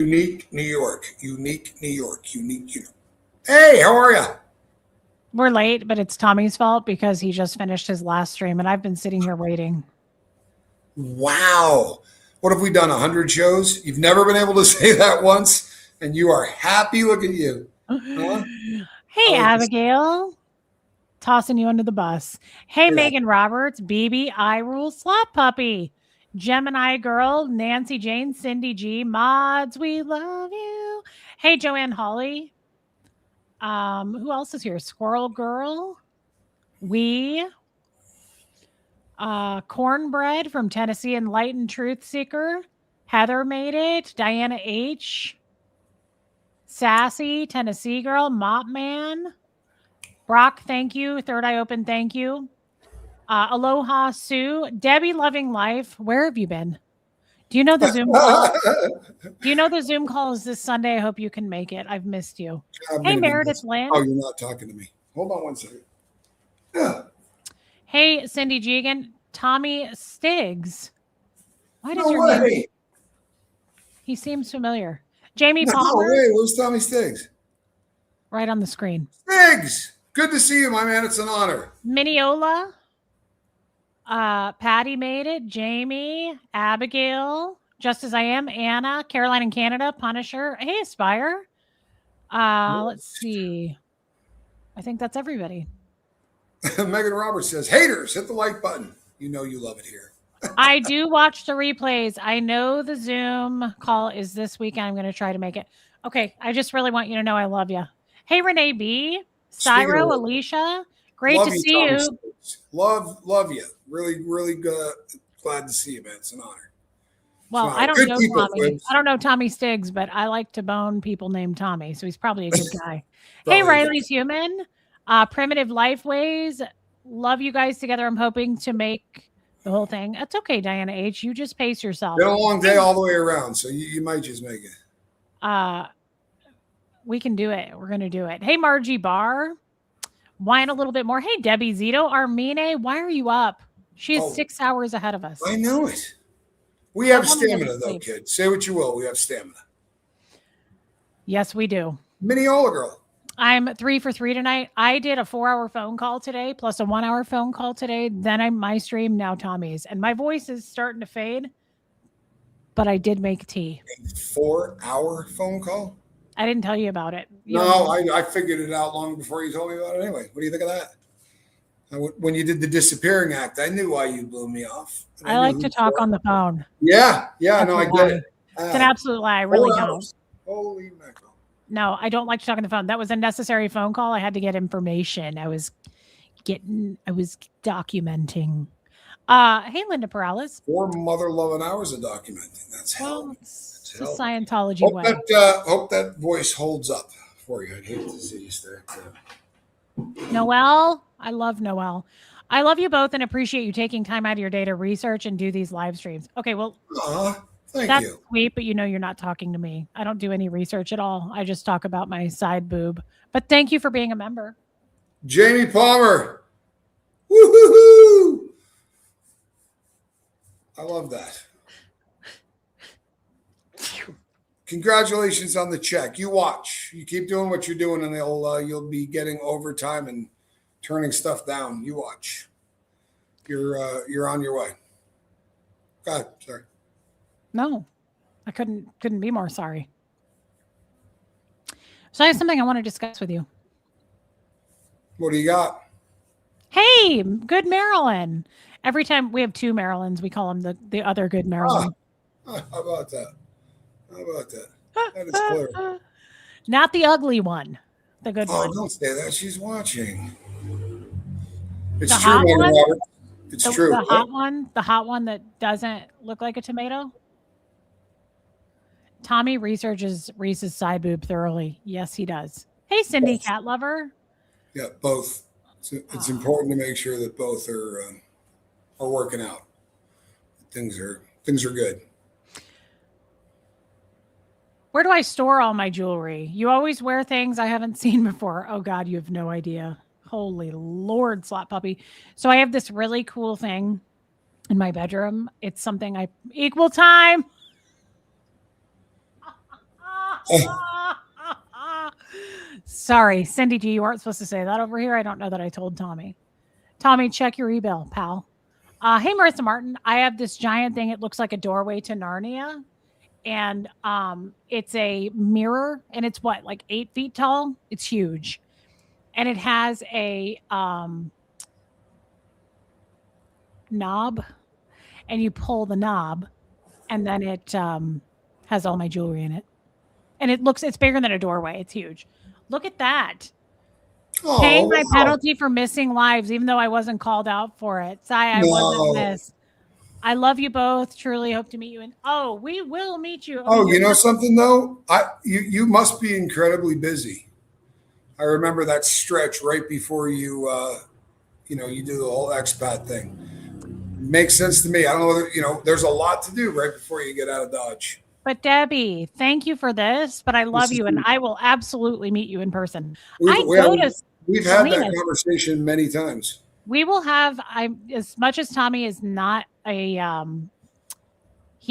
Unique New York. Unique New York. Unique New York. Hey, how are you? We're late, but it's Tommy's fault because he just finished his last stream and I've been sitting here waiting. Wow. What have we done? 100 shows? You've never been able to say that once, and you are happy. Look at you. Huh? Hey, Abigail. Tossing you under the bus. Hey, Megan Roberts, BB, I Rule, Slap Puppy, Gemini Girl, Nancy Jane, Cindy G, Mods, we love you. Hey, Joanne Holly. Who else is here? Squirrel Girl. Cornbread from Tennessee, Enlightened Truth Seeker. Heather made it. Diana H. Sassy, Tennessee Girl, Mop Man. Brock, thank you. Third Eye Open, thank you. Aloha Sue. Debbie Loving Life. Where have you been? Do you know the Zoom call? Do you know the Zoom call is this Sunday? I hope you can make it. I've missed you. Hey, Meredith Lynn. Oh, you're not talking to me. Hold on one second. Yeah. Hey, Cindy G again. Tommy Stiggs. Why does your name? He seems familiar. Jamie Palmer. Hey, where's Tommy Stiggs? Right on the screen. Stiggs. Good to see you, my man. It's an honor. Mineola. Patty made it. Jamie. Abigail. Just as I am. Anna. Caroline in Canada. Punisher. Hey, Aspire. Let's see. I think that's everybody. Megan Roberts says, haters, hit the like button. You know you love it here. I do watch the replays. I know the Zoom call is this weekend. I'm going to try to make it. Okay. I just really want you to know I love you. Hey, Renee B. Cyro, Alicia. Great to see you. Love you. Really, really good. Glad to see you, man. It's an honor. Well, I don't know Tommy. I don't know Tommy Stiggs, but I like to bone people named Tommy, so he's probably a good guy. Hey, Riley's Human. Primitive Lifeways. Love you guys together. I'm hoping to make the whole thing. That's okay, Diana H. You just pace yourself. Been a long day all the way around, so you might just make it. We can do it. We're going to do it. Hey, Margie Barr. Whine a little bit more. Hey, Debbie Zito. Armine, why are you up? She is 6 hours ahead of us. I know it. We have stamina, though, kid. Say what you will. We have stamina. Yes, we do. Mineola Girl. I'm 3 for 3 tonight. I did a 4-hour phone call today, plus a 1-hour phone call today. Then my stream, now Tommy's. And my voice is starting to fade, but I did make tea. A 4-hour phone call? I didn't tell you about it. I figured it out long before you told me about it anyway. What do you think of that? When you did the disappearing act, I knew why you blew me off. I like to talk on the phone. Yeah, no, I get it. It's an absolute lie. I really don't. Holy mackerel. No, I don't like to talk on the phone. That was a necessary phone call. I had to get information. I was documenting. Hey, Linda Perales. 4 mother-loving hours of documenting. That's hell. It's a Scientology way. Hope that voice holds up for you. I'd hate to see you start. Noelle, I love Noelle. I love you both and appreciate you taking time out of your day to research and do these live streams. Okay, well, that's sweet, but you're not talking to me. I don't do any research at all. I just talk about my side boob. But thank you for being a member. Jamie Palmer. Woo-hoo-hoo! I love that. Congratulations on the check. You watch. You keep doing what you're doing, and you'll be getting overtime and turning stuff down. You watch. You're on your way. Go ahead. Sorry. No, I couldn't be more sorry. So I have something I want to discuss with you. What do you got? Hey, good Marilyn. Every time we have 2 Marilyns, we call them the other good Marilyn. How about that? That is clear. Not the ugly one. The good one. Oh, don't say that. She's watching. It's the true, hot one? Robert. It's true. The hot one that doesn't look like a tomato. Tommy researches Reese's side boob thoroughly. Yes, he does. Hey, Cindy, cat lover. Yeah, both. It's important to make sure that both are working out. Things are good. Where do I store all my jewelry? You always wear things I haven't seen before. Oh God, you have no idea. Holy Lord, Slap Puppy. So I have this really cool thing in my bedroom. It's something equal time. Sorry, Cindy G, you weren't supposed to say that over here. I don't know that I told Tommy. Tommy, check your e-bill, pal. Hey, Marissa Martin, I have this giant thing. It looks like a doorway to Narnia. And it's a mirror, and it's what, like 8 feet tall? It's huge. And it has a knob, and you pull the knob, and then it has all my jewelry in it. And it's bigger than a doorway. It's huge. Look at that. Oh, Paying my wow. penalty for missing lives, even though I wasn't called out for it. Sorry, I wasn't missed. I love you both. Truly hope to meet you. And we will meet you. Oh, you know something though? You must be incredibly busy. I remember that stretch right before you you do the whole expat thing. Makes sense to me. I don't know whether, there's a lot to do right before you get out of Dodge. But Debbie, thank you for this. But I love you, and I will absolutely meet you in person. We've had that conversation many times. We will have. As much as Tommy is not he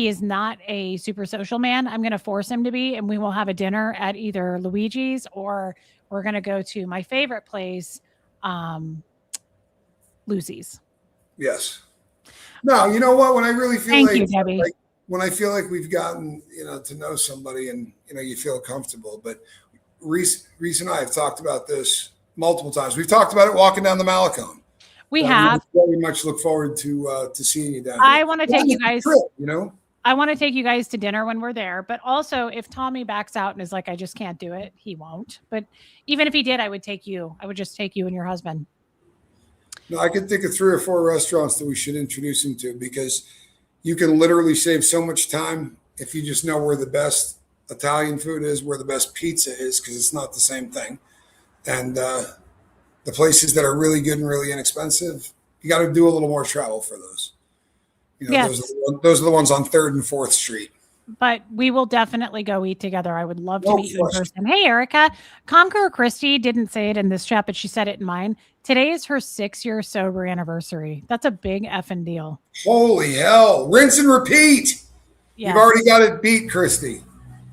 is not a super social man. I'm going to force him to be, and we will have a dinner at either Luigi's, or we're going to go to my favorite place, Lucy's. Yes. No, you know what? When I really feel Thank you, Debbie. When I feel like we've gotten, to know somebody and, you feel comfortable. But Reese and I have talked about this multiple times. We've talked about it walking down the Malecon. We have. Very much look forward to seeing you down there. I want to take you guys. Trip, I want to take you guys to dinner when we're there. But also, if Tommy backs out and is like, I just can't do it, he won't. But even if he did, I would take you. I would just take you and your husband. No, I could think of 3 or 4 restaurants that we should introduce him to, because you can literally save so much time if you just know where the best Italian food is, where the best pizza is, because it's not the same thing. And the places that are really good and really inexpensive, you got to do a little more travel for those. Yes. Those are the ones on 3rd and 4th Street. But we will definitely go eat together. I would love to meet you in person. Hey, Erica. Conqueror Christie didn't say it in this chat, but she said it in mine. Today is her 6-year sober anniversary. That's a big effing deal. Holy hell. Rinse and repeat. Yes. You've already got it beat, Christy.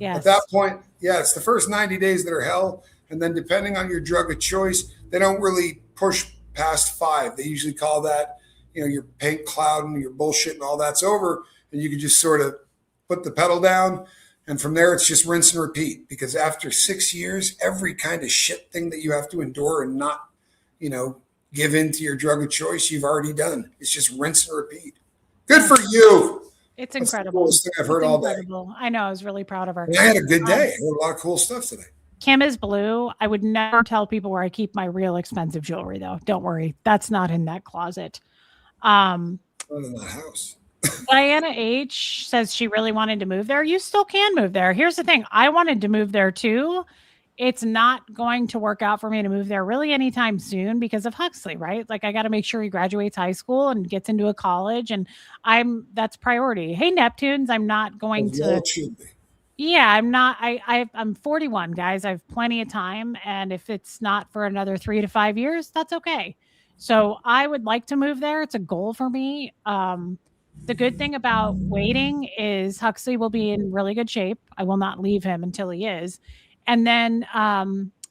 Yes. At that point, it's the first 90 days that are hell. And then depending on your drug of choice, they don't really push past 5. They usually call that, your paint cloud and your bullshit and all that's over. And you can just sort of put the pedal down. And from there, it's just rinse and repeat. Because after 6 years, every kind of shit thing that you have to endure and not, give in to your drug of choice, you've already done. It's just rinse and repeat. Good for you. It's incredible. That's the coolest thing I've heard all day. I know. I was really proud of her. And I had a good day. I heard a lot of cool stuff today. Kim is blue. I would never tell people where I keep my real expensive jewelry, though. Don't worry. That's not in that closet. Not in that house. Diana H says she really wanted to move there. You still can move there. Here's the thing. I wanted to move there too. It's not going to work out for me to move there really anytime soon because of Huxley, right? Like I got to make sure he graduates high school and gets into a college, and that's priority. Hey, Neptunes, I'm not going to. Yeah, I'm not. I'm 41, guys. I have plenty of time, and if it's not for another 3 to 5 years, that's okay. So I would like to move there. It's a goal for me. The good thing about waiting is Huxley will be in really good shape. I will not leave him until he is. And then,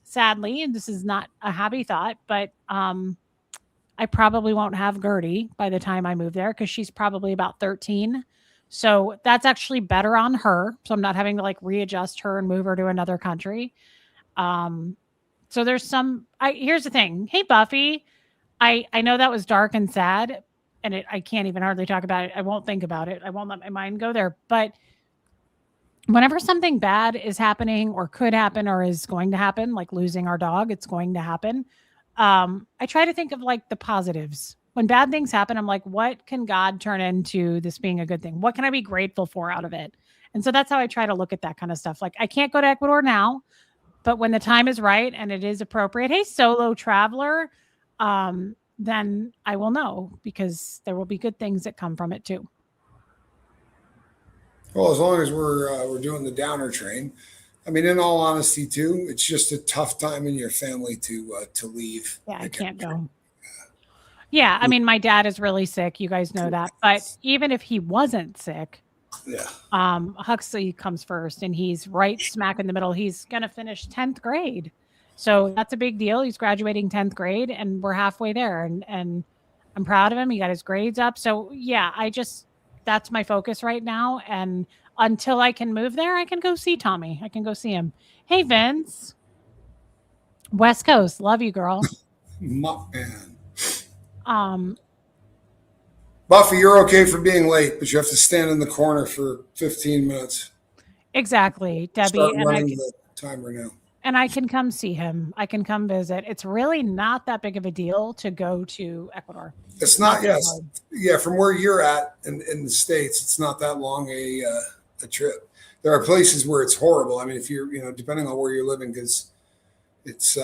sadly, and this is not a happy thought, but I probably won't have Gertie by the time I move there because she's probably about 13. So that's actually better on her. So I'm not having to like readjust her and move her to another country. So there's here's the thing. Hey, Buffy, I know that was dark and sad, and I can't even hardly talk about it. I won't think about it. I won't let my mind go there. But whenever something bad is happening or could happen or is going to happen, like losing our dog, it's going to happen. I try to think of like the positives. When bad things happen, I'm like, what can God turn into this being a good thing? What can I be grateful for out of it? And so that's how I try to look at that kind of stuff. Like I can't go to Ecuador now, but when the time is right and it is appropriate, hey, solo traveler, then I will know because there will be good things that come from it too. Well, as long as we're doing the downer train, I mean, in all honesty, too, it's just a tough time in your family to leave. Yeah, I can't go. Yeah, I mean, my dad is really sick. You guys know that. But even if he wasn't sick, Yeah. Huxley comes first, and he's right smack in the middle. He's going to finish 10th grade. So that's a big deal. He's graduating 10th grade, and we're halfway there. And I'm proud of him. He got his grades up. So yeah, that's my focus right now. And until I can move there, I can go see Tommy. I can go see him. Hey, Vince. West Coast. Love you, girl. Man. Um, Buffy, you're okay for being late, but you have to stand in the corner for 15 minutes. Exactly, Debbie. Start running the timer now. And I can come see him. I can come visit. It's really not that big of a deal to go to Ecuador. It's not, yes. Yeah, from where you're at in the States, it's not that long a trip. There are places where it's horrible. I mean, if you're, depending on where you're living, because it's,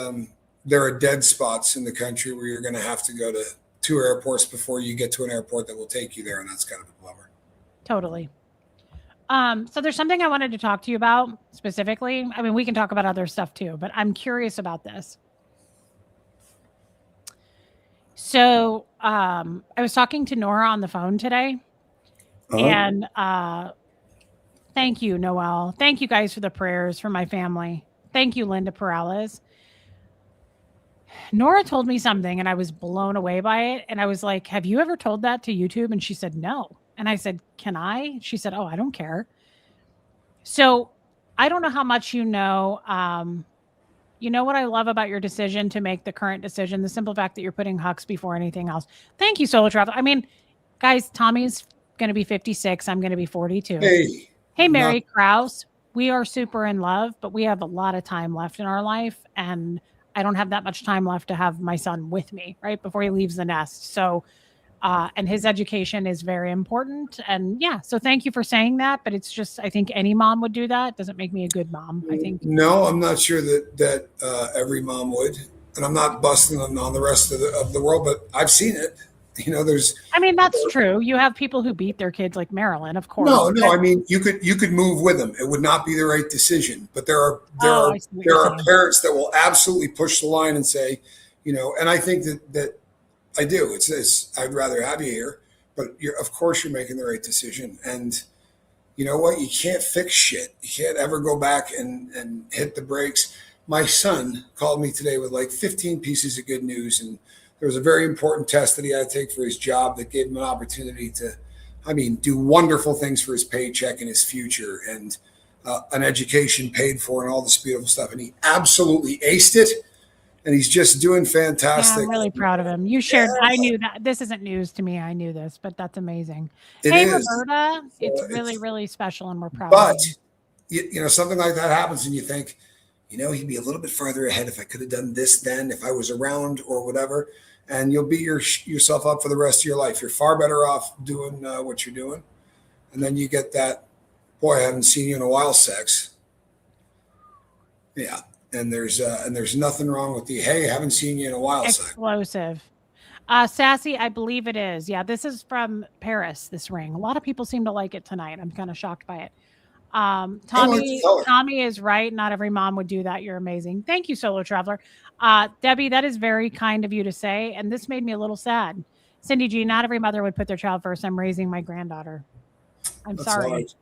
there are dead spots in the country where you're going to have to go to 2 airports before you get to an airport that will take you there. And that's kind of a bummer. Totally. So there's something I wanted to talk to you about specifically. I mean, we can talk about other stuff too, but I'm curious about this. So I was talking to Nora on the phone today, and thank you, Noelle. Thank you guys for the prayers for my family. Thank you, Linda Perales. Nora told me something, and I was blown away by it. And I was like, have you ever told that to YouTube? And she said, no. And I said, can I? She said, oh, I don't care. So I don't know how much you know. You know what I love about your decision to make the current decision, the simple fact that you're putting Hux before anything else. Thank you, Solo Travel. I mean, guys, Tommy's going to be 56. I'm going to be 42. Hey, Mary Krause. We are super in love, but we have a lot of time left in our life. And I don't have that much time left to have my son with me, right, before he leaves the nest. So, and his education is very important. And yeah, so thank you for saying that. But it's just, I think any mom would do that. It doesn't make me a good mom, I think. No, I'm not sure that every mom would. And I'm not busting on the rest of the world, but I've seen it. I mean, that's true. You have people who beat their kids like Marilyn, of course. No. I mean, you could move with them. It would not be the right decision, but there are parents that will absolutely push the line and say, and I think that I do. It's I'd rather have you here, but of course you're making the right decision. And you know what? You can't fix shit. You can't ever go back and hit the brakes. My son called me today with like 15 pieces of good news, and there was a very important test that he had to take for his job that gave him an opportunity to, do wonderful things for his paycheck and his future, and an education paid for and all this beautiful stuff. And he absolutely aced it. And he's just doing fantastic. Yeah, I'm really proud of him. You shared, I knew that. This isn't news to me. I knew this, but that's amazing. Hey, Roberta, it's really, really special, and we're proud of him. But, something like that happens, and you think, he'd be a little bit further ahead if I could have done this then, if I was around or whatever. And you'll beat yourself up for the rest of your life. You're far better off doing what you're doing. And then you get that, boy, I haven't seen you in a while, sex. Yeah. And there's nothing wrong with the, hey, I haven't seen you in a while. Explosive. Sassy, I believe it is. Yeah, this is from Paris, this ring. A lot of people seem to like it tonight. I'm kind of shocked by it. Tommy is right. Not every mom would do that. You're amazing. Thank you, Solo Traveler. Debbie, that is very kind of you to say. And this made me a little sad. Cindy G, not every mother would put their child first. I'm raising my granddaughter. That's sorry. Right.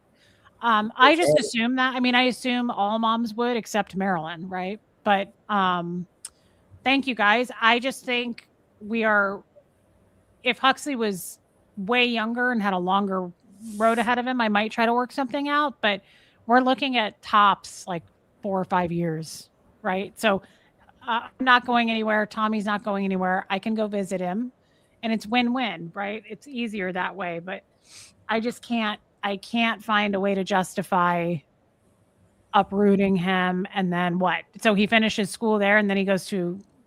I just assume that. I mean, I assume all moms would except Marilyn, right? But thank you, guys. I just think if Huxley was way younger and had a longer road ahead of him, I might try to work something out. But we're looking at tops like 4 or 5 years, right? So I'm not going anywhere. Tommy's not going anywhere. I can go visit him, and it's win-win, right? It's easier that way. But I just can't. I can't find a way to justify uprooting him. And then what? So he finishes school there, and then he goes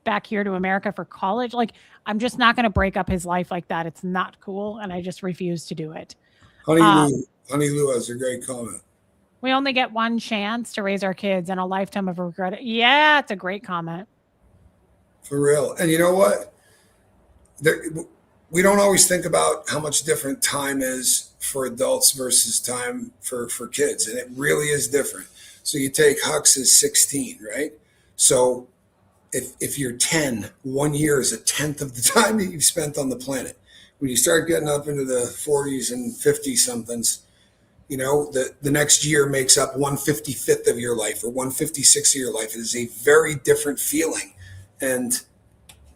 back here to America for college. Like, I'm just not going to break up his life like that. It's not cool. And I just refuse to do it. Honey Lou has a great comment. We only get one chance to raise our kids and a lifetime of regret. Yeah, it's a great comment. For real. And you know what? We don't always think about how much different time is for adults versus time for kids. And it really is different. So you take Hux is 16, right? So if you're 10, 1 year is 1/10 of the time that you've spent on the planet. When you start getting up into the 40s and 50 somethings, the next year makes up 155th of your life or 156th of your life. It is a very different feeling. And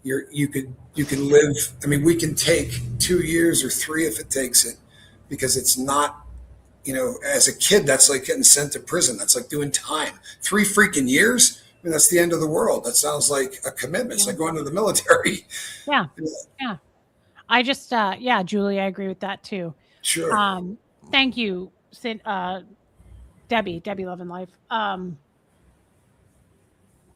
you can live. I mean, we can take 2 years or three if it takes it, because it's not, as a kid, that's like getting sent to prison. That's like doing time. 3 freaking years. I mean, that's the end of the world. That sounds like a commitment. It's like going to the military. Yeah. Yeah. I just, Julie, I agree with that too. Sure. Thank you, Debbie Love and Life.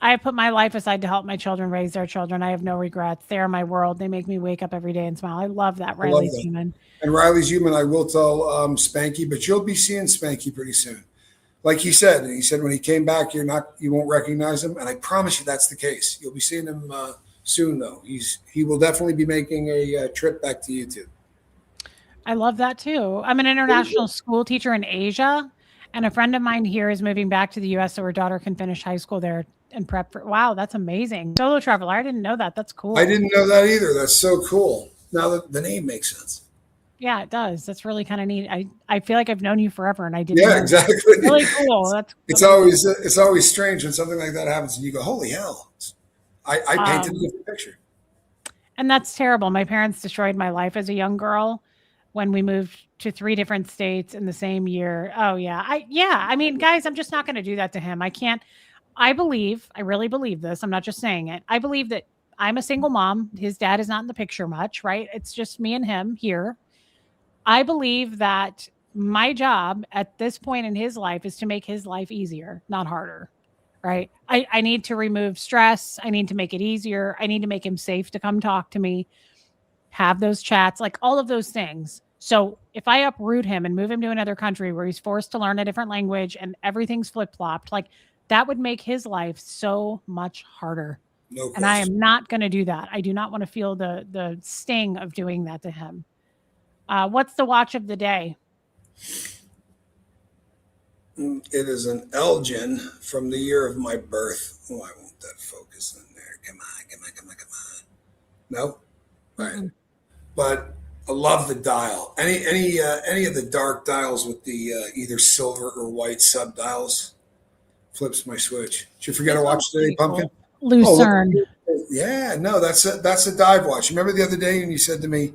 I put my life aside to help my children raise their children. I have no regrets. They are my world. They make me wake up every day and smile. I love that. Riley's human. And Riley's human. I will tell Spanky, but you'll be seeing Spanky pretty soon. Like he said when he came back, you won't recognize him. And I promise you that's the case. You'll be seeing him soon, though. He will definitely be making a trip back to YouTube. I love that too. I'm an international school teacher in Asia, and a friend of mine here is moving back to the U.S. so her daughter can finish high school there and prep for. Wow, that's amazing. Solo traveler. I didn't know that. That's cool. I didn't know that either. That's so cool. Now that the name makes sense. Yeah, it does. That's really kind of neat. I feel like I've known you forever, and I didn't. Yeah, exactly. Really cool. It's always strange when something like that happens, and you go, "Holy hell!" I painted a different picture. And that's terrible. My parents destroyed my life as a young girl when we moved to 3 different states in the same year. Oh yeah, I mean, guys, I'm just not going to do that to him. I can't. I really believe this. I'm not just saying it. I believe that I'm a single mom. His dad is not in the picture much, right? It's just me and him here. I believe that my job at this point in his life is to make his life easier, not harder, right? I need to remove stress. I need to make it easier. I need to make him safe to come talk to me, have those chats, like all of those things. So if I uproot him and move him to another country where he's forced to learn a different language and everything's flip-flopped, like that would make his life so much harder. No question. And I am not going to do that. I do not want to feel the sting of doing that to him. What's the watch of the day? It is an Elgin from the year of my birth. Oh, I want that focus in there. Come on. No? All right. Mm-hmm. But I love the dial. Any of the dark dials with the either silver or white sub dials flips my switch. Did you forget to watch today, Pumpkin? Lucerne. Yeah, no, that's a dive watch. Remember the other day when you said to me,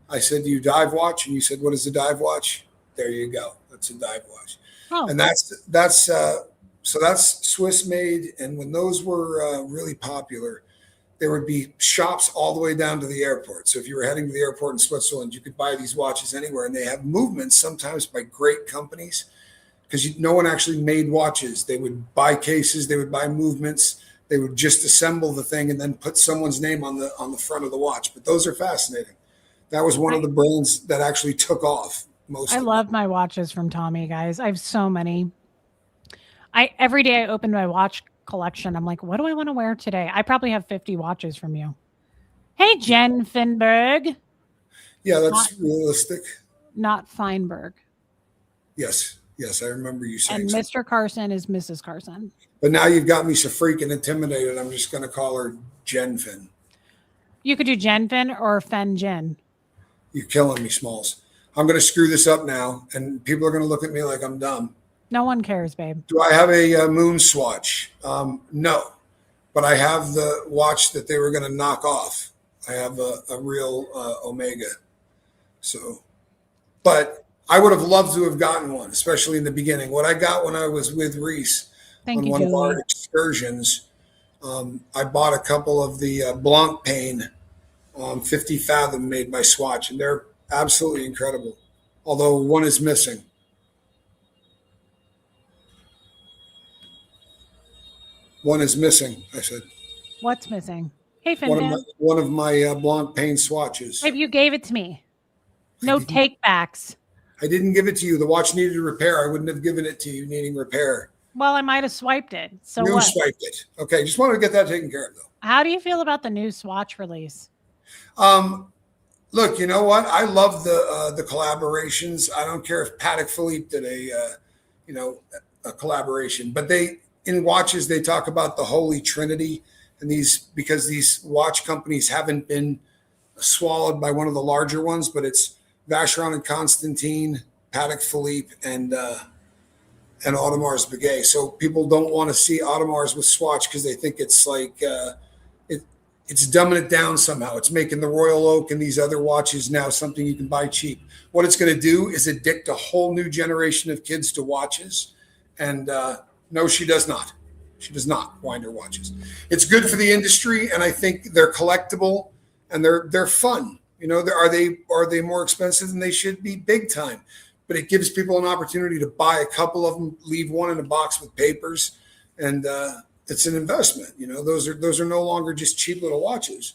I said, "Do you dive watch?" And you said, "What is a dive watch?" There you go. That's a dive watch. Oh. And that's Swiss made. And when those were really popular, there would be shops all the way down to the airport. So if you were heading to the airport in Switzerland, you could buy these watches anywhere. And they have movements sometimes by great companies, because no one actually made watches. They would buy cases, they would buy movements, they would just assemble the thing and then put someone's name on the front of the watch. But those are fascinating. That was one of the brands that actually took off most. I love my watches from Tommy, guys. I have so many. Every day I open my watch collection, I'm like, what do I want to wear today? I probably have 50 watches from you. Hey, Jen Finberg. Yeah, that's realistic. Not Feinberg. Yes, I remember you saying. And Mr. Carson is Mrs. Carson. But now you've got me so freaking intimidated. I'm just going to call her Jen Fin. You could do Jen Fin or Fen Jen. You're killing me, Smalls. I'm going to screw this up now, and people are going to look at me like I'm dumb. No one cares, babe. Do I have a moon swatch? No, but I have the watch that they were going to knock off. I have a real Omega. So, but I would have loved to have gotten one, especially in the beginning. What I got when I was with Reese on one of our excursions, I bought a couple of the Blancpain 50 Fathom made by Swatch, and they're absolutely incredible. Although one is missing. One is missing, I said. What's missing? Hey, Fin. One of my Blancpain swatches. You gave it to me. No take backs. I didn't give it to you. The watch needed repair. I wouldn't have given it to you needing repair. Well, I might have swiped it. So you what? Swiped it. Okay, just wanted to get that taken care of, though. How do you feel about the new Swatch release? Look, you know what? I love the collaborations. I don't care if Patek Philippe did a collaboration, but in watches they talk about the Holy Trinity, and because these watch companies haven't been swallowed by one of the larger ones, but it's Vacheron and Constantine, Patek Philippe and Audemars Piguet. So people don't want to see Audemars with Swatch because they think it's like it's dumbing it down somehow. It's making the Royal Oak and these other watches now something you can buy cheap. What it's going to do is addict a whole new generation of kids to watches. And no, she does not. She does not wind her watches. It's good for the industry, and I think they're collectible and they're fun. You know, are they more expensive than they should be? Big time. But it gives people an opportunity to buy a couple of them, leave one in a box with papers, and it's an investment. You know, those are no longer just cheap little watches.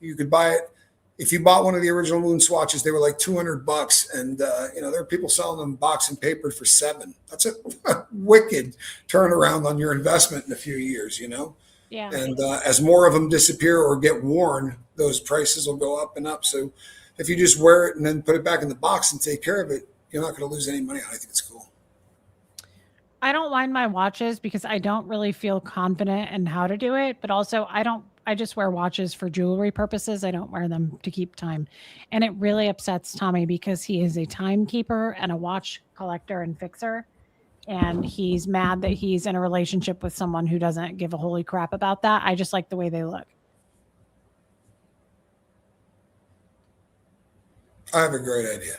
You could buy it. If you bought one of the original Moon Swatches, they were like $200, and you know, there are people selling them box and paper for $7. That's a wicked turnaround on your investment in a few years, you know. Yeah. And as more of them disappear or get worn, those prices will go up and up. So if you just wear it and then put it back in the box and take care of it, you're not going to lose any money. I think it's cool. I don't wind my watches because I don't really feel confident in how to do it, but also I just wear watches for jewelry purposes. I don't wear them to keep time. And it really upsets Tommy because he is a timekeeper and a watch collector and fixer. And he's mad that he's in a relationship with someone who doesn't give a holy crap about that. I just like the way they look. I have a great idea.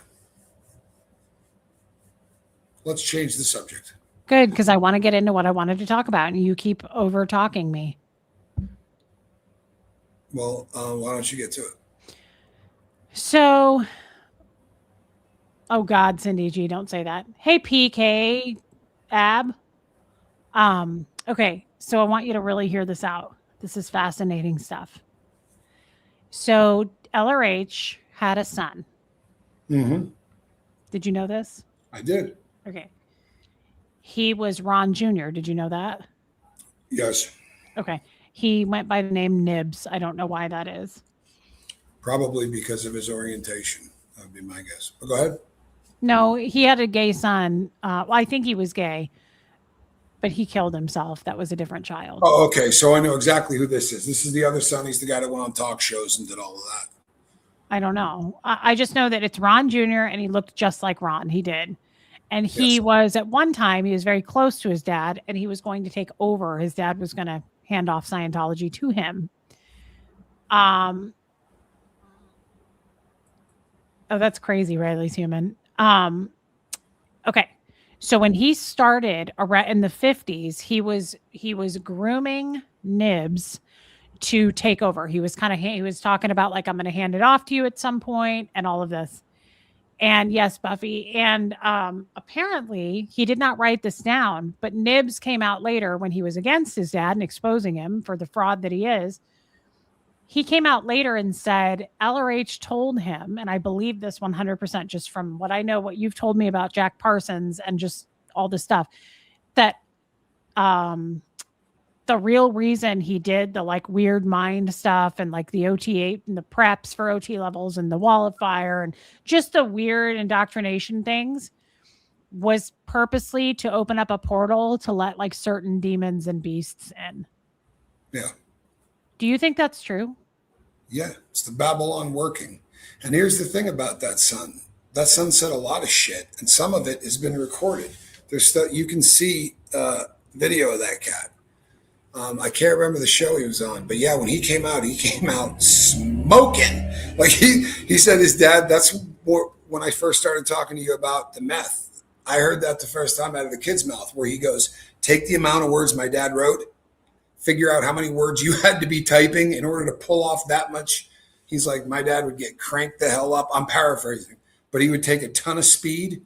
Let's change the subject. Good, because I want to get into what I wanted to talk about, and you keep over talking me. Well, why don't you get to it? So, oh God, Cindy G, don't say that. Hey, PK Ab. Okay, so I want you to really hear this out. This is fascinating stuff. So LRH had a son. Mm-hmm. Did you know this? I did. Okay. He was Ron Jr. Did you know that? Yes. Okay. He went by the name Nibs. I don't know why that is. Probably because of his orientation. That would be my guess. But go ahead. No, he had a gay son. Well, I think he was gay, but he killed himself. That was a different child. Oh, okay. So I know exactly who this is. This is the other son. He's the guy that went on talk shows and did all of that. I don't know. I just know that it's Ron Jr. and he looked just like Ron. He did. And he was at one time, he was very close to his dad and he was going to take over. His dad was going to hand off Scientology to him. Oh, that's crazy. Riley's human. Okay. So when he started around in the 50s, he was grooming Nibs to take over. He was he was talking about like, I'm going to hand it off to you at some point and all of this. And yes, Buffy. And apparently he did not write this down, but Nibs came out later when he was against his dad and exposing him for the fraud that he is. He came out later and said LRH told him, and I believe this 100% just from what I know, what you've told me about Jack Parsons and just all this stuff, that the real reason he did the like weird mind stuff and like the OT8 and the preps for OT levels and the wall of fire and just the weird indoctrination things was purposely to open up a portal to let like certain demons and beasts in. Yeah. Do you think that's true? Yeah. It's the Babylon working. And here's the thing about that son. That son said a lot of shit, and some of it has been recorded. There's stuff you can see video of that cat. I can't remember the show he was on, but yeah, when he came out smoking. Like he said his dad, that's when I first started talking to you about the meth. I heard that the first time out of the kid's mouth where he goes, take the amount of words my dad wrote, figure out how many words you had to be typing in order to pull off that much. He's like, my dad would get cranked the hell up. I'm paraphrasing, but he would take a ton of speed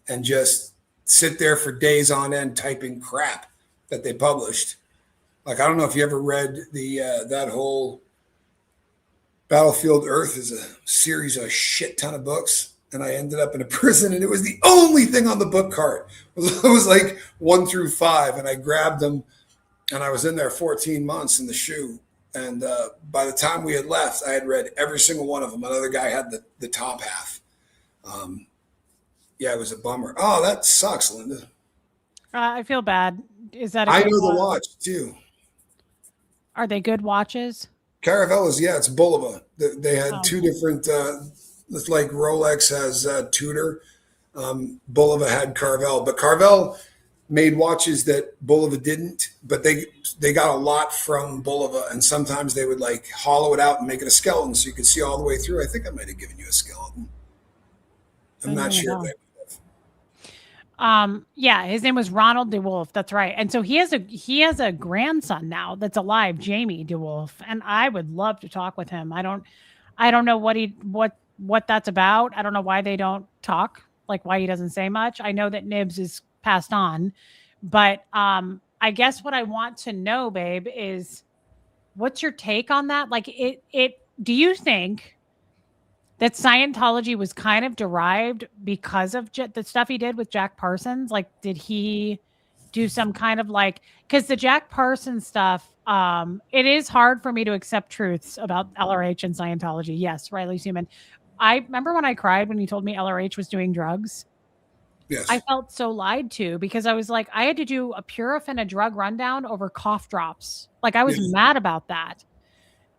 and just sit there for days on end typing crap that they published. Like, I don't know if you ever read that whole Battlefield Earth is a series of a shit ton of books. And I ended up in a prison and it was the only thing on the book cart. It was like 1 through 5. And I grabbed them and I was in there 14 months in the shoe. And by the time we had left, I had read every single one of them. Another guy had the top half. Yeah, it was a bummer. Oh, that sucks, Linda. I feel bad. Is that I know the watch too. Are they good watches? Caravellas, yeah, it's Bulova. They had two different, it's like Rolex has Tudor. Bulova had Carvel, but Carvel made watches that Bulova didn't, but they got a lot from Bulova, and sometimes they would like hollow it out and make it a skeleton so you could see all the way through. I think I might have given you a skeleton. I'm not sure. Yeah, his name was Ronald DeWolf. That's right. And so he has a grandson now that's alive, Jamie DeWolf, and I would love to talk with him. I don't know what that's about. I don't know why they don't talk, like why he doesn't say much. I know that Nibs is passed on, but I guess what I want to know, babe, is what's your take on that? Like do you think that Scientology was kind of derived because of the stuff he did with Jack Parsons? Like, did he do some kind of like, because the Jack Parsons stuff, it is hard for me to accept truths about LRH and Scientology. Yes, Riley's human. I remember when I cried when he told me LRH was doing drugs. Yes. I felt so lied to because I was like, I had to do a Purif and a drug rundown over cough drops. Like, I was mad about that.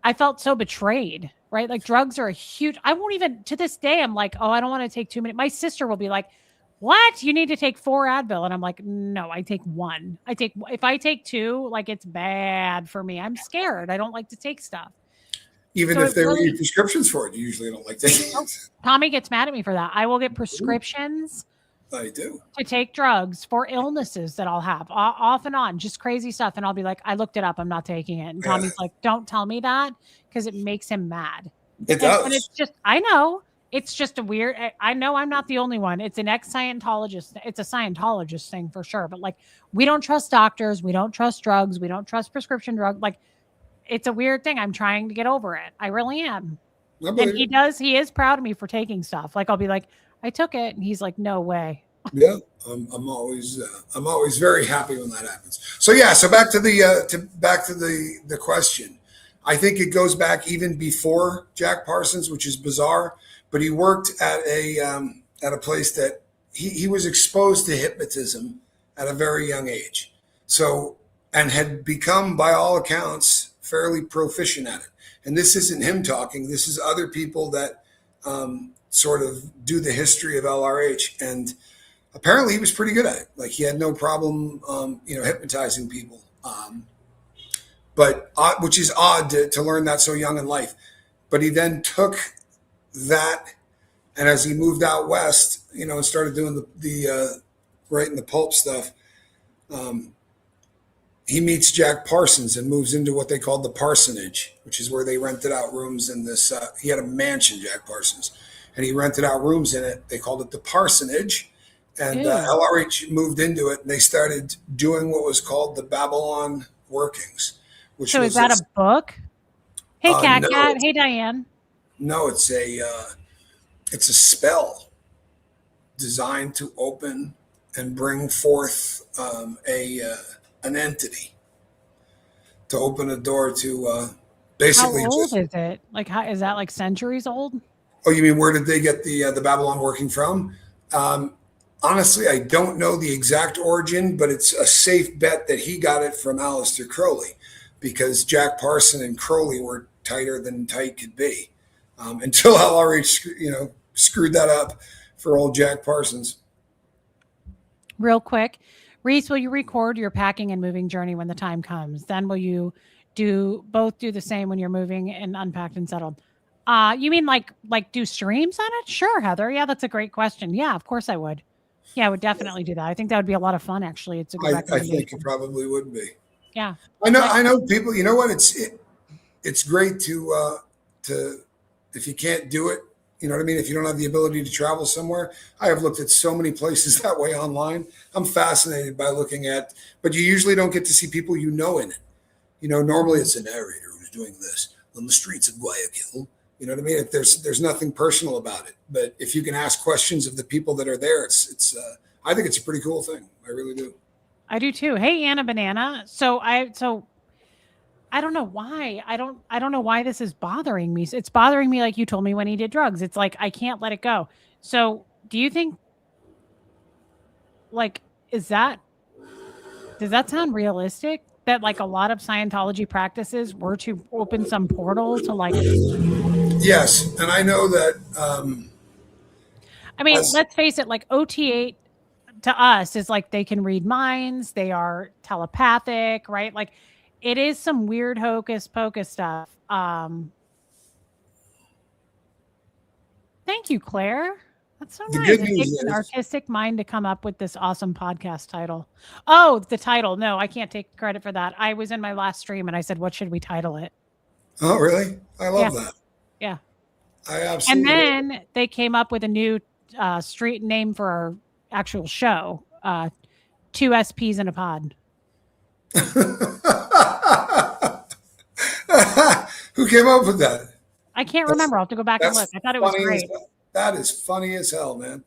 I felt so betrayed, right? Like, drugs are a huge, I won't even, to this day, I'm like, oh, I don't want to take too many. My sister will be like, what? You need to take 4 Advil. And I'm like, no, I take 1. If I take 2, like, it's bad for me. I'm scared. I don't like to take stuff. Even if they were prescriptions for it, you usually don't like taking it. Tommy gets mad at me for that. I will get prescriptions. I do. To take drugs for illnesses that I'll have off and on, just crazy stuff. And I'll be like, I looked it up. I'm not taking it. And Tommy's like, don't tell me that because it makes him mad. It does. And it's just, I know it's just a weird, I know I'm not the only one. It's an ex-Scientologist. It's a Scientologist thing for sure. But like, we don't trust doctors. We don't trust drugs. We don't trust prescription drugs. Like, it's a weird thing. I'm trying to get over it. I really am. And he is proud of me for taking stuff. Like, I'll be like, I took it. And he's like, no way. Yeah. I'm always very happy when that happens. So yeah. So back to the question. I think it goes back even before Jack Parsons, which is bizarre, but he worked at a place that he was exposed to hypnotism at a very young age. So, and had become, by all accounts, fairly proficient at it. And this isn't him talking. This is other people that sort of do the history of LRH. And apparently he was pretty good at it. Like, he had no problem, hypnotizing people. But which is odd to learn that so young in life. But he then took that, and as he moved out west, and started doing the writing the pulp stuff, he meets Jack Parsons and moves into what they called the parsonage, which is where they rented out rooms in this. He had a mansion, Jack Parsons, and he rented out rooms in it. They called it the parsonage, and LRH moved into it, and they started doing what was called the Babylon workings. So is that a book? Hey, Cat. Hey, Diane. No, it's a spell designed to open and bring forth an entity to open a door to basically. How old is it? Like, is that like centuries old? Oh, you mean where did they get the Babylon working from? Honestly, I don't know the exact origin, but it's a safe bet that he got it from Aleister Crowley, because Jack Parson and Crowley were tighter than tight could be, until LRH, screwed that up for old Jack Parsons. Real quick, Reese, will you record your packing and moving journey when the time comes? Then will you do the same when you're moving and unpacked and settled? You mean like do streams on it? Sure, Heather. Yeah, that's a great question. Yeah, of course I would. Yeah, I would definitely do that. I think that would be a lot of fun. Actually, it's a good I think it probably would be. Yeah, I know people. You know what? It's great to if you can't do it, you know what I mean? If you don't have the ability to travel somewhere, I have looked at so many places that way online. I'm fascinated by looking at, but you usually don't get to see people in it. Normally it's a narrator who's doing this on the streets of Guayaquil. You know what I mean? There's nothing personal about it. But if you can ask questions of the people that are there, it's I think it's a pretty cool thing. I really do. I do too. Hey, Anna Banana. So I don't know why. I don't know why this is bothering me. It's bothering me like you told me when he did drugs. It's like I can't let it go. So do you think, like, does that sound realistic? That like a lot of Scientology practices were to open some portal to like. Yes, and I know that. I mean, As- let's face it, like OT8 to us is like they can read minds, they are telepathic, right? Like it is some weird hocus pocus stuff. Thank you, Claire. That's so the nice. good It news takes an is, artistic mind to come up with this awesome podcast title. Oh, the title. No, I can't take credit for that. I was in my last stream and I said, what should we title it? oh, really? I Yeah. love that. Yeah. I And absolutely. then they came up with a new street name for our actual show. Two SPs in a pod. Who came up with that? I can't remember. I'll have to go back and look. I thought it was funny great. That is funny as hell, man.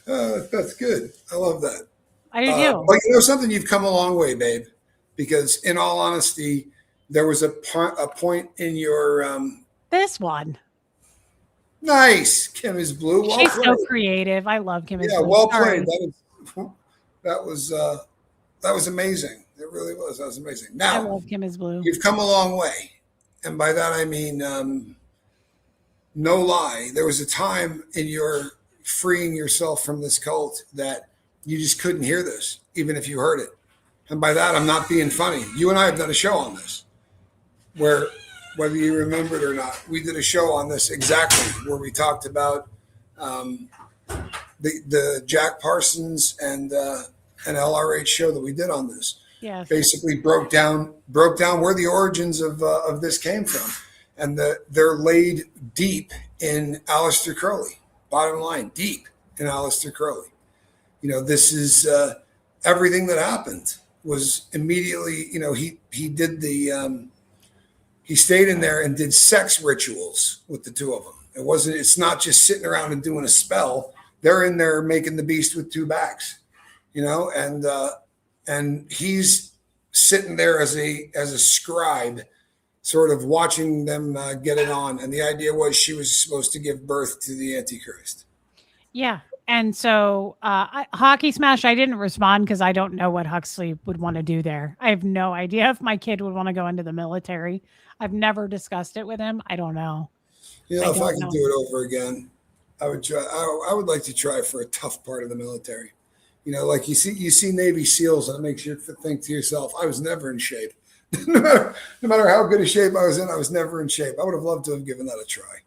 That's good. I love that. I do too. But you know something, you've come a long way, babe. Because in all honesty, there was a point in your This one. nice. Kim is blue. Well She's played. so creative. I love Kim. Yeah, well played. That was amazing. It really was. That was amazing. I Now love Kim is blue. you've come a long way, and by that I mean, no lie. There was a time in your freeing yourself from this cult that you just couldn't hear this, even if you heard it. And by that, I'm not being funny. You and I have done a show on this, where, whether you remember it or not, we did a show on this exactly, where we talked about the Jack Parsons and LRH show that we did on this. Yes. Basically broke down where the origins of this came from, and they're laid deep in Aleister Crowley. Bottom line, deep in Aleister Crowley. You know, this is everything that happened was immediately. You know, he did the he stayed in there and did sex rituals with the two of them. It's not just sitting around and doing a spell. They're in there making the beast with two backs, you know, and he's sitting there as a scribe, sort of watching them get it on. And the idea was she was supposed to give birth to the Antichrist. Yeah. And so Hockey Smash, I didn't respond because I don't know what Huxley would want to do there. I have no idea if my kid would want to go into the military. I've never discussed it with him. I don't know. You know, if I could do it over again, I would try. I would like to try for a tough part of the military. You know, like you see Navy SEALs, and it makes you think to yourself, I was never in shape. no matter how good a shape I was in, I was never in shape. I would have loved to have given that a try.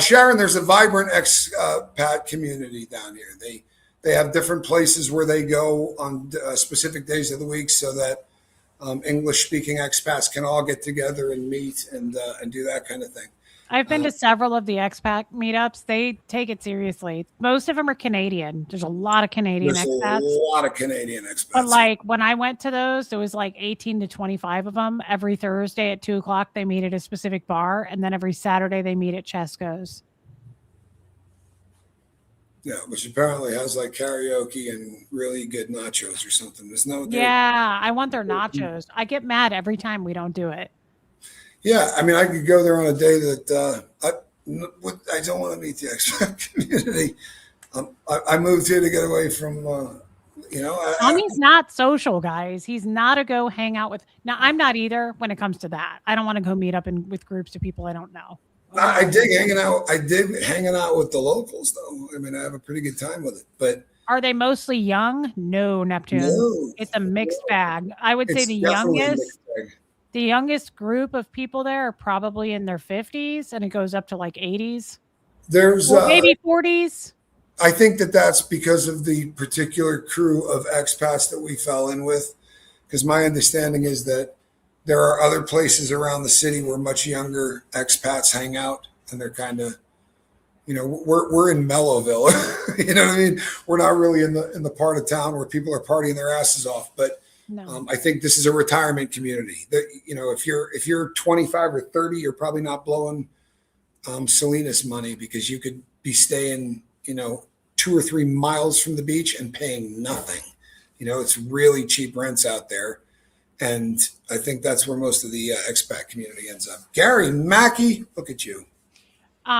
Sharon, there's a vibrant expat community down here. They have different places where they go on specific days of the week, so that English-speaking expats can all get together and meet and do that kind of thing. I've been to several of the expat meetups. They take it seriously. Most of them are Canadian. There's a lot of Canadian expats. A lot of Canadian expats. But like when I went to those, there was like 18 to 25 of them. Every Thursday at 2:00, they meet at a specific bar. And then every Saturday they meet at Chesco's. Yeah, which apparently has like karaoke and really good nachos or something. There's no. Yeah, I want their nachos. I get mad every time we don't do it. Yeah, I mean, I could go there on a day that I don't want to meet the expat community. I moved here to get away from, you know. Tommy's not social, guys. He's not a go hang out with. Now, I'm not either when it comes to that. I don't want to go meet up with groups of people I don't know. I dig hanging out. I did hanging out with the locals, though. I mean, I have a pretty good time with it. But are they mostly young? No, Neptune. No, it's a mixed bag. I would say the youngest group of people there are probably in their 50s, and it goes up to like 80s. There's maybe 40s. I think that's because of the particular crew of expats that we fell in with. Because my understanding is that there are other places around the city where much younger expats hang out, and they're kind of, you know, we're in Mellowville. You know what I mean? We're not really in the part of town where people are partying their asses off, but. No. I think this is a retirement community. That, you know, if you're 25 or 30, you're probably not blowing Salinas money, because you could be staying, you know, 2 or 3 miles from the beach and paying nothing. You know, it's really cheap rents out there, and I think that's where most of the expat community ends up. Gary Mackey, look at you.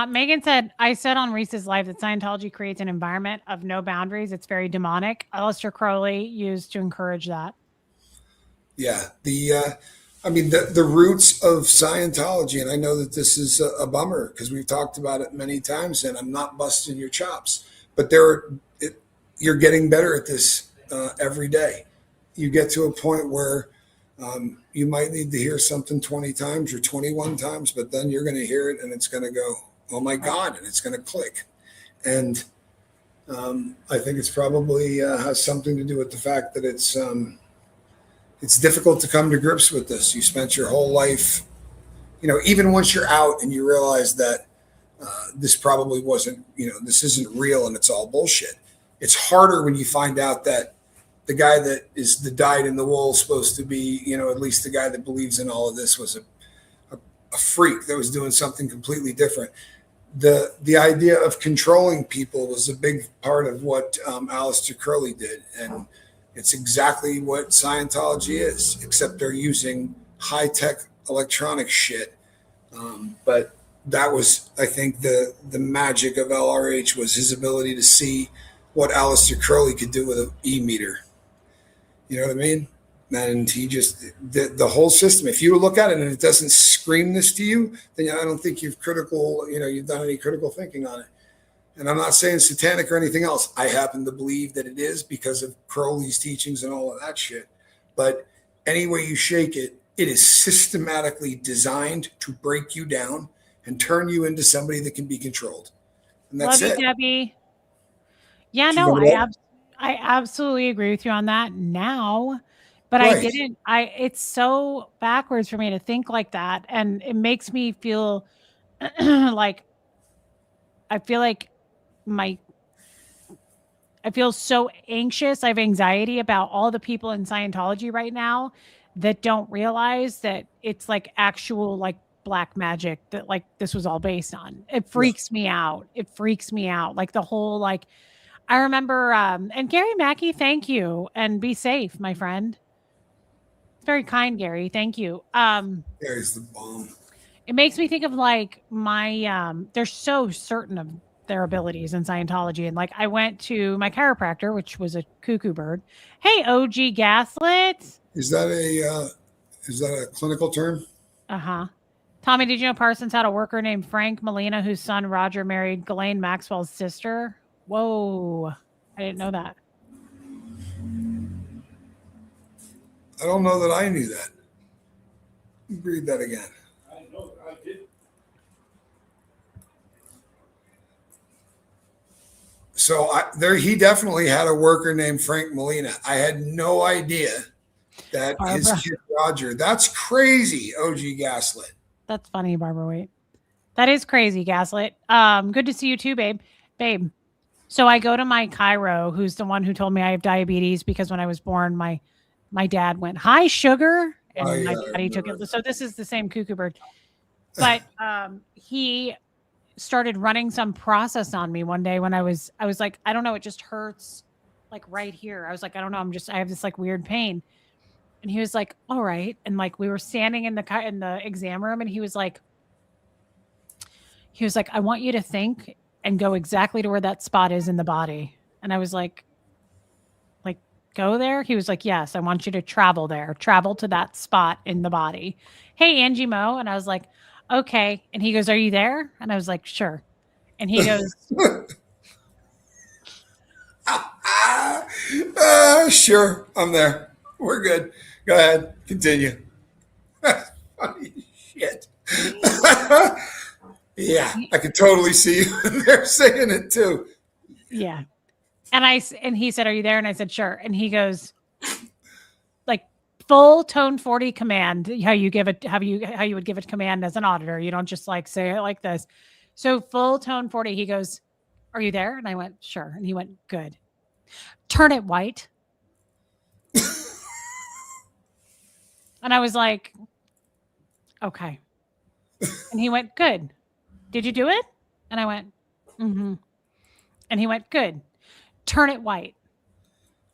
Megan said, I said on Reese's Live that Scientology creates an environment of no boundaries. It's very demonic. Aleister Crowley used to encourage that. Yeah, I mean, the roots of Scientology, and I know that this is a bummer because we've talked about it many times, and I'm not busting your chops, but you're getting better at this every day. You get to a point where you might need to hear something 20 times or 21 times, but then you're going to hear it and it's going to go, oh my God, and it's going to click. And I think it's probably has something to do with the fact that it's difficult to come to grips with this. You spent your whole life, even once you're out and you realize that this probably wasn't, this isn't real and it's all bullshit. It's harder when you find out that the guy that is the dyed in the wool supposed to be, at least the guy that believes in all of this was a freak that was doing something completely different. The idea of controlling people was a big part of what Aleister Crowley did. And it's exactly what Scientology is, except they're using high-tech electronic shit. But that was, I think, the magic of LRH was his ability to see what Aleister Crowley could do with an e-meter. You know what I mean? And he just, the whole system, if you look at it and it doesn't scream this to you, then I don't think you've done any critical thinking on it. And I'm not saying satanic or anything else. I happen to believe that it is because of Crowley's teachings and all of that shit. But any way you shake it, it is systematically designed to break you down and turn you into somebody that can be controlled. And that's Love it. you, Debbie. Yeah, Do you no, know I absolutely agree with you on that now. But Right. it's so backwards for me to think like that. And it makes me feel like I feel so anxious. I have anxiety about all the people in Scientology right now that don't realize that it's like actual like black magic that like this was all based on. It freaks me out. It freaks me out. Like the whole like I remember and Gary Mackey, thank you and be safe, my friend. It's very kind, Gary. Thank you. There's the bomb. It makes me think of like my they're so certain of their abilities in Scientology. And like I went to my chiropractor, which was a cuckoo bird. Hey, OG Gaslit. Is that a clinical term? Uh-huh. Tommy, did you know Parsons had a worker named Frank Molina whose son Roger married Ghislaine Maxwell's sister? Whoa. I didn't know that. I don't know that I knew that. Read that again. I know, I did. So he definitely had a worker named Frank Molina. I had no idea that his kid Roger. That's crazy, OG Gaslit. That's funny, Barbara Waite. That is crazy, Gaslit. Good to see you too, babe. Babe. So I go to my chiro, who's the one who told me I have diabetes because when I was born, my dad went, "Hi, sugar," and my daddy took it. So this is the same cuckoo bird. But he started running some process on me one day when I was like, I don't know, it just hurts like right here. I was like, I don't know, I have this like weird pain. And he was like, all right. And like we were standing in the exam room and he was like, I want you to think and go exactly to where that spot is in the body. And I was like, go there? He was like, yes, I want you to travel there, travel to that spot in the body. Hey, Angie Mo. And I was like, okay. And he goes, are you there? And I was like, sure. And he goes, sure, I'm there. We're good. Go ahead. Continue. Funny shit. Yeah, I could totally see you there saying it too. Yeah. And he said, are you there? And I said, sure. And he goes, like full tone 40 command, how you would give it command as an auditor. You don't just like say it like this. So full tone 40, he goes, are you there? And I went, sure. And he went, good. Turn it white. And I was like, okay. And he went, good. Did you do it? And I went, mm-hmm. And he went, good. Turn it white.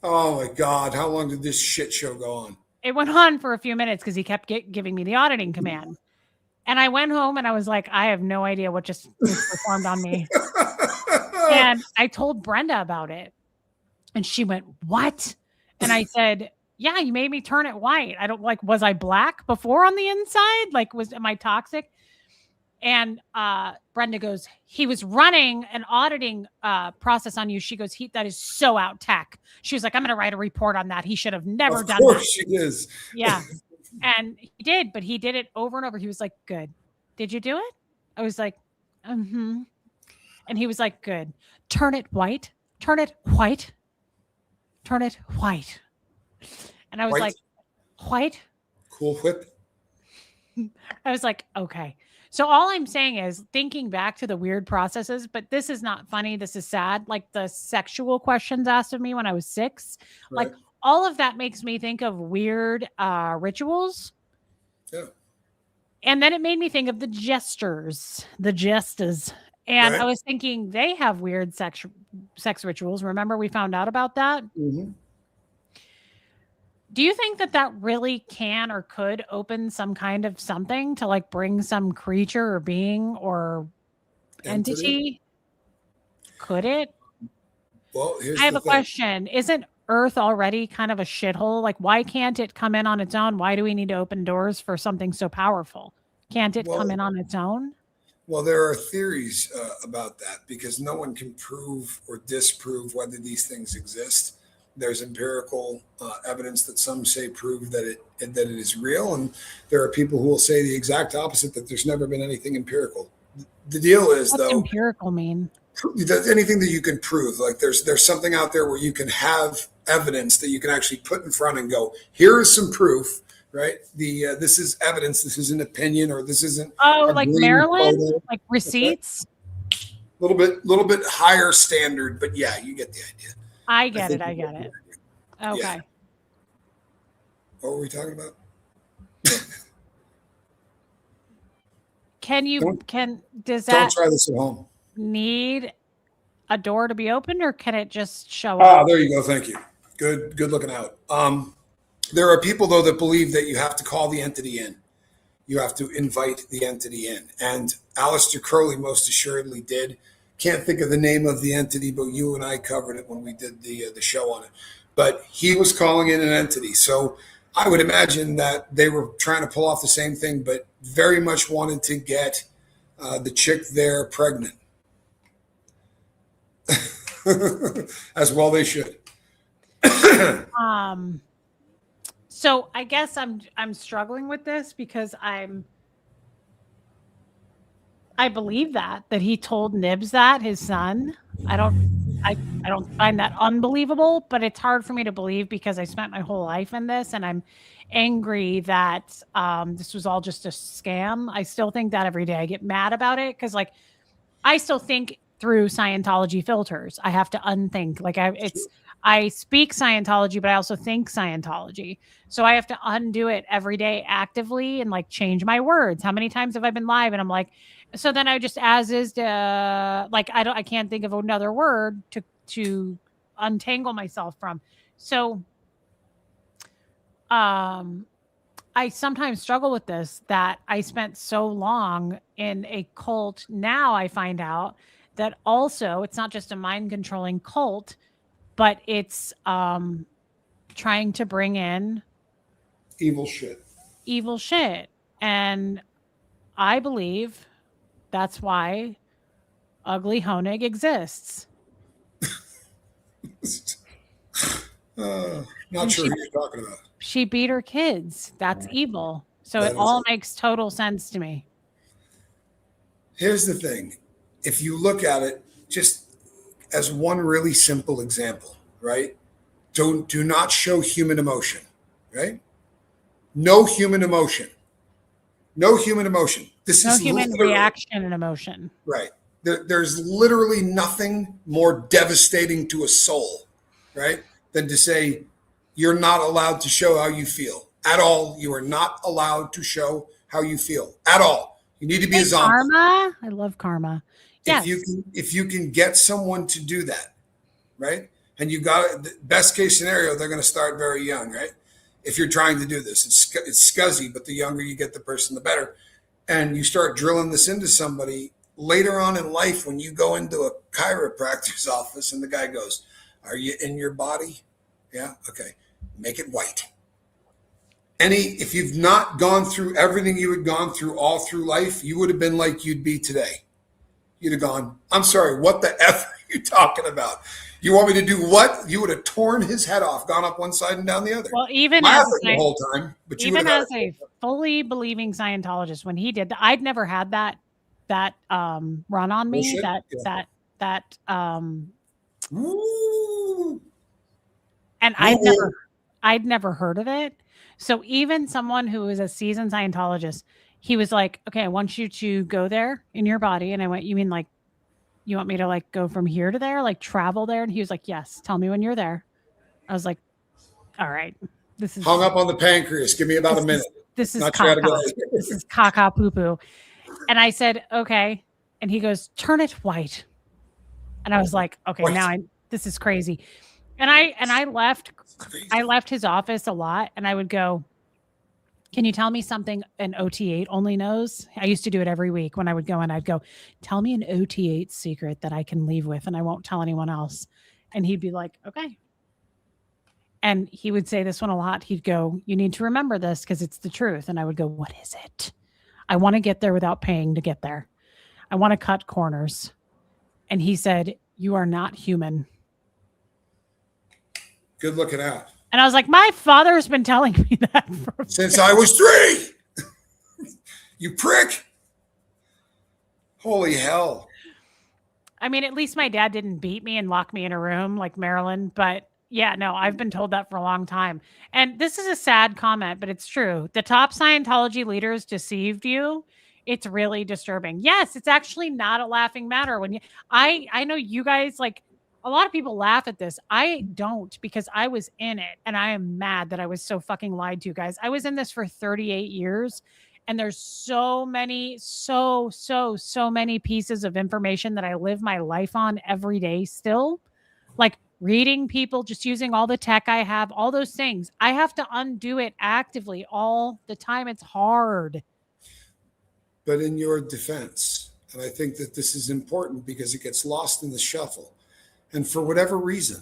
Oh my God. How long did this shit show go on? It went on for a few minutes because he kept giving me the auditing command. And I went home and I was like, I have no idea what just was performed on me. And I told Brenda about it. And she went, what? And I said, yeah, you made me turn it white. I don't like, was I black before on the inside? Like, am I toxic? And Brenda goes, he was running an auditing process on you. She goes, that is so out tech. She was like, I'm going to write a report on that. He should have never done that. Of course she is. Yeah. And he did, but he did it over and over. He was like, good. Did you do it? I was like, mm-hmm. And he was like, good. Turn it white. Turn it white. Turn it white. And I was like, white? Cool Whip. I was like, okay. So all I'm saying is thinking back to the weird processes, but this is not funny. This is sad. Like the sexual questions asked of me when I was 6, Right. like all of that makes me think of weird rituals. Yeah. And then it made me think of the jesters. And Right. I was thinking they have weird sex rituals. Remember we found out about that? Mm-hmm. Do you think that really can or could open some kind of something to like bring some creature or being or entity? Could it? Well, I have a question. Isn't Earth already kind of a shithole? Like, why can't it come in on its own? Why do we need to open doors for something so powerful? Can't it come in on its own? Well, there are theories about that because no one can prove or disprove whether these things exist. There's empirical evidence that some say prove that it is real, and there are people who will say the exact opposite, that there's never been anything empirical. The deal is, what's empirical mean? Anything that you can prove. Like there's something out there where you can have evidence that you can actually put in front and go, here is some proof, right? This is evidence. This is an opinion, or this isn't. Oh, like Maryland, like receipts. A little bit higher standard, but yeah, you get the idea. I get it. Okay. Yeah. What were we talking about? Does that don't try this at home? Need a door to be opened, or can it just show up? Ah, there you go. Thank you. Good looking out. There are people though that believe that you have to call the entity in. You have to invite the entity in. And Aleister Crowley most assuredly did. Can't think of the name of the entity, but you and I covered it when we did the show on it. But he was calling in an entity. So I would imagine that they were trying to pull off the same thing, but very much wanted to get the chick there pregnant. As well they should. So I guess I'm struggling with this because I believe that he told Nibs that, his son. I don't find that unbelievable, but it's hard for me to believe because I spent my whole life in this, and I'm angry that this was all just a scam. I still think that every day. I get mad about it because, like, I still think through Scientology filters. I have to unthink. Like, I speak Scientology, but I also think Scientology. So I have to undo it every day actively and like change my words. How many times have I been live? And I'm like, so then I just like, I can't think of another word to untangle myself from. So, I sometimes struggle with this, that I spent so long in a cult. Now I find out that also it's not just a mind controlling cult, but it's trying to bring in evil shit. And I believe that's why Ugly Honig exists. Not sure who you're talking about. She beat her kids. That's evil. So it all makes total sense to me. Here's the thing. If you look at it just as one really simple example, right? Do not show human emotion, right? No human emotion. This is human reaction and emotion. Right. There's literally nothing more devastating to a soul, right, than to say you're not allowed to show how you feel at all. You are not allowed to show how you feel at all. You need to be a zombie. Karma. I love karma. Yes. If you can get someone to do that, right? And you got the best case scenario, they're going to start very young, right? If you're trying to do this, it's scuzzy, but the younger you get the person, the better. And you start drilling this into somebody later on in life, when you go into a chiropractor's office and the guy goes, "Are you in your body?" Yeah. Okay. make it white. If you've not gone through everything you had gone through all through life, you would have been like you'd be today. You'd have gone, I'm sorry, what the F are you talking about? You want me to do what? You would have torn his head off, gone up one side and down the other. Well, even the whole time, but you even as a fully believing Scientologist, when he did that, I'd never had that run on me. Bullshit. Ooh. And Ooh. I'd never heard of it. So even someone who is a seasoned Scientologist, he was like, okay, I want you to go there in your body. And I went, you mean like, you want me to like go from here to there, like travel there? And he was like, yes, tell me when you're there. I was like, all right, this is hung up on the pancreas. Give me about a minute. This is caca. This is caca poo poo. And I said, okay. And he goes, turn it white. And I was like, okay, white. This is crazy. And I left his office a lot, and I would go, can you tell me something an OT8 only knows? I used to do it every week when I would go in. I'd go, tell me an OT8 secret that I can leave with, and I won't tell anyone else. And he'd be like, okay. And he would say this one a lot. He'd go, you need to remember this because it's the truth. And I would go, what is it? I want to get there without paying to get there. I want to cut corners. And he said, you are not human. Good looking out. And I was like, my father's been telling me that since I was 3. You prick. Holy hell. I mean, at least my dad didn't beat me and lock me in a room like Marilyn. But yeah, no, I've been told that for a long time. And this is a sad comment, but it's true. The top Scientology leaders deceived you. It's really disturbing. Yes, it's actually not a laughing matter. I know you guys, like, a lot of people laugh at this. I don't, because I was in it, and I am mad that I was so fucking lied to, guys. I was in this for 38 years, and there's so many pieces of information that I live my life on every day still. Like reading people, just using all the tech I have, all those things. I have to undo it actively all the time. It's hard. But in your defense, and I think that this is important because it gets lost in the shuffle. And for whatever reason,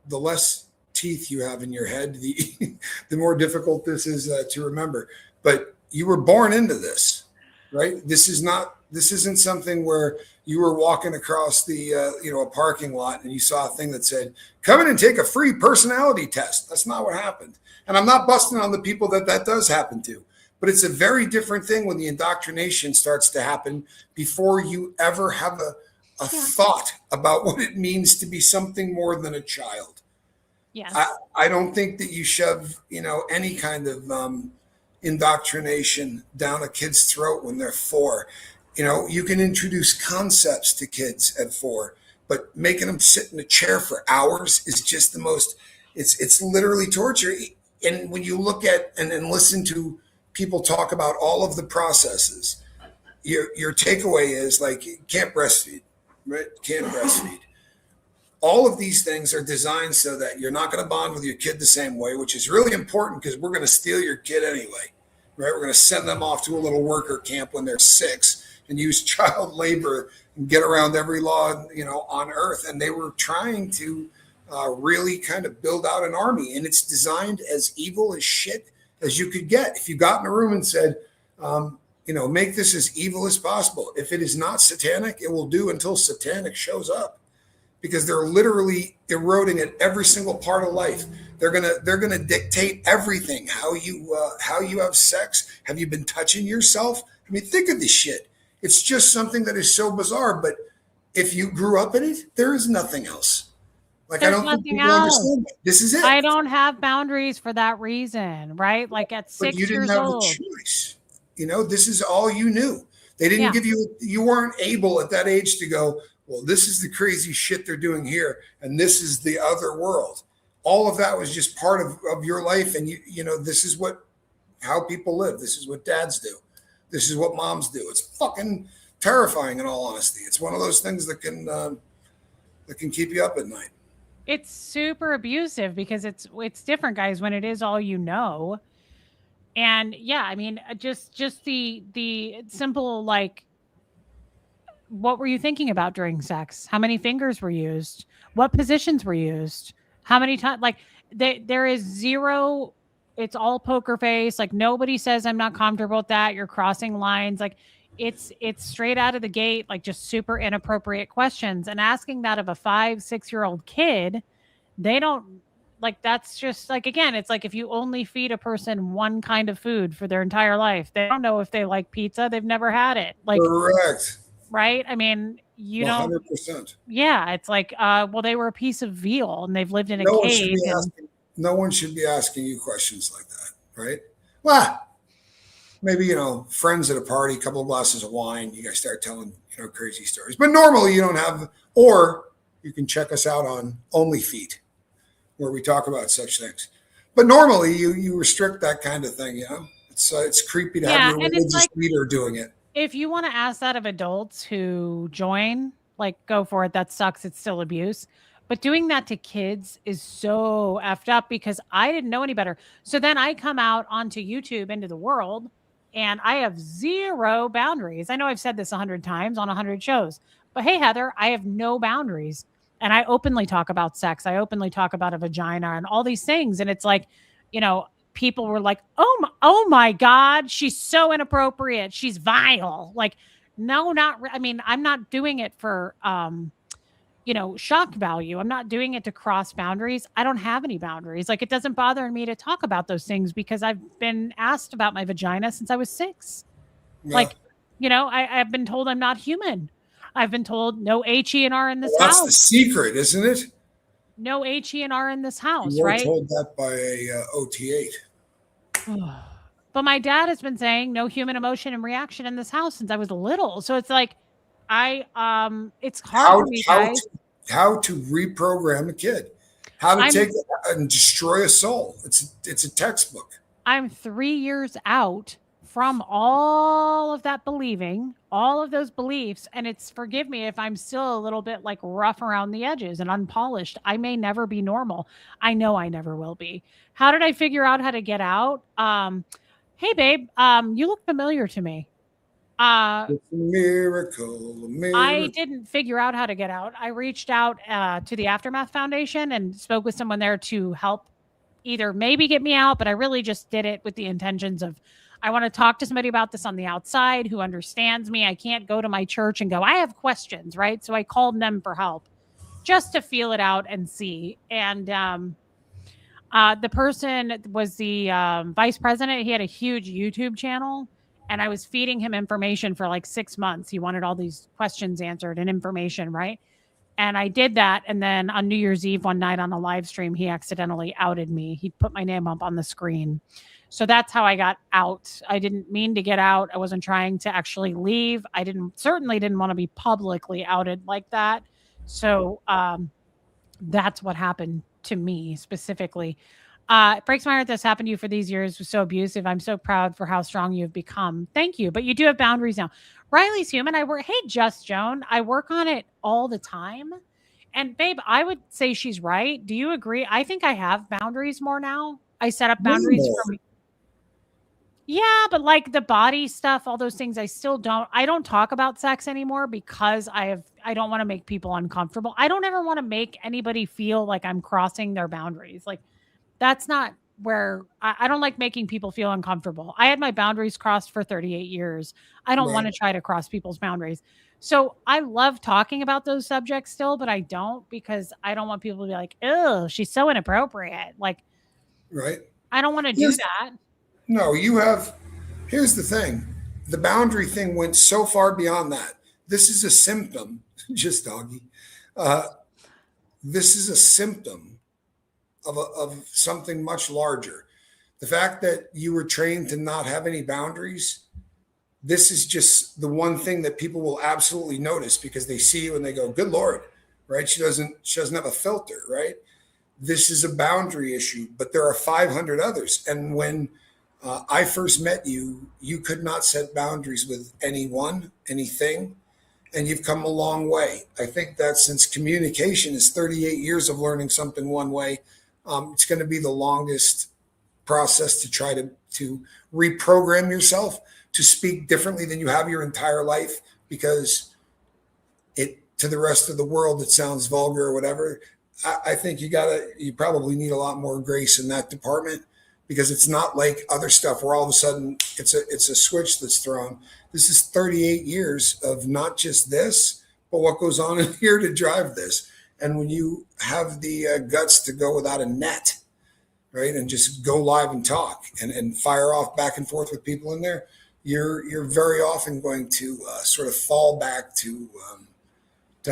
the less teeth you have in your head, the more difficult this is to remember. But you were born into this, right? This isn't something where you were walking across the a parking lot and you saw a thing that said, come in and take a free personality test. That's not what happened. And I'm not busting on the people that does happen to. But it's a very different thing when the indoctrination starts to happen before you ever have a thought about what it means to be something more than a child. Yes. I don't think that you shove, any kind of indoctrination down a kid's throat when they're 4. You can introduce concepts to kids at 4, but making them sit in a chair for hours is just the most, it's literally torture. And when you look at and listen to people talk about all of the processes, your takeaway is like, can't breastfeed. Right? Can't breastfeed. All of these things are designed so that you're not going to bond with your kid the same way, which is really important because we're going to steal your kid anyway, right? We're going to send them off to a little worker camp when they're 6 and use child labor and get around every law, on earth. And they were trying to really kind of build out an army, and it's designed as evil as shit as you could get. If you got in a room and said, make this as evil as possible. If it is not satanic, it will do until satanic shows up, because they're literally eroding at every single part of life. They're gonna dictate everything. How you have sex. Have you been touching yourself? I mean, think of this shit. It's just something that is so bizarre. But if you grew up in it, there is nothing else. Like, I don't think people understand that. This is it. I don't have boundaries for that reason, right? Like at 6 years old. A choice. This is all you knew. They didn't give you weren't able at that age to go, well, this is the crazy shit they're doing here, and this is the other world. All of that was just part of your life. And this is how people live. This is what dads do. This is what moms do. It's fucking terrifying, in all honesty. It's one of those things that can keep you up at night. It's super abusive because it's different, guys, when it is all you know. And yeah, I mean, just the simple, like, what were you thinking about during sex? How many fingers were used? What positions were used? How many times? Like, there is zero. It's all poker face. Like nobody says I'm not comfortable with that. You're crossing lines. Like it's straight out of the gate, like just super inappropriate questions. And asking that of a 5-6-year-old kid, they don't like that's just like again, it's like if you only feed a person one kind of food for their entire life, they don't know if they like pizza. They've never had it. Like Correct. right? I mean, you don't 100%. yeah, it's like well, they were a piece of veal and they've lived in a No one should cave. be asking. No one should be asking you questions like that, right? Well, maybe friends at a party, a couple of glasses of wine, you guys start telling crazy stories. But normally you don't have, or you can check us out on OnlyFeet, where we talk about such things. But normally you restrict that kind of thing. It's creepy to have your religious leader doing it. If you want to ask that of adults who join, like go for it. That sucks. It's still abuse. But doing that to kids is so effed up because I didn't know any better. So then I come out onto YouTube into the world and I have zero boundaries. I know I've said this 100 times on 100 shows, but hey, Heather, I have no boundaries. And I openly talk about sex. I openly talk about a vagina and all these things. And it's like, people were like, oh my God, she's so inappropriate. She's vile. Like, no, I mean, I'm not doing it for, shock value. I'm not doing it to cross boundaries. I don't have any boundaries. Like it doesn't bother me to talk about those things because I've been asked about my vagina since I was 6. Yeah. Like, I've been told I'm not human. I've been told no H-E&R in this house. That's the secret, isn't it? No H-E&R in this house, you were right? Told that by a OT8. But my dad has been saying no human emotion and reaction in this house since I was little. So it's like, it's hard for me, guys. How to reprogram a kid, how to take and destroy a soul. It's a textbook. I'm 3 years out from all of that believing, all of those beliefs. And it's, forgive me if I'm still a little bit like rough around the edges and unpolished. I may never be normal. I know I never will be. How did I figure out how to get out? Hey babe, you look familiar to me. It's a miracle. I didn't figure out how to get out. I reached out to the Aftermath Foundation and spoke with someone there to help either maybe get me out, but I really just did it with the intentions of I want to talk to somebody about this on the outside who understands me. I can't go to my church and go, I have questions, right? So I called them for help just to feel it out and see. And the person was the vice president. He had a huge YouTube channel. And I was feeding him information for like 6 months. He wanted all these questions answered and information, right? And I did that. And then on New Year's Eve one night on a live stream, he accidentally outed me. He put my name up on the screen. So that's how I got out. I didn't mean to get out. I wasn't trying to actually leave. I certainly didn't want to be publicly outed like that. So that's what happened to me specifically. It breaks my heart this happened to you for these years. It was so abusive. I'm so proud for how strong you've become. Thank you. But you do have boundaries now. Riley's human. Hey, Just Joan. I work on it all the time. And babe, I would say she's right. Do you agree? I think I have boundaries more now. I set up boundaries for me. Yeah, but like the body stuff, all those things, I don't talk about sex anymore because I don't want to make people uncomfortable. I don't ever want to make anybody feel like I'm crossing their boundaries. Like, that's not where I don't like making people feel uncomfortable. I had my boundaries crossed for 38 years. I don't want to try to cross people's boundaries. So I love talking about those subjects still, but I don't because I don't want people to be like, oh, she's so inappropriate. Like, right. I don't want to do that. No, here's the thing. The boundary thing went so far beyond that. This is a symptom, just doggy. This is a symptom of something much larger. The fact that you were trained to not have any boundaries, this is just the one thing that people will absolutely notice because they see you and they go, good Lord, right? She doesn't have a filter, right? This is a boundary issue, but there are 500 others. And when I first met you, you could not set boundaries with anyone, anything, and you've come a long way. I think that since communication is 38 years of learning something one way, it's going to be the longest process to try to reprogram yourself to speak differently than you have your entire life because to the rest of the world, it sounds vulgar or whatever. I think you probably need a lot more grace in that department because it's not like other stuff where all of a sudden it's a switch that's thrown. This is 38 years of not just this, but what goes on in here to drive this. And when you have the guts to go without a net, right, and just go live and talk and fire off back and forth with people in there, you're very often going to sort of fall back to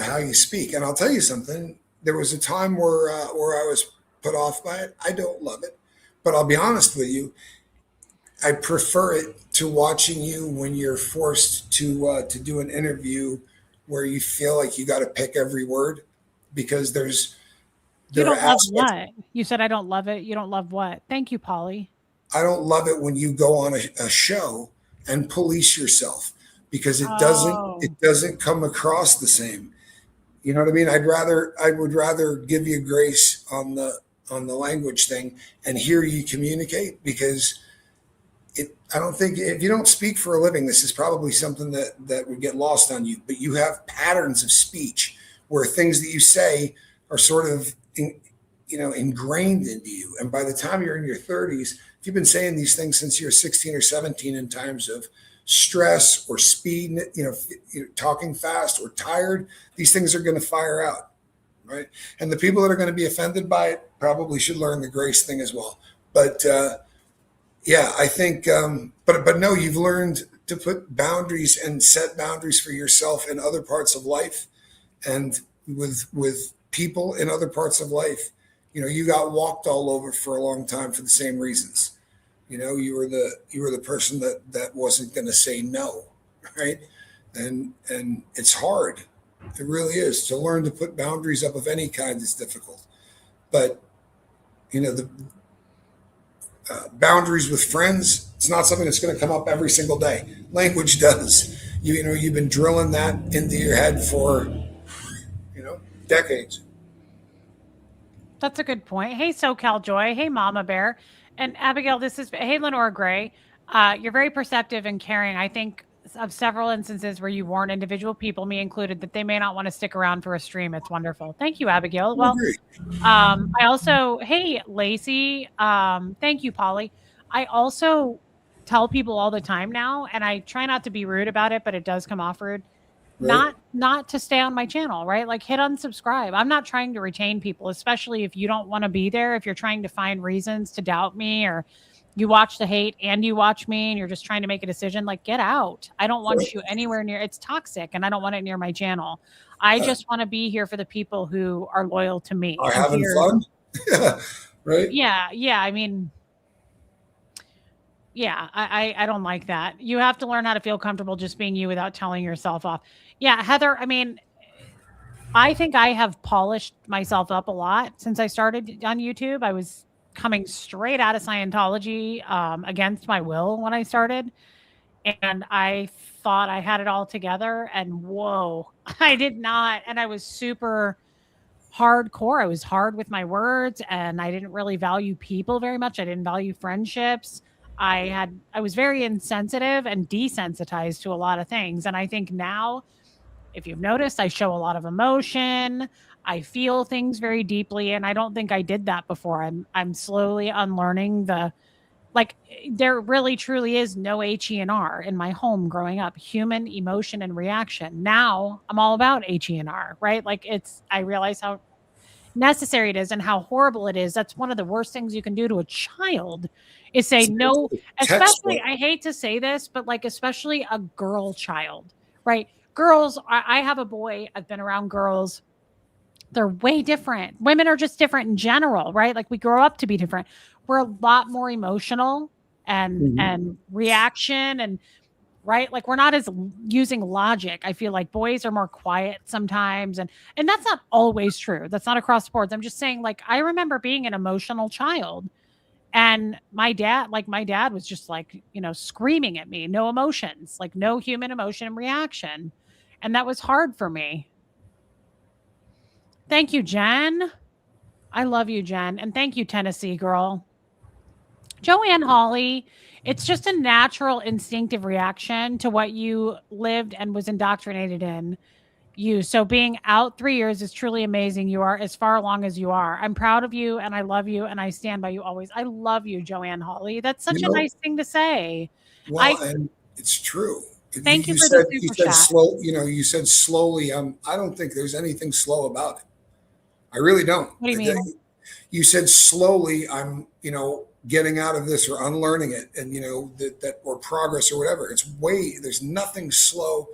how you speak. And I'll tell you something. There was a time where I was put off by it. I don't love it, but I'll be honest with you. I prefer it to watching you when you're forced to do an interview where you feel like you got to pick every word because You there are don't love aspects. what? You said I don't love it. You don't love what? Thank you, Polly. I don't love it when you go on a show and police yourself because Oh, it doesn't come across the same. You know what I mean? I would rather give you grace on the language thing and hear you communicate because I don't think if you don't speak for a living, this is probably something that would get lost on you. But you have patterns of speech where things that you say are sort of ingrained into you. And by the time you're in your 30s, if you've been saying these things since you're 16 or 17 in times of stress or speed, talking fast or tired, these things are going to fire out, right? And the people that are going to be offended by it probably should learn the grace thing as well. But yeah, I think, but no, you've learned to put boundaries and set boundaries for yourself in other parts of life, and with people in other parts of life. You got walked all over for a long time for the same reasons. You were the person that wasn't going to say no, right? And it's hard. It really is to learn to put boundaries up of any kind is difficult, but the boundaries with friends, it's not something that's going to come up every single day. Language does. You've been drilling that into your head for decades. that's a good point. Hey, SoCal Joy. Hey, Mama Bear. And Abigail, hey, Lenora Gray. You're very perceptive and caring. I think of several instances where you warn individual people, me included, that they may not want to stick around for a stream. It's wonderful. Thank you, Abigail. I Well, agree. I also, hey, Lacey. Thank you, Polly. I also tell people all the time now, and I try not to be rude about it, but it does come off rude. Right. Not to stay on my channel, right? Like hit unsubscribe. I'm not trying to retain people, especially if you don't want to be there. If you're trying to find reasons to doubt me, or you watch the hate and you watch me and you're just trying to make a decision, like get out. I don't want you anywhere near. It's toxic and I don't want it near my channel. I just want to be here for the people who are loyal to me. Are having fun. Right. Yeah. I mean, yeah, I don't like that. You have to learn how to feel comfortable just being you without telling yourself off. Yeah, Heather, I mean, I think I have polished myself up a lot since I started on YouTube. I was coming straight out of Scientology against my will when I started. And I thought I had it all together. And whoa, I did not. And I was super hardcore. I was hard with my words and I didn't really value people very much. I didn't value friendships. I was very insensitive and desensitized to a lot of things. And I think now, if you've noticed, I show a lot of emotion. I feel things very deeply, and I don't think I did that before. I'm slowly unlearning there really truly is no HE&R in my home growing up, human emotion and reaction. Now I'm all about HE&R, right? Like I realize how necessary it is and how horrible it is. That's one of the worst things you can do to a child is say no, especially, I hate to say this, but like, especially a girl child, right? Girls, I have a boy. I've been around girls. They're way different. Women are just different in general, right? Like we grow up to be different. We're a lot more emotional and reaction and right. Like we're not as using logic. I feel like boys are more quiet sometimes. And that's not always true. That's not across the board. I'm just saying, like, I remember being an emotional child and my dad was just like, screaming at me, no emotions, like no human emotion and reaction. And that was hard for me. Thank you, Jen. I love you, Jen. And thank you, Tennessee girl. Joanne Hawley, it's just a natural instinctive reaction to what you lived and was indoctrinated in. you. So being out 3 years is truly amazing. You are as far along as you are. I'm proud of you and I love you and I stand by you always. I love you, Joanne Hawley. That's You such a know, nice thing to say. well, I and it's true. thank you for the You super said chat. slow. You said slowly. I don't think there's anything slow about it. I really don't. What do you mean? You said slowly. I'm getting out of this or unlearning it, and that or progress or whatever. There's nothing slow.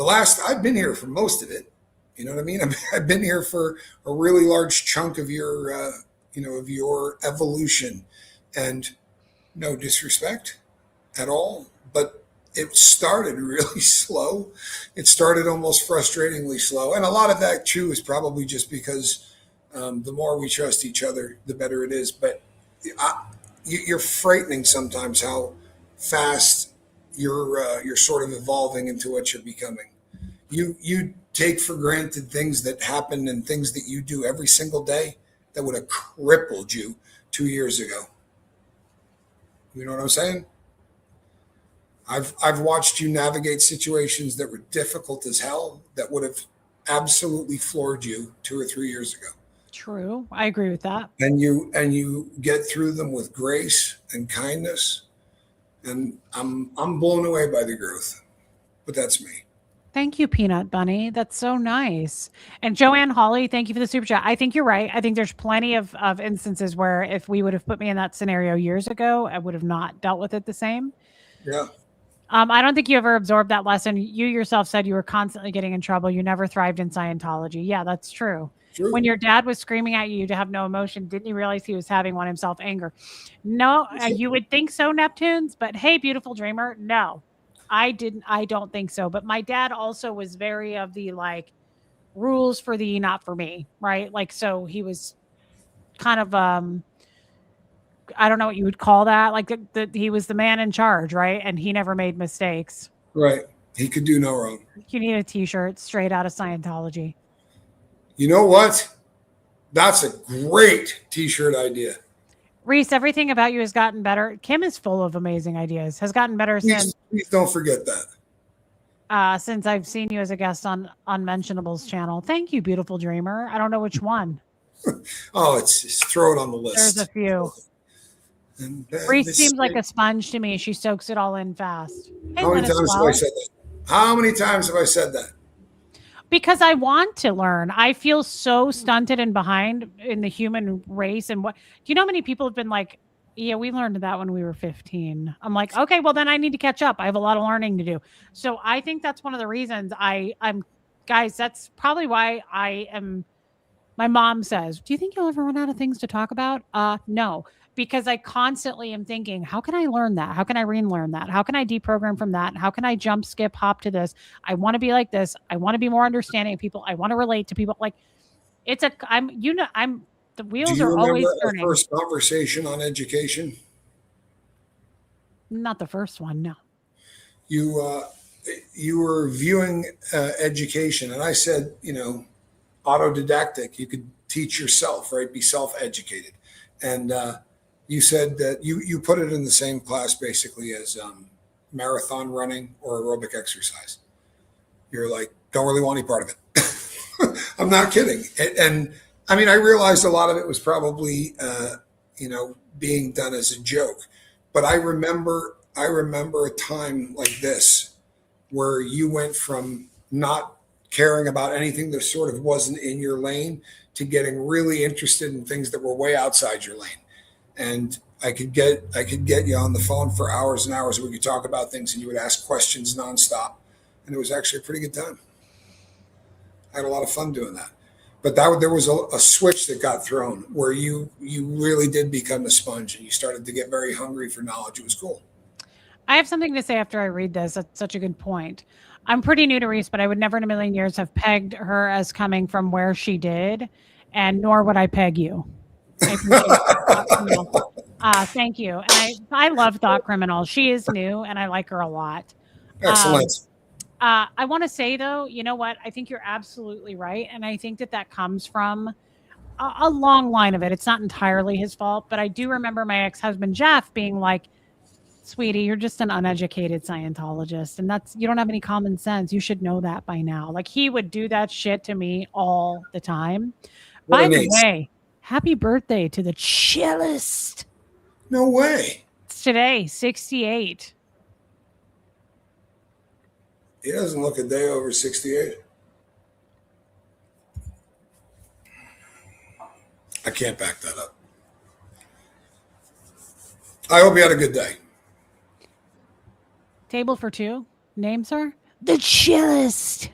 I've been here for most of it. You know what I mean? I've been here for a really large chunk of your evolution, and no disrespect at all, but it started really slow. It started almost frustratingly slow, and a lot of that too is probably just because the more we trust each other, the better it is. But you're frightening sometimes how fast you're sort of evolving into what you're becoming. You take for granted things that happen and things that you do every single day that would have crippled you 2 years ago. You know what I'm saying? I've watched you navigate situations that were difficult as hell that would have absolutely floored you 2 or 3 years ago. True. I agree with that. And you get through them with grace and kindness. And I'm blown away by the growth. But that's me. Thank you, Peanut Bunny. That's so nice. And Joanne Hawley, thank you for the super chat. I think you're right. I think there's plenty of instances where if we would have put me in that scenario years ago, I would have not dealt with it the same. Yeah. I don't think you ever absorbed that lesson. You yourself said you were constantly getting in trouble. You never thrived in Scientology. Yeah, that's true. True. When your dad was screaming at you to have no emotion, didn't you realize he was having one himself, anger? No, you would think so, Neptunes. But hey, beautiful dreamer, no. I don't think so. But my dad also was very of the like rules for thee, not for me, right? Like, so he was kind of I don't know what you would call that. Like he was the man in charge, right? And he never made mistakes. Right. He could do no wrong. You need a t-shirt straight out of Scientology. You know what? That's a great t-shirt idea. Reese, everything about you has gotten better. Kim is full of amazing ideas. Has gotten better Please don't forget that. Since I've seen you as a guest on Unmentionables channel. Thank you, beautiful dreamer. I don't know which one. Oh, it's throw it on the list. There's a few. Reese seems like a sponge to me. She soaks it all in fast. Hey, how many times have I said that? How many times have I said that? Because I want to learn. I feel so stunted and behind in the human race. And what do you know how many people have been like, yeah, we learned that when we were 15. I'm like, okay, well then I need to catch up. I have a lot of learning to do. So I think that's one of the reasons I'm guys, that's probably why I am. My mom says, do you think you'll ever run out of things to talk about? No, because I constantly am thinking, how can I learn that? How can I relearn that? How can I deprogram from that? How can I jump, skip, hop to this? I want to be like this. I want to be more understanding of people. I want to relate to people. Like the wheels are always turning. Our first conversation on education? Not the first one, no. You were viewing education, and I said, autodidactic. You could teach yourself, right? Be self-educated. And you said that you put it in the same class basically as marathon running or aerobic exercise. You're like, don't really want any part of it. I'm not kidding. And I mean, I realized a lot of it was probably, being done as a joke. But I remember a time like this where you went from not caring about anything that sort of wasn't in your lane to getting really interested in things that were way outside your lane. And I could get you on the phone for hours and hours. We could talk about things and you would ask questions nonstop. And it was actually a pretty good time. I had a lot of fun doing that. But there was a switch that got thrown where you really did become a sponge and you started to get very hungry for knowledge. It was cool. I have something to say after I read this. That's such a good point. I'm pretty new to Reese, but I would never in a million years have pegged her as coming from where she did, and nor would I peg you. I appreciate thank you. And I love Thought Criminal. She is new, and I like her a lot. Excellent. I want to say, though, you know what? I think you're absolutely right, and I think that comes from a long line of it. It's not entirely his fault, but I do remember my ex-husband, Jeff, being like, Sweetie, you're just an uneducated Scientologist, and you don't have any common sense. You should know that by now. Like, he would do that shit to me all the time. What By an the ace. way, happy birthday to the chillest. No way. It's today, 68. He doesn't look a day over 68. I can't back that up. I hope you had a good day. Table for two. Name, sir? The chillest.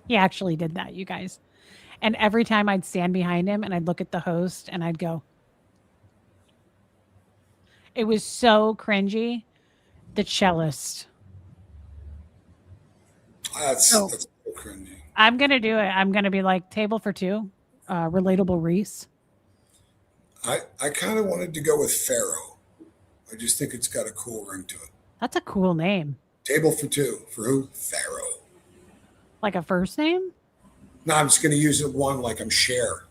He actually did that, you guys. And every time I'd stand behind him and I'd look at the host and I'd go. It was so cringy. The cellist. That's so cringy. I'm going to do it. I'm going to be like, table for two. Relatable Reese. I kind of wanted to go with Pharaoh. I just think it's got a cool ring to it. That's a cool name. Table for two. For who? Pharaoh. Like a first name? No, I'm just going to use it one like I'm Cher.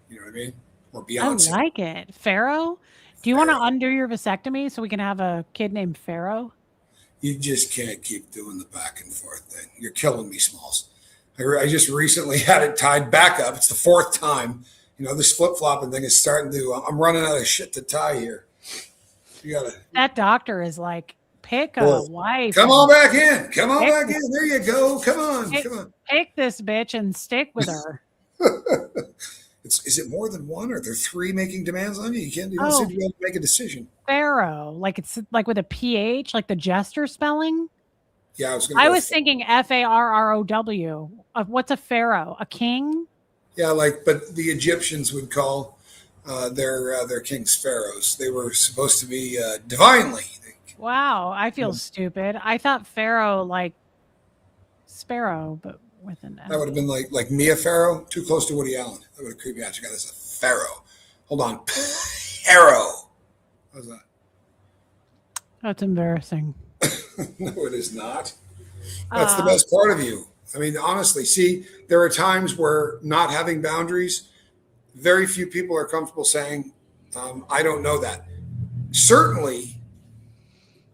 You know what I mean? Or Beyonce. I like it. Pharaoh? Do you want to undo your vasectomy so we can have a kid named Pharaoh? You just can't keep doing the back and forth thing. You're killing me, Smalls. I just recently had it tied back up. It's the fourth time. You know, this flip-flopping thing is starting to, I'm running out of shit to tie here. You gotta. That doctor is like, pick a wife. Come on back in. Come on back in. There you go. Come on. Come on. Pick this bitch and stick with her. Is it more than one? Or are there three making demands on you? You can't even seem to be able to make a decision. Pharaoh, like it's like with a PH, like the jester spelling. Yeah, I was thinking Farrow. What's a pharaoh? A king? Yeah, but the Egyptians would call their kings pharaohs. They were supposed to be divinely. Wow, I feel stupid. I thought pharaoh like sparrow, but with an F. That would have been like Mia Farrow, too close to Woody Allen. That would have creeped me out. She got this a pharaoh. Hold on, Pharaoh. How's that? That's embarrassing. No, it is not. That's the best part of you. I mean, honestly, see, there are times where not having boundaries, very few people are comfortable saying, I don't know that. Certainly,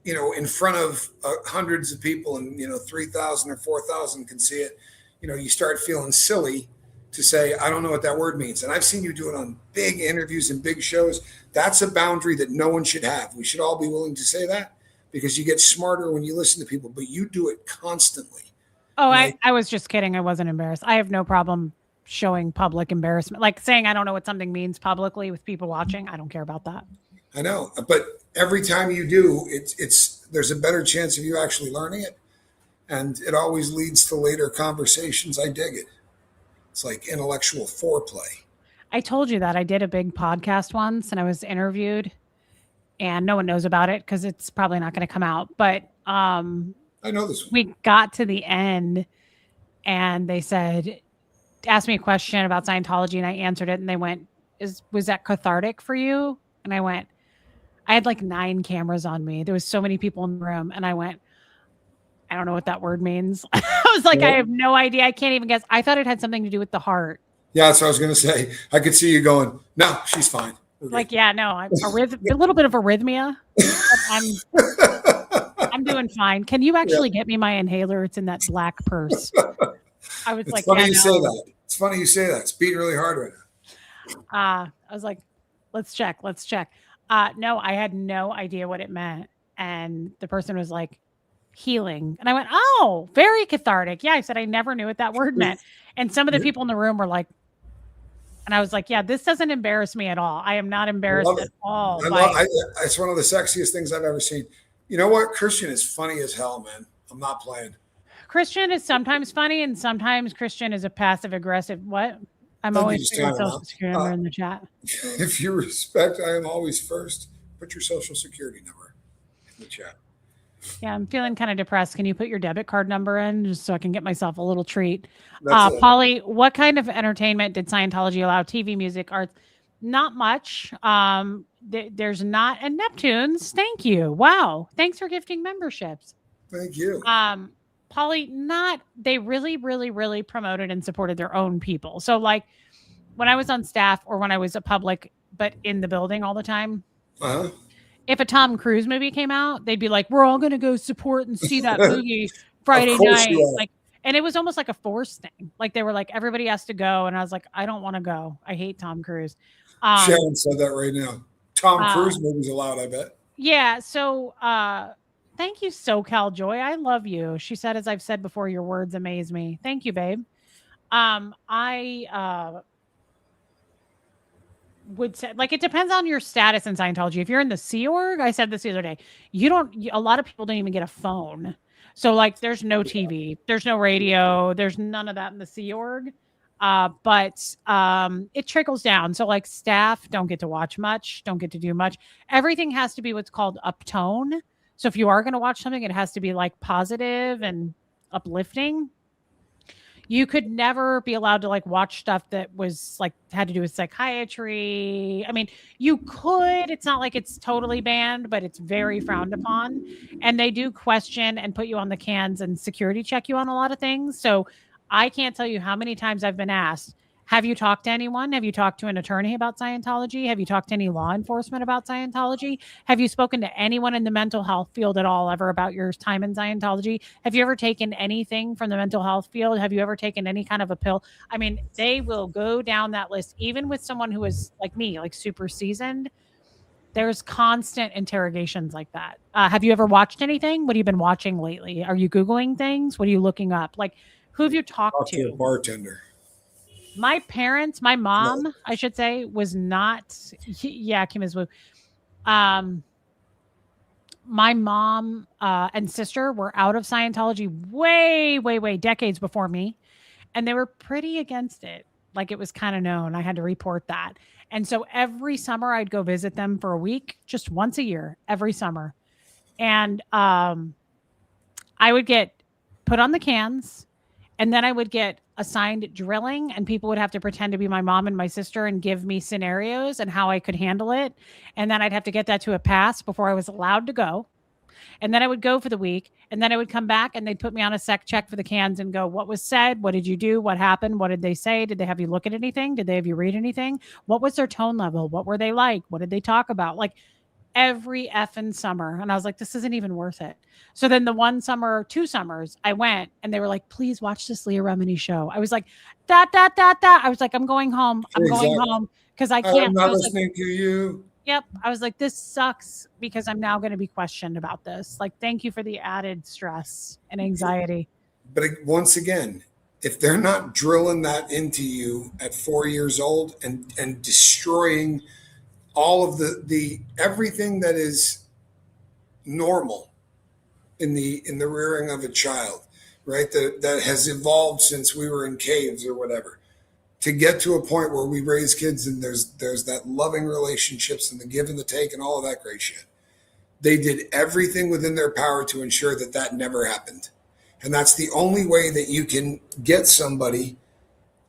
in front of hundreds of people and, 3,000 or 4,000 can see it, you start feeling silly to say, I don't know what that word means. And I've seen you do it on big interviews and big shows. That's a boundary that no one should have. We should all be willing to say that because you get smarter when you listen to people, but you do it constantly. Oh, I was just kidding. I wasn't embarrassed. I have no problem showing public embarrassment. Like saying I don't know what something means publicly with people watching. I don't care about that. I know. But every time you do, there's a better chance of you actually learning it. And it always leads to later conversations. I dig it. It's like intellectual foreplay. I told you that I did a big podcast once and I was interviewed and no one knows about it because it's probably not going to come out. But I know this one. We got to the end and they asked me a question about Scientology and I answered it and they went, was that cathartic for you? And I went, I had like 9 cameras on me. There was so many people in the room and I went, I don't know what that word means. I was like, I have no idea. I can't even guess. I thought it had something to do with the heart. Yeah, that's what I was going to say. I could see you going, no, she's fine. Like, yeah, no, I'm a little bit of arrhythmia. I'm doing fine. Can you actually get me my inhaler? It's in that black purse. I was like, funny you say that. It's funny you say that. It's beating really hard right now. I was like, let's check. No, I had no idea what it meant. And the person was like, healing. And I went, oh, very cathartic. Yeah, I said, I never knew what that word meant. And some of the people in the room were like, and I was like, yeah, this doesn't embarrass me at all. I am not embarrassed at all. It's one of the sexiest things I've ever seen. You know what? Christian is funny as hell, man. I'm not playing. Christian is sometimes funny and sometimes Christian is a passive aggressive. What? I'm always putting my social security number in the chat. If you respect, I am always first. Put your social security number in the chat. Yeah, I'm feeling kind of depressed. Can you put your debit card number in just so I can get myself a little treat? Polly, what kind of entertainment did Scientology allow? TV, music, arts? Not much. There's not. And Neptunes, thank you. Wow. Thanks for gifting memberships. Thank you. Polly, they really, really, really promoted and supported their own people. So like when I was on staff or when I was a public, but in the building all the time, if a Tom Cruise movie came out, they'd be like, "We're all gonna go support and see that movie Of Friday course you night." are. Like, and it was almost like a forced thing. Like they were like, everybody has to go, and I was like, I don't want to go. I hate Tom Cruise. Um, Sharon said that right now. Tom uh, Cruise movies allowed, I bet. yeah. So, thank you, SoCal Joy. I love you. She said, as I've said before, your words amaze me. Thank you, babe. I would say like it depends on your status in Scientology. If you're in the Sea Org, I said this the other day, a lot of people don't even get a phone. So like there's no TV, there's no radio, there's none of that in the Sea Org. But it trickles down. So like staff don't get to watch much, don't get to do much. Everything has to be what's called uptone. So if you are going to watch something, it has to be like positive and uplifting. You could never be allowed to like watch stuff that was like had to do with psychiatry. I mean, you could, it's not like it's totally banned, but it's very frowned upon. And they do question and put you on the cans and security check you on a lot of things. So I can't tell you how many times I've been asked, have you talked to anyone? Have you talked to an attorney about Scientology? Have you talked to any law enforcement about Scientology? Have you spoken to anyone in the mental health field at all ever about your time in Scientology? Have you ever taken anything from the mental health field? Have you ever taken any kind of a pill? I mean, they will go down that list, even with someone who is like me, like super seasoned. There's constant interrogations like that. Have you ever watched anything? What have you been watching lately? Are you Googling things? What are you looking up? Like, who have you talked Talk to a to? bartender. My parents, my No. mom, I should say, was not. Yeah, Kim is Woo. Um, my mom and sister were out of Scientology way, way, way decades before me, and they were pretty against it. Like it was kind of known. I had to report that, and so every summer I'd go visit them for a week, just once a year, every summer, and I would get put on the cans, and then I would get assigned drilling, and people would have to pretend to be my mom and my sister and give me scenarios and how I could handle it. And then I'd have to get that to a pass before I was allowed to go. And then I would go for the week, and then I would come back and they'd put me on a sec check for the cans and go, what was said? What did you do? What happened? What did they say? Did they have you look at anything? Did they have you read anything? What was their tone level? What were they like? What did they talk about? Like every effing summer. And I was like, this isn't even worth it. So then the one summer, 2 summers, I went and they were like, please watch this Leah Remini show. I was like, dot, dot, dot, dot. I was like, I'm going home. I'm going Exactly. home because I I'm can't. I not was like, listening to you. yep. I was like, this sucks because I'm now going to be questioned about this. Like, thank you for the added stress and anxiety. But once again, if they're not drilling that into you at 4 years old and destroying all of the everything that is normal in the rearing of a child, right? That has evolved since we were in caves or whatever. To get to a point where we raise kids and there's that loving relationships and the give and the take and all of that great shit. They did everything within their power to ensure that that never happened. And that's the only way that you can get somebody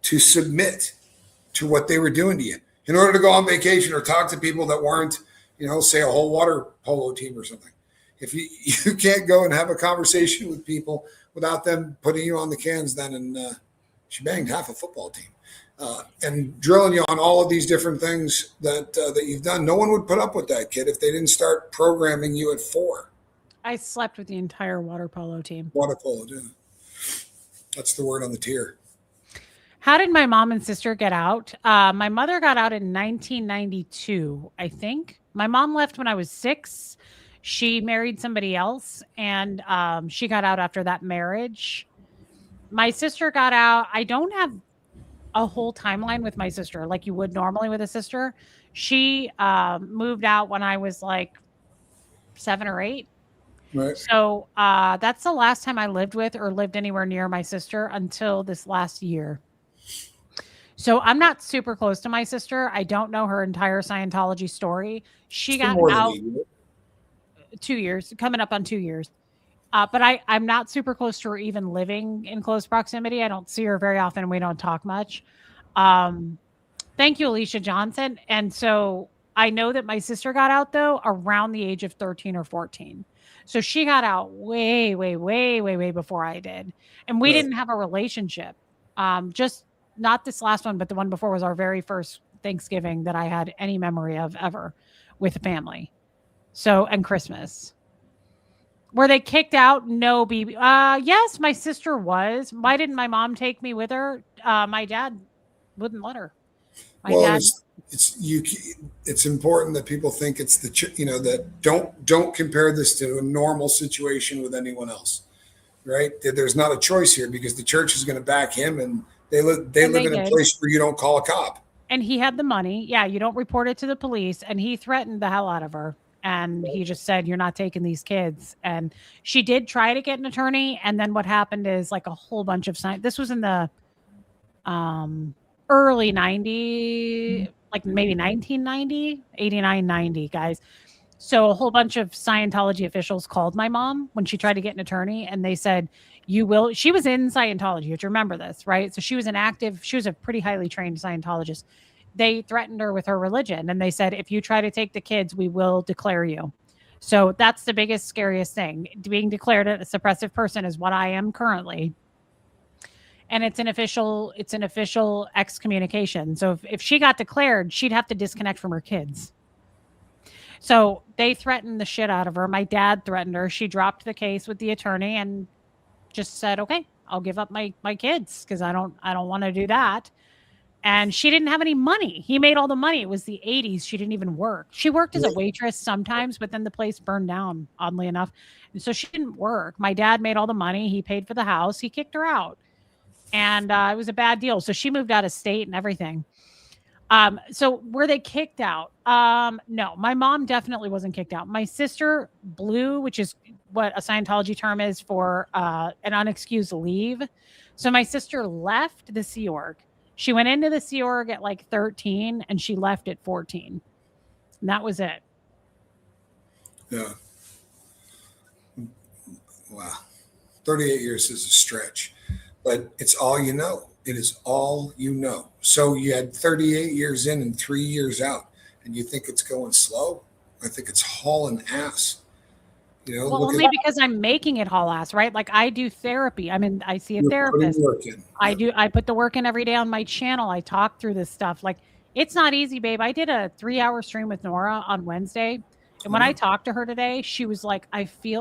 to submit to what they were doing to you. In order to go on vacation or talk to people that weren't, say a whole water polo team or something. If you can't go and have a conversation with people without them putting you on the cans, then and she banged half a football team. And drilling you on all of these different things that you've done. No one would put up with that, kid, if they didn't start programming you at 4. I slept with the entire water polo team. Water polo, yeah. That's the word on the tier. How did my mom and sister get out? My mother got out in 1992, I think. My mom left when I was 6. She married somebody else, and she got out after that marriage. My sister got out. I don't have a whole timeline with my sister like you would normally with a sister. She moved out when I was like 7 or 8. Right. So that's the last time I lived with or lived anywhere near my sister until this last year. So I'm not super close to my sister. I don't know her entire Scientology story. She got out 2 years, coming up on 2 years. But I'm not super close to her, even living in close proximity. I don't see her very often, and we don't talk much. Thank you, Alicia Johnson. And so I know that my sister got out, though, around the age of 13 or 14. So she got out way, way, way, way, way before I did. And we didn't have a relationship. Just not this last one, but the one before was our very first Thanksgiving that I had any memory of ever with a family. So, and Christmas. Were they kicked out? No, BB. Yes, my sister was. Why didn't my mom take me with her? My dad wouldn't let her. My Well, dad. it's important that people think it's that don't compare this to a normal situation with anyone else, right? There's not a choice here because the church is going to back him, and they live in a place where you don't call a cop. And he had the money. Yeah, you don't report it to the police. And he threatened the hell out of her. And he just said, "You're not taking these kids." And she did try to get an attorney. And then what happened is like a whole bunch of sign. This was in the early 90s, like maybe 1990, 89, 90, guys. So a whole bunch of Scientology officials called my mom when she tried to get an attorney, and they said, she was in Scientology. You have to remember this, right? So she was a pretty highly trained Scientologist. They threatened her with her religion, and they said, if you try to take the kids, we will declare you. So that's the biggest, scariest thing. Being declared a suppressive person is what I am currently. And it's an official excommunication. So if she got declared, she'd have to disconnect from her kids. So they threatened the shit out of her. My dad threatened her. She dropped the case with the attorney and just said, "Okay, I'll give up my kids because I don't want to do that." And she didn't have any money. He made all the money. It was the 80s. She didn't even work. She worked as a waitress sometimes, but then the place burned down, oddly enough. And so she didn't work. My dad made all the money. He paid for the house. He kicked her out. And it was a bad deal. So she moved out of state and everything. So were they kicked out? No, my mom definitely wasn't kicked out. My sister blew, which is what a Scientology term is for an unexcused leave. So my sister left the Sea Org. She went into the Sea Org at like 13 and she left at 14. And that was it. Yeah. Wow. 38 years is a stretch, but it's all you know. It is all you know. So you had 38 years in and 3 years out, and you think it's going slow? I think it's hauling ass. Well, only because I'm making it haul ass, right? Like I do therapy. I mean, I see a therapist. I put the work in every day on my channel. I talk through this stuff. Like it's not easy, babe. I did a 3-hour stream with Nora on Wednesday. And when I talked to her today, she was like,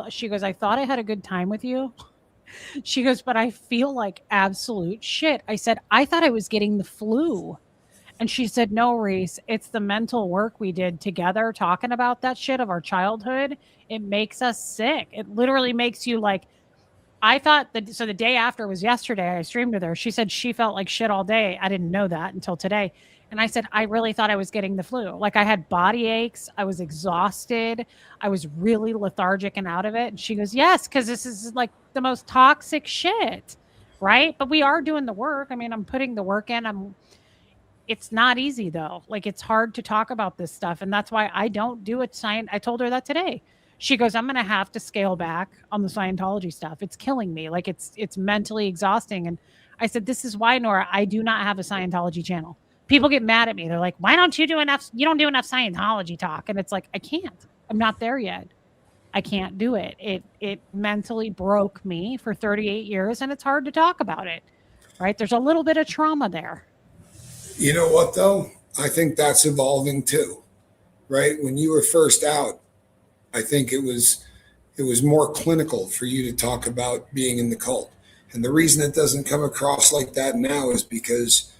she goes, "I thought I had a good time with you." She goes, "But I feel like absolute shit." I said, "I thought I was getting the flu." And she said, "No, Reese, it's the mental work we did together talking about that shit of our childhood. It makes us sick. It literally makes you like," I thought that. So the day after was yesterday, I streamed with her. She said she felt like shit all day. I didn't know that until today. And I said, "I really thought I was getting the flu. Like I had body aches. I was exhausted. I was really lethargic and out of it." And she goes, "Yes, because this is like the most toxic shit. Right. But we are doing the work. I mean, I'm putting the work in. It's not easy though. Like it's hard to talk about this stuff. And that's why I don't do it. I told her that today. She goes, "I'm going to have to scale back on the Scientology stuff. It's killing me. Like it's mentally exhausting." And I said, "This is why, Nora, I do not have a Scientology channel." People get mad at me. They're like, "Why don't you do enough? You don't do enough Scientology talk." And it's like, I can't. I'm not there yet. I can't do it. It mentally broke me for 38 years and it's hard to talk about it. Right? There's a little bit of trauma there. You know what though? I think that's evolving too. Right? When you were first out, I think it was more clinical for you to talk about being in the cult. And the reason it doesn't come across like that now is because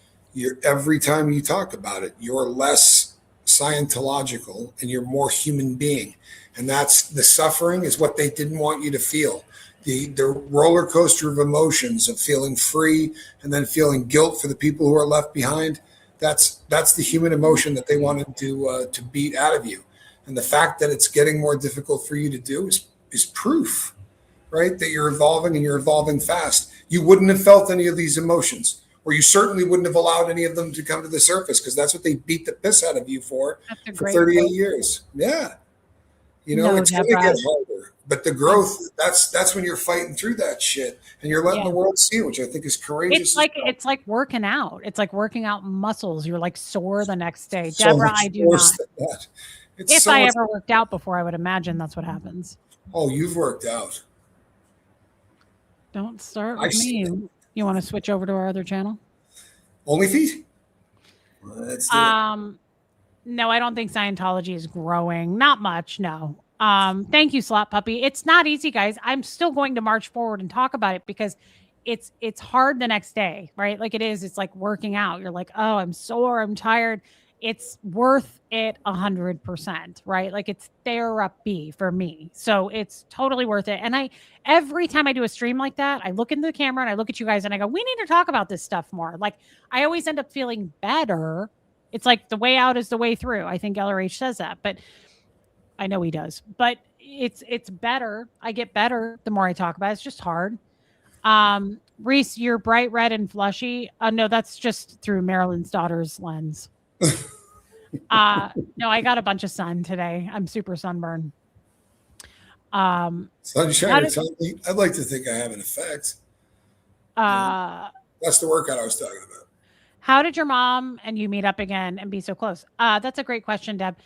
every time you talk about it, you're less Scientological and you're more human being. And that's the suffering is what they didn't want you to feel. The roller coaster of emotions of feeling free and then feeling guilt for the people who are left behind. That's the human emotion that they wanted to beat out of you. And the fact that it's getting more difficult for you to do is proof, right? That you're evolving and you're evolving fast. You wouldn't have felt any of these emotions, or you certainly wouldn't have allowed any of them to come to the surface because that's what they beat the piss out of you for 38 years. Yeah. It's going to get harder. But the growth, that's when you're fighting through that shit and you're letting the world see it, which I think is courageous. It's like working out. It's like working out muscles. You're like sore the next day. Deborah, I do not. If I ever worked out before, I would imagine that's what happens. Oh, you've worked out. Don't start with me. You want to switch over to our other channel? Only Feet? No, I don't think Scientology is growing. Not much, no. Thank you, Slot Puppy. It's not easy, guys. I'm still going to march forward and talk about it because it's hard the next day, right? Like it is. It's like working out. You're like, oh, I'm sore, I'm tired. It's worth it 100%, right? Like it's therapy for me. So it's totally worth it. And every time I do a stream like that, I look into the camera and I look at you guys and I go, we need to talk about this stuff more. Like I always end up feeling better. It's like the way out is the way through. I think LRH says that, but I know he does. But it's better. I get better the more I talk about it. It's just hard. Reese, you're bright red and flushy. No, that's just through Marilyn's daughter's lens. No, I got a bunch of sun today. I'm super sunburned. Sunshine. I'd like to think I have an effect. That's the workout I was talking about. How did your mom and you meet up again and be so close? That's a great question, Deb.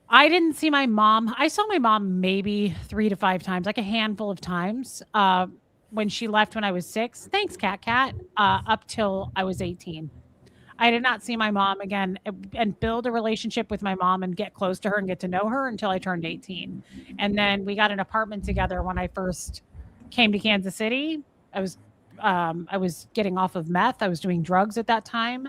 I didn't see my mom. I saw my mom maybe 3 to 5 times, like a handful of times. When she left when I was 6. Thanks, Cat. Up till I was 18. I did not see my mom again and build a relationship with my mom and get close to her and get to know her until I turned 18. And then we got an apartment together when I first came to Kansas City. I was getting off of meth. I was doing drugs at that time.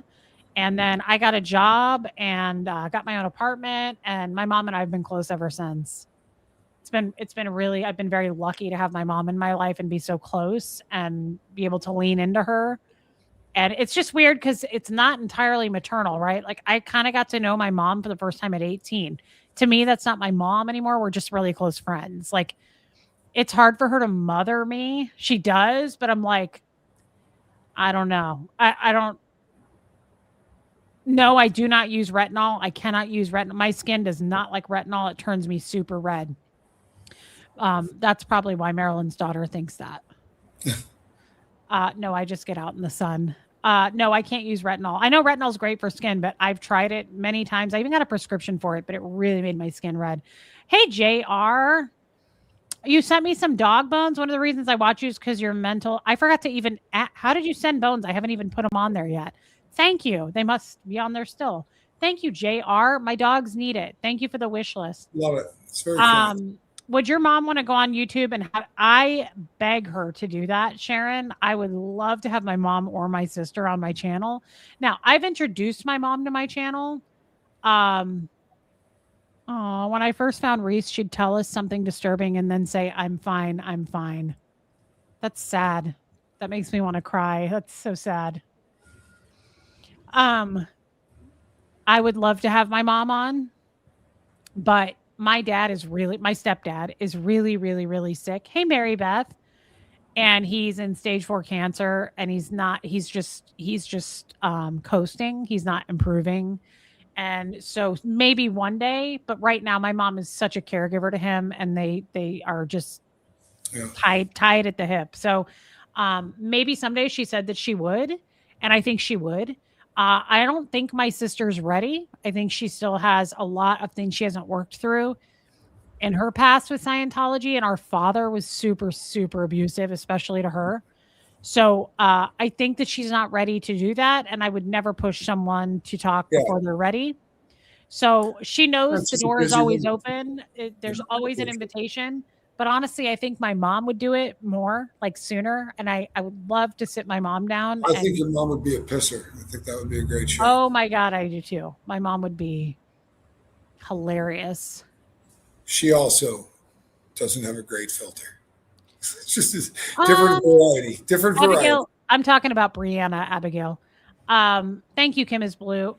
And then I got a job and got my own apartment. And my mom and I have been close ever since. It's been really, I've been very lucky to have my mom in my life and be so close and be able to lean into her. And it's just weird because it's not entirely maternal, right? Like I kind of got to know my mom for the first time at 18. To me, that's not my mom anymore. We're just really close friends. Like it's hard for her to mother me. She does, but I'm like, I don't know. I don't. No, I do not use retinol. I cannot use retinol. My skin does not like retinol. It turns me super red. That's probably why Marilyn's daughter thinks that. No, I just get out in the sun. No, I can't use retinol. I know retinol is great for skin, but I've tried it many times. I even got a prescription for it, but it really made my skin red. Hey, JR, you sent me some dog bones. One of the reasons I watch you is because you're mental. I forgot to even, how did you send bones? I haven't even put them on there yet. Thank you. They must be on there still. Thank you, JR. My dogs need it. Thank you for the wish list. Love it. It's very fun. Would your mom want to go on YouTube and I beg her to do that, Sharon? I would love to have my mom or my sister on my channel. Now, I've introduced my mom to my channel. When I first found Reese, she'd tell us something disturbing and then say, I'm fine, I'm fine. That's sad. That makes me want to cry. That's so sad. I would love to have my mom on, but my stepdad is really, really, really sick. Hey, Mary Beth. And he's in stage 4 cancer and he's just coasting. He's not improving. And so maybe one day, but right now my mom is such a caregiver to him and they are just tied at the hip. So maybe someday she said that she would, and I think she would. I don't think my sister's ready. I think she still has a lot of things she hasn't worked through in her past with Scientology. And our father was super, super abusive, especially to her. So I think that she's not ready to do that. And I would never push someone to talk before they're ready. So she knows the door is always open. There's always an invitation. But honestly, I think my mom would do it more, like sooner. And I would love to sit my mom down. I think your mom would be a pisser. I think that would be a great show. Oh my God, I do too. My mom would be hilarious. She also doesn't have a great filter. It's just a different variety. Different Abigail, variety. I'm talking about Brianna, Abigail. Thank you, Kim is Blue.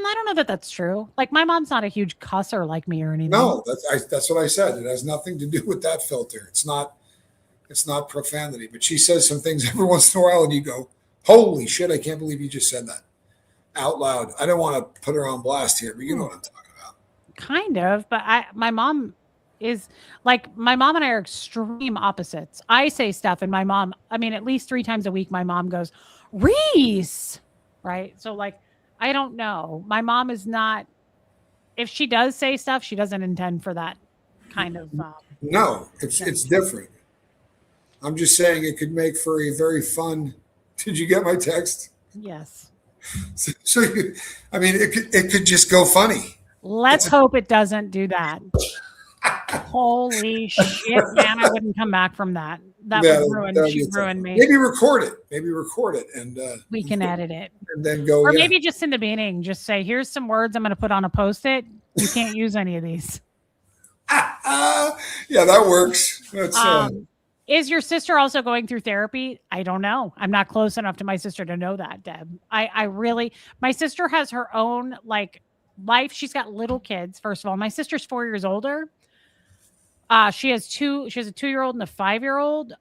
I don't know that that's true. Like my mom's not a huge cusser like me or anything. No, that's what I said. It has nothing to do with that filter. It's not profanity, but she says some things every once in a while and you go, holy shit, I can't believe you just said that out loud. I don't want to put her on blast here, but you know what I'm talking about. Kind of, but my mom is like, my mom and I are extreme opposites. I say stuff and my mom, at least 3 times a week, my mom goes, Reese, right? So like, I don't know. My mom is not, if she does say stuff, she doesn't intend for that kind of. No, it's different. I'm just saying it could make for a very fun. Did you get my text? Yes. So it could just go funny. Let's hope it doesn't do that. Holy shit, man! I wouldn't come back from that. That Yeah, would ruin. that'd She be a tough ruined one. me. Maybe record it. Maybe record it, and We can edit it, then go. or Yeah. maybe just in the beginning, just say, "Here's some words I'm going to put on a post-it. You can't use any of these." Yeah, that works. That's Is your sister also going through therapy? I don't know. I'm not close enough to my sister to know that, Deb. I really, my sister has her own like life. She's got little kids. First of all, my sister's 4 years older. She has a 2-year-old and a 5-year-old.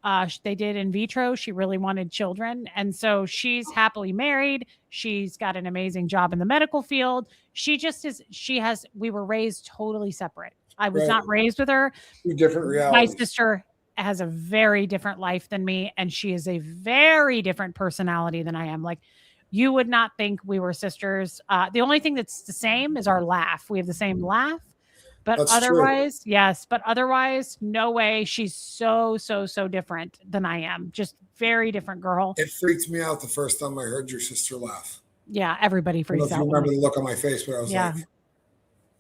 They did in vitro. She really wanted children. And so she's happily married. She's got an amazing job in the medical field. We were raised totally separate. I was Right. not raised with her. two different My realities. sister has a very different life than me, and she is a very different personality than I am. Like, you would not think we were sisters. The only thing that's the same is our laugh. We have the same laugh, but That's true. otherwise, yes, but otherwise, no way. She's so different than I am. Just very different girl. It freaked me out the first time I heard your sister laugh. Yeah, everybody I don't know freaks if you out. when remember they- the look on my face, but I was Yeah. like,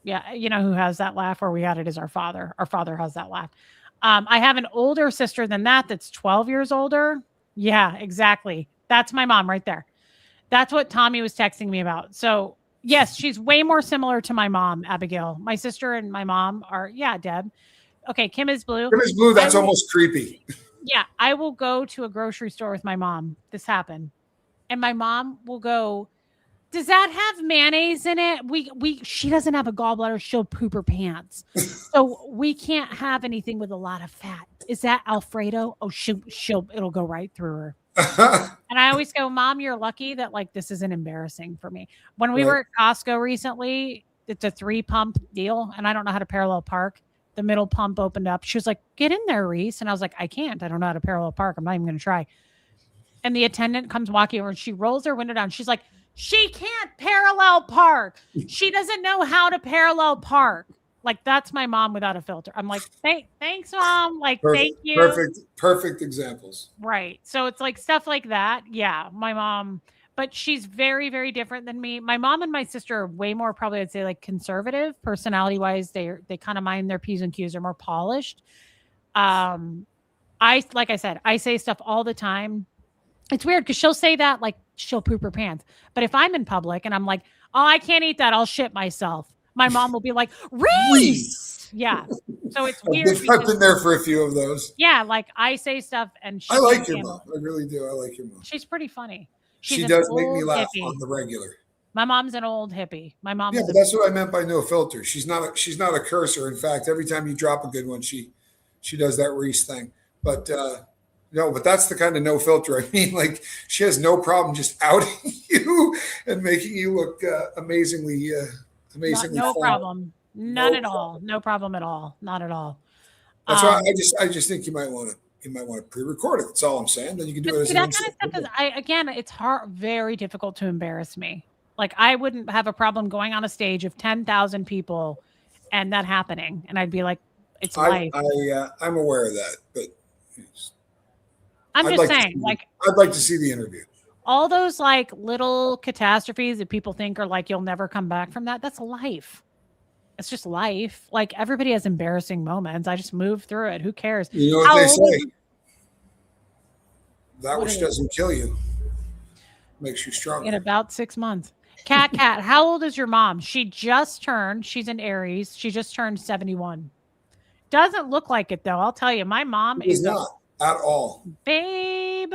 Yeah, you know who has that laugh where we had it is our father. Our father has that laugh. I have an older sister than that that's 12 years older. Yeah, exactly. That's my mom right there. That's what Tommy was texting me about. So, yes, she's way more similar to my mom, Abigail. My sister and my mom are, yeah, Deb. Okay, Kim is blue. Kim is blue. That's I will- almost creepy. Yeah, I will go to a grocery store with my mom. This happened. And my mom will go, "Does that have mayonnaise in it?" She doesn't have a gallbladder, she'll poop her pants. So we can't have anything with a lot of fat. Is that Alfredo? Oh, it'll go right through her. And I always go, "Mom, you're lucky that like this isn't embarrassing for me." When we Right. were at Costco recently, it's a 3-pump deal, and I don't know how to parallel park. The middle pump opened up. She was like, "Get in there, Reese." And I was like, "I can't. I don't know how to parallel park. I'm not even going to try." And the attendant comes walking over and she rolls her window down. She's like, "She can't parallel park. She doesn't know how to parallel park." Like, that's my mom without a filter. I'm like, thanks, Mom. Like, thank you. Perfect examples. Right. So it's like stuff like that. Yeah, my mom, but she's very, very different than me. My mom and my sister are way more, probably I'd say, like personality wise. They kind of mind their P's and Q's, are more polished. Like I said, I say stuff all the time. It's weird because she'll say that like she'll poop her pants. But if I'm in public and I'm like, "Oh, I can't eat that, I'll shit myself," my mom will be like, "Reese." Yeah. So it's weird. I've been there for a few of those. Yeah, like I say stuff and she I like can't your handle mom. I really do. I like your mom. it. She's pretty funny. She She's an does make me old laugh hippie. on the regular. My mom's an old hippie. My mom Yeah, is but that's what I meant by no filter. She's not a cursor. In fact, every time you drop a good one, she does that Reese thing. But no, but that's the kind of no filter. I mean, like she has no problem just outing you and making you look amazingly no fun. problem. None No at all. No problem at all. Not at all. That's why I just think you might want to pre-record it. That's all I'm saying. Then you can do it as that an kind of stuff is, again, it's very difficult to embarrass me. Like I wouldn't have a problem going on a stage of 10,000 people and that happening. And I'd be like, it's life. I'm aware of that, but I'm I'd just like to saying, see- like I'd like to see the interview. all those like little catastrophes that people think are like, you'll never come back from that. That's life. It's just life. Like everybody has embarrassing moments. I just move through it. Who cares? You know what How they old say? That What which is it? doesn't kill you makes you stronger. In about 6 months. Cat, how old is your mom? She's an Aries. She just turned 71. Doesn't look like it though. I'll tell you, my mom It is is a not at all. babe.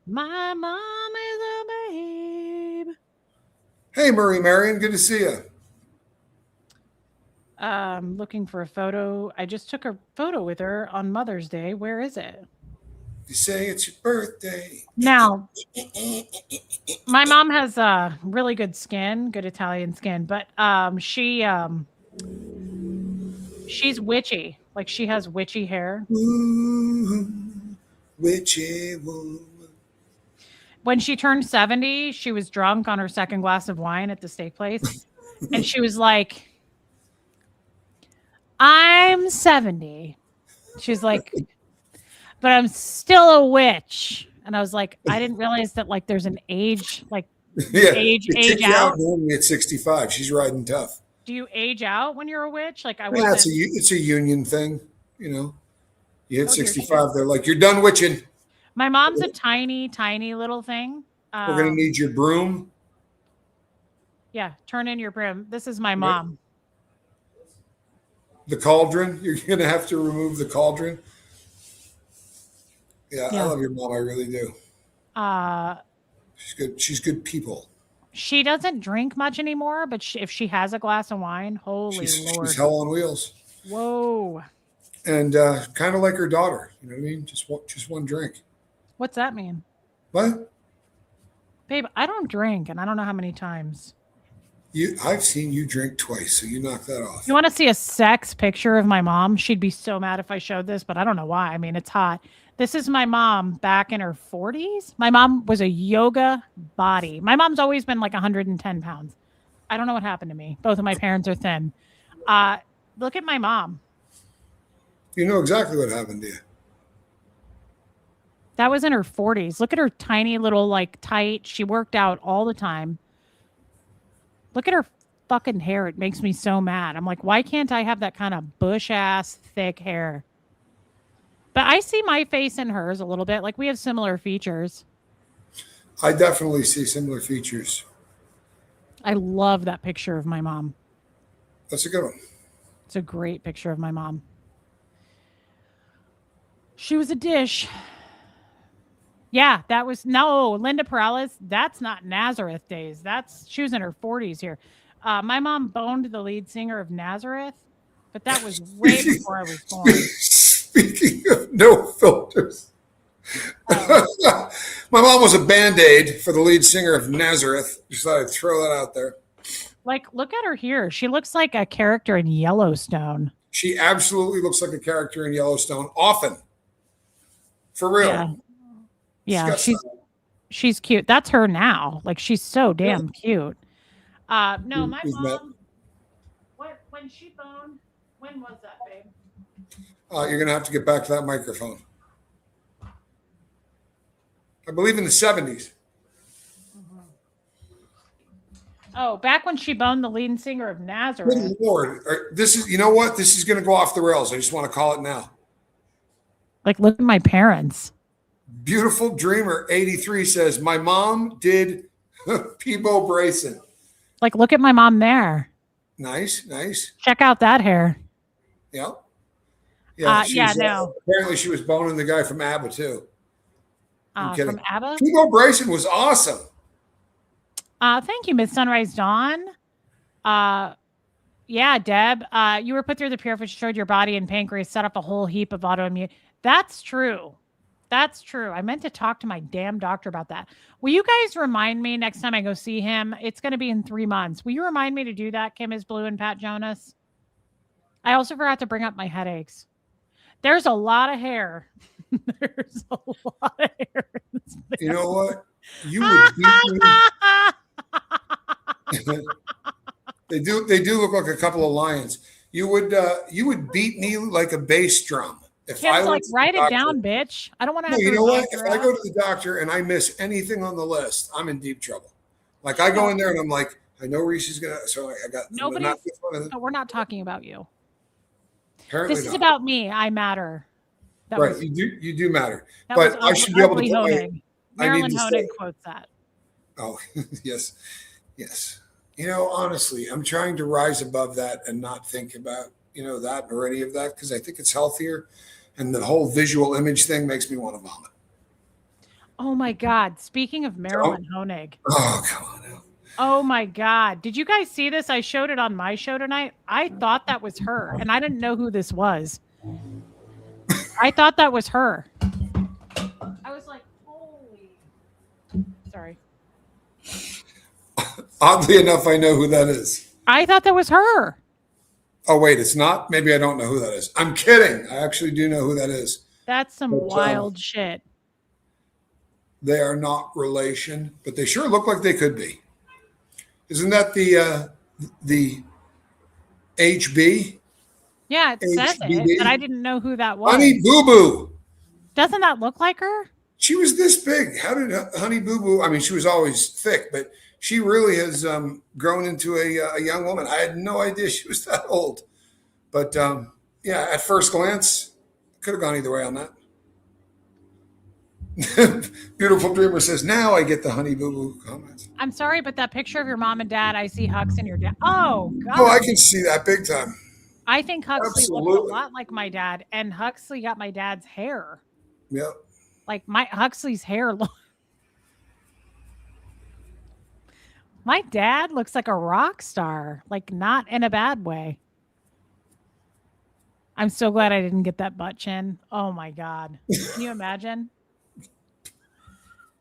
My mom is a babe. Hey, Murray Marion, good to see you. Looking for a photo. I just took a photo with her on Mother's Day. Where is it? You say it's your birthday. Now, my mom has really good skin, good Italian skin, but she's witchy. Like she has witchy hair. Ooh, witchy woman. When she turned 70, she was drunk on her second glass of wine at the steak place. And she was like, "I'm 70." She's like, "But I'm still a witch." And I was like, I didn't realize that like there's an age, like Yeah, age they kick you out. normally at 65. She's riding tough. Do you age out when you're a witch? Like I Yeah, wasn't. it's a union thing, you know. You hit Oh, dear 65, they're like, you're done witching. My mom's a tiny, tiny little thing. We're gonna need your broom. Yeah, turn in your broom. This is my mom. The cauldron. You're gonna have to remove the cauldron. Yeah, I love your mom. I really do. She's good. She's good people. She doesn't drink much anymore, but if she has a glass of wine, holy Lord. She's hell on wheels. Whoa. And kind of like her daughter. You know what I mean? Just one drink. What's that mean? What? Babe, I don't drink, and I don't know how many times. I've seen you drink twice, so you knock that off. You want to see a sex picture of my mom? She'd be so mad if I showed this, but I don't know why. I mean, it's hot. This is my mom back in her 40s. My mom was a yoga body. My mom's always been like 110 pounds. I don't know what happened to me. Both of my parents are thin. Look at my mom. You know exactly what happened to you. That was in her 40s. Look at her tiny little, like, tight. She worked out all the time. Look at her fucking hair. It makes me so mad. I'm like, why can't I have that kind of bush ass thick hair? But I see my face in hers a little bit. Like, we have similar features. I definitely see similar features. I love that picture of my mom. That's a good one. It's a great picture of my mom. She was a dish. Yeah, that was Linda Perales. That's not Nazareth days. She was in her 40s here. My mom boned the lead singer of Nazareth, but that was way before I was born. Speaking of no filters, my mom was a Band-Aid for the lead singer of Nazareth. Just thought I'd throw that out there. Like, look at her here. She looks like a character in Yellowstone. She absolutely looks like a character in Yellowstone. Often. For real. Yeah, she's cute. That's her now. Like, she's so damn cute. No, my mom. When she boned, when was that, babe? You're gonna have to get back to that microphone. I believe in the 70s. Mm-hmm. Oh, back when she boned the lead singer of Nazareth. Good Lord, you know what? This is gonna go off the rails. I just want to call it now. Like, look at my parents. Beautiful Dreamer 83 says, my mom did Peebo Bryson. Like, look at my mom there. Nice. Check out that hair. Yeah. No. Apparently she was boning the guy from ABBA too. From ABBA? Peebo Bryson was awesome. Thank you, Miss Sunrise Dawn. Yeah, Deb, you were put through the purifier, showed your body and pancreas, set up a whole heap of autoimmune. That's true. I meant to talk to my damn doctor about that. Will you guys remind me next time I go see him? It's going to be in 3 months. Will you remind me to do that, Kim is Blue and Pat Jonas? I also forgot to bring up my headaches. There's a lot of hair. There's a lot of hair. You know what? You would beat me. They do look like a couple of lions. You would beat me like a bass drum. If Kim's like, write it down, bitch. I don't want to have to. You know what? If I go to the doctor and I miss anything on the list, I'm in deep trouble. Like, I go in there and I'm like, I know Reese is gonna. So I got nobody. No, we're not talking about you. Apparently this is about me. I matter. Right, you do matter. But I should be able to put Marilyn Honig quotes that. Oh, yes. You know, honestly, I'm trying to rise above that and not think about, that or any of that, because I think it's healthier. And the whole visual image thing makes me want to vomit. Oh, my God. Speaking of Marilyn Honig. Oh, come on now. Oh, my God. Did you guys see this? I showed it on my show tonight. I thought that was her, and I didn't know who this was. I thought that was her. I was like, holy. Sorry. Oddly enough, I know who that is. I thought that was her. Oh, wait, it's not? Maybe I don't know who that is. I'm kidding. I actually do know who that is. That's some wild shit. They are not relation, but they sure look like they could be. Isn't that the HB? Yeah, it says it, but I didn't know who that was. Honey Boo Boo. Doesn't that look like her? She was this big. How did Honey Boo Boo? I mean, she was always thick, but she really has grown into a young woman. I had no idea she was that old, but yeah, at first glance, could have gone either way on that. Beautiful Dreamer says, now I get the Honey Boo Boo comments. I'm sorry, but that picture of your mom and dad, I see Hux and your dad. Oh, God. Oh, I can see that big time. I think Huxley looked a Absolutely. lot like my dad, and Huxley got my dad's hair. Yep. Like Huxley's hair. My dad looks like a rock star, like not in a bad way. I'm so glad I didn't get that butt chin. Oh my God. Can you imagine?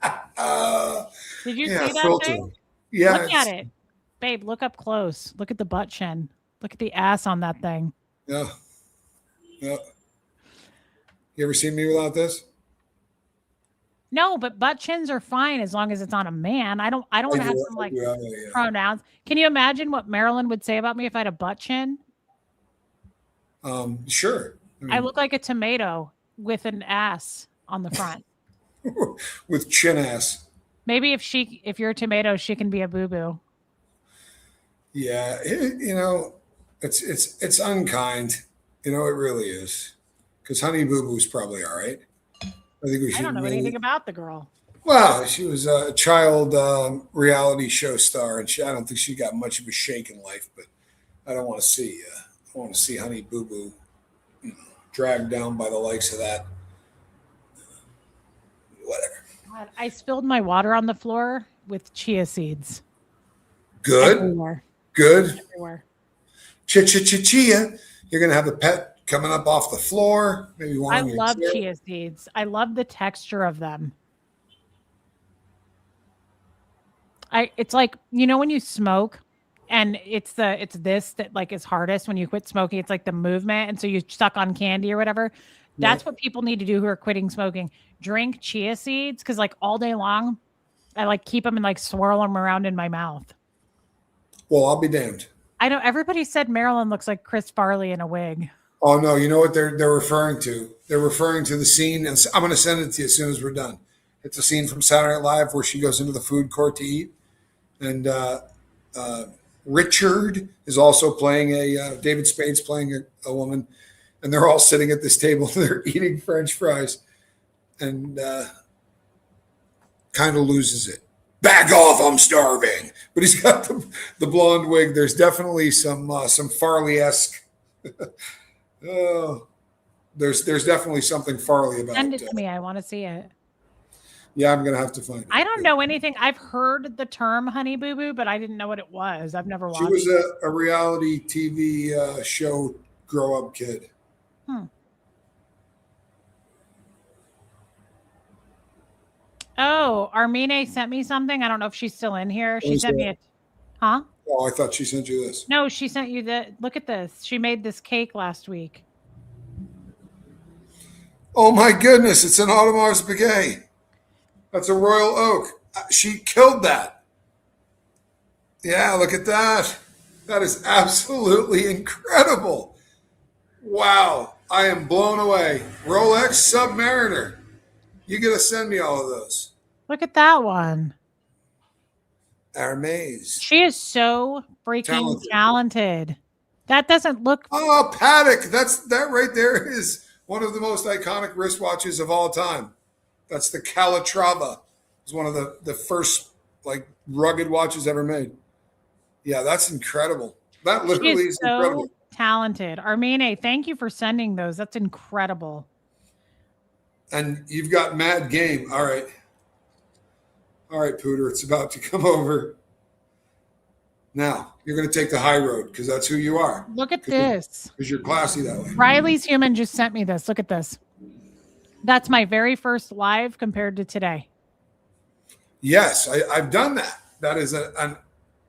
Did you see that filter. thing? Yeah. Look at it. Babe, look up close. Look at the butt chin. Look at the ass on that thing. Yeah. Yeah. You ever seen me without this? No, but butt chins are fine as long as it's on a man. I don't want to have some like pronouns. Can you imagine what Marilyn would say about me if I had a butt chin? Sure. I look like a tomato with an ass on the front. With chin ass. Maybe if you're a tomato, she can be a boo boo. Yeah, it's unkind. It really is. Because Honey Boo Boo's probably all right. I think we should. I don't know anything about the girl. Well, she was a child reality show star, and I don't think she got much of a shake in life. But I don't want to see. I want to see Honey Boo Boo dragged down by the likes of that. Whatever. God, I spilled my water on the floor with chia seeds. Good. Everywhere. Good. Everywhere. Chia. You're gonna have a pet coming up off the floor. Maybe one. I love chia seeds. I love the texture of them. It's like, when you smoke and it's this that like is hardest when you quit smoking. It's like the movement. And so you suck on candy or whatever. That's what people need to do who are quitting smoking. Drink chia seeds. Cause like all day long, I like keep them and like swirl them around in my mouth. Well, I'll be damned. I know everybody said Marilyn looks like Chris Farley in a wig. Oh no, you know what they're referring to? They're referring to the scene, and I'm going to send it to you as soon as we're done. It's a scene from Saturday Night Live where she goes into the food court to eat, and Richard is also playing David Spade's playing a woman, and they're all sitting at this table. They're eating French fries, and kind of loses it. Back off! I'm starving. But he's got the blonde wig. There's definitely some Farley-esque. There's definitely something Farley about it. Send it to me. I want to see it. Yeah, I'm gonna have to find it. I don't know anything. I've heard the term Honey Boo Boo, but I didn't know what it was. I've never watched it. She was a reality TV show grow up kid. Oh, Armine sent me something. I don't know if she's still in here. She sent me huh? Oh, I thought she sent you this. No, she sent you look at this. She made this cake last week. Oh my goodness, it's an Audemars Piguet. That's a Royal Oak. She killed that. Yeah, look at that. That is absolutely incredible. Wow, I am blown away. Rolex Submariner. You got to send me all of those. Look at that one. Hermes. She is so freaking talented. That doesn't look. Oh, Paddock. That right there is one of the most iconic wristwatches of all time. That's the Calatrava. It's one of the first like rugged watches ever made. Yeah, that's incredible. That literally is so incredible. Talented. Armine, thank you for sending those. That's incredible. And you've got mad game. All right, Pooter, it's about to come over. Now, you're going to take the high road because that's who you are. Look at this. Because you're classy that way. Riley's Human just sent me this. Look at this. That's my very first live compared to today. Yes, I've done that. That is a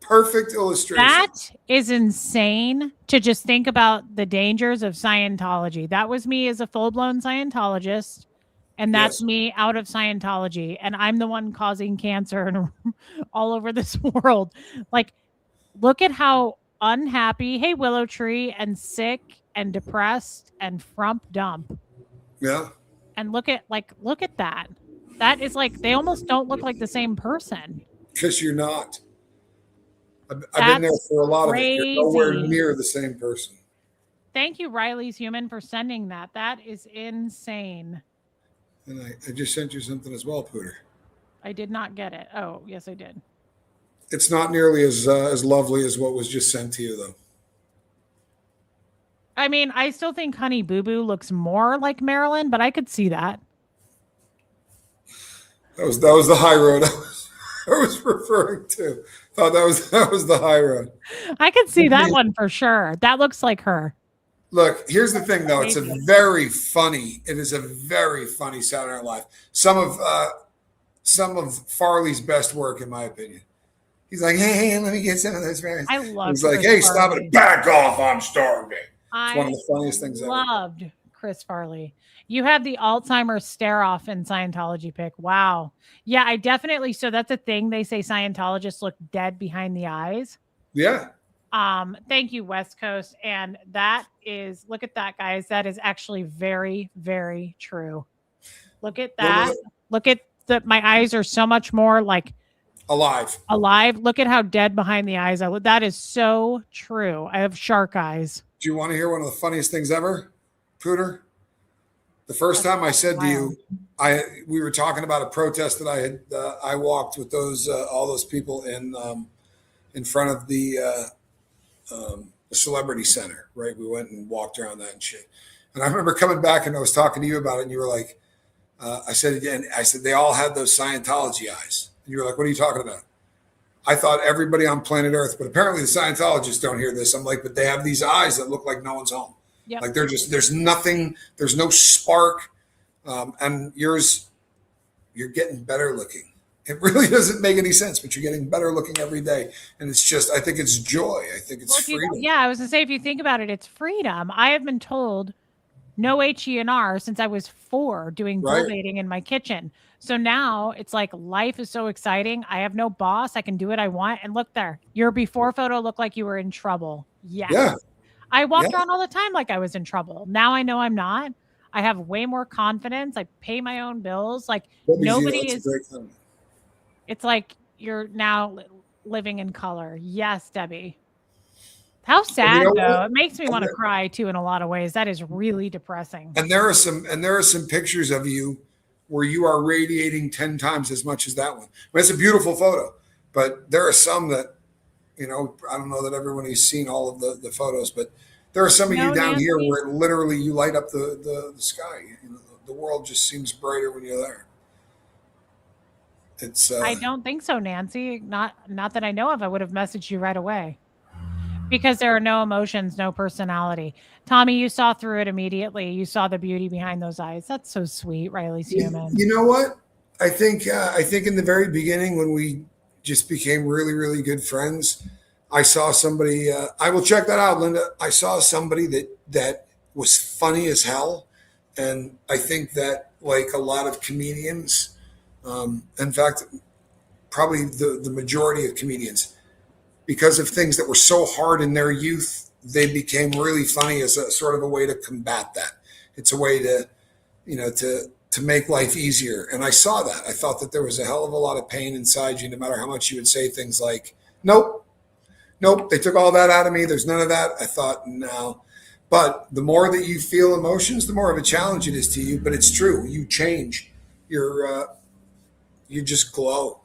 perfect illustration. That is insane to just think about the dangers of Scientology. That was me as a full-blown Scientologist. And that's me out of Scientology. And I'm the one causing cancer and all over this world. Like, look at how unhappy, hey, Willow Tree, and sick and depressed and frump dump. Yeah. And look at that. That is like, they almost don't look like the same person. Because you're not. I've been there That's for a lot of it. You're nowhere crazy. near the same person. Thank you, Riley's Human, for sending that. That is insane. And I just sent you something as well, Pooter. I did not get it. Oh, yes, I did. It's not nearly as lovely as what was just sent to you, though. I mean, I still think Honey Boo Boo looks more like Marilyn, but I could see that. That was the high road I was referring to. Thought that was the high road. I could see that one for sure. That looks like her. Look, here's the thing, though. It is a very funny Saturday Night Live. Some of Farley's best work, in my opinion. He's like, hey, let me get some of those berries. I love. He's like, hey, stop it, back off, I'm starving. It's one of the funniest things ever. Loved Chris Farley. You have the Alzheimer's stare off in Scientology pick. Wow. Yeah, I definitely. So that's a thing. They say Scientologists look dead behind the eyes. Yeah. Thank you, West Coast. And that is, look at that, guys. That is actually very, very true. Look at that. Look at my eyes are so much more like alive. Look at how dead behind the eyes I look. That is so true. I have shark eyes. Do you want to hear one of the funniest things ever, Pooter? The first time I said to you, we were talking about a protest that I walked with all those people in front of the Celebrity Center, right? We went and walked around that and shit. And I remember coming back and I was talking to you about it, and you were like, I said they all had those Scientology eyes. And you were like, what are you talking about? I thought everybody on planet Earth, but apparently the Scientologists don't hear this. I'm like, but they have these eyes that look like no one's home. Yep. Like there's nothing, there's no spark. And you're getting better looking. It really doesn't make any sense, but you're getting better looking every day. And it's just, I think it's joy. I think it's freedom. I was gonna say, if you think about it, it's freedom. I have been told no HENR since I was 4 doing bull baiting in my kitchen. So now it's like life is so exciting. I have no boss. I can do what I want. And look there, your before photo looked like you were in trouble. Yes. Yeah. I walked around all the time like I was in trouble. Now I know I'm not. I have way more confidence. I pay my own bills. Like nobody is. It's like you're now living in color. Yes, Debbie. How sad though. It makes me want to cry too in a lot of ways. That is really depressing. And there are some pictures of you where you are radiating 10 times as much as that one. I mean, it's a beautiful photo, but there are some that, I don't know that everybody's seen all of the photos, but there are some of you down here where literally you light up the sky. The world just seems brighter when you're there. It's. I don't think so, Nancy. Not that I know of. I would have messaged you right away. Because there are no emotions, no personality. Tommy, you saw through it immediately. You saw the beauty behind those eyes. That's so sweet. Riley's human. You know what? I think in the very beginning when we just became really, really good friends, I saw somebody. I will check that out, Linda. I saw somebody that was funny as hell, and I think that like a lot of comedians, in fact, probably the majority of comedians, because of things that were so hard in their youth, they became really funny as a sort of a way to combat that. It's a way to, to make life easier. And I saw that. I thought that there was a hell of a lot of pain inside you, no matter how much you would say things like, nope, they took all that out of me. There's none of that. I thought, no. But the more that you feel emotions, the more of a challenge it is to you. But it's true. You change. You just glow.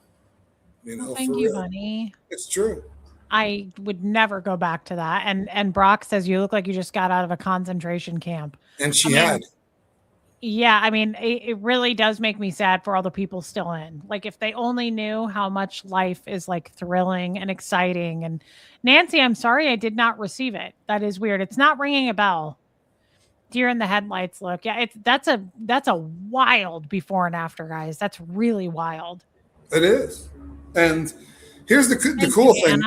Thank you, honey. It's true. I would never go back to that. And Brock says you look like you just got out of a concentration camp. And she had. Yeah, I mean, it really does make me sad for all the people still in. Like, if they only knew how much life is like thrilling and exciting. And Nancy, I'm sorry I did not receive it. That is weird. It's not ringing a bell. Deer in the headlights look. Yeah, that's a wild before and after, guys. That's really wild. It is. And here's the cool thing.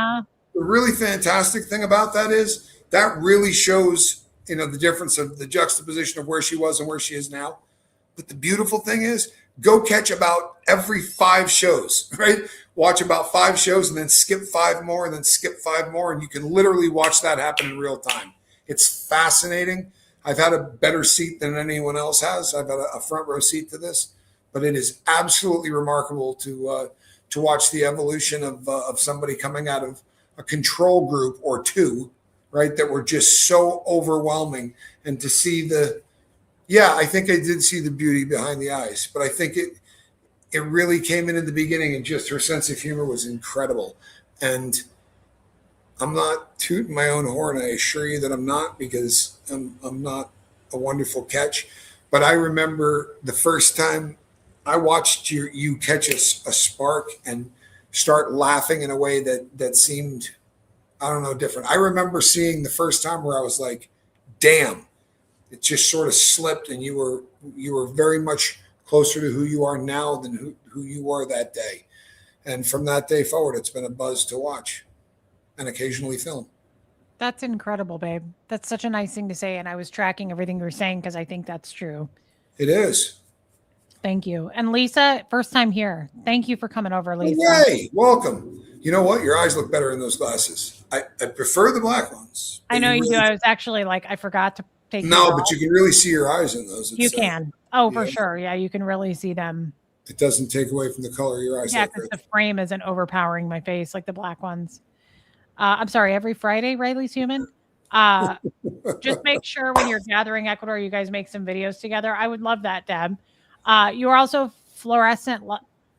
The really fantastic thing about that is that really shows, the difference of the juxtaposition of where she was and where she is now. But the beautiful thing is, go catch about every 5 shows, right? Watch about 5 shows and then skip 5 more and then skip 5 more. And you can literally watch that happen in real time. It's fascinating. I've had a better seat than anyone else has. I've had a front row seat to this, but it is absolutely remarkable to watch the evolution of somebody coming out of a control group or two, right, that were just so overwhelming. And to see I think I did see the beauty behind the eyes, but I think it really came in the beginning, and just her sense of humor was incredible. And I'm not tooting my own horn. I assure you that I'm not, because I'm not a wonderful catch. But I remember the first time I watched you catch a spark and start laughing in a way that seemed, I don't know, different. I remember seeing the first time where I was like, damn, it just sort of slipped, and you were very much closer to who you are now than who you were that day. And from that day forward, it's been a buzz to watch and occasionally film. That's incredible, babe. That's such a nice thing to say. And I was tracking everything you were saying because I think that's true. It is. Thank you. And Lisa, first time here. Thank you for coming over, Lisa. Yay, welcome. You know what? Your eyes look better in those glasses. I prefer the black ones. I know you do. I was actually like, I forgot to take No, but you can really see your eyes in those. You can. Oh, for sure. Yeah, you can really see them. It doesn't take away from the color of your eyes. Yeah, because the frame isn't overpowering my face like the black ones. I'm sorry, every Friday, Riley's Human. Just make sure when you're gathering Ecuador, you guys make some videos together. I would love that, Deb. You are also fluorescent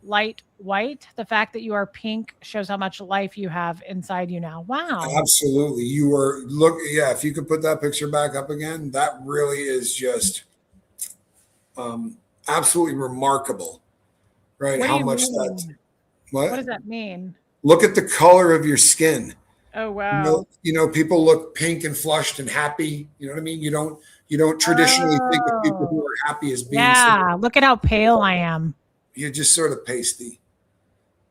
light white. The fact that you are pink shows how much life you have inside you now. Wow. Absolutely. If you could put that picture back up again, that really is just absolutely remarkable. Right? How much that. What does that mean? Look at the color of your skin. Oh wow! You know, people look pink and flushed and happy. You know what I mean? You don't traditionally think of people who are happy as being. Yeah, look at how pale I am. You're just sort of pasty.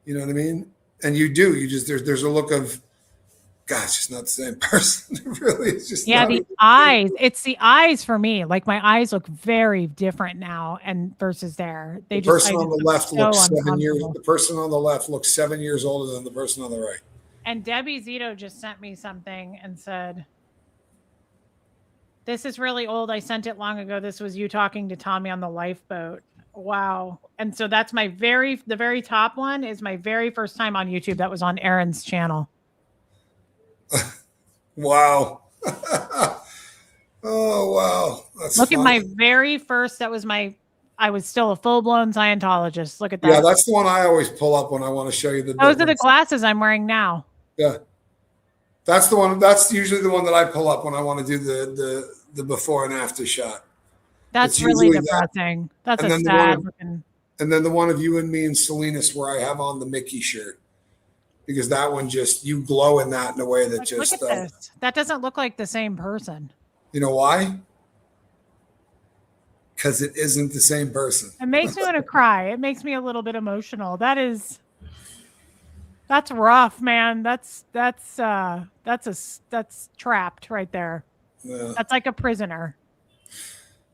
You know what I mean? And you do. You just there's a look of, gosh, it's not the same person. Really, it's just the eyes. It's the eyes for me. Like my eyes look very different now, and versus there. The person on the left looks 7 years. The person on the left looks 7 years older than the person on the right. And Debbie Zito just sent me something and said, "This is really old. I sent it long ago. This was you talking to Tommy on the lifeboat." Wow. And so that's the very top one is my very first time on YouTube. That was on Aaron's channel. Wow. Oh, wow. Look at my very first, I was still a full-blown Scientologist. Look at that. Yeah, that's the one I always pull up when I want to show you the difference. Those are the glasses I'm wearing now. Yeah. That's the one. That's usually the one that I pull up when I want to do the before and after shot. That's really depressing. That's a sad looking. And then the one of you and me and Salinas where I have on the Mickey shirt. Because that one you glow in that in a way that just. Look at this. That doesn't look like the same person. You know why? Because it isn't the same person. It makes me want to cry. It makes me a little bit emotional. That's rough, man. That's trapped right there. Yeah. That's like a prisoner.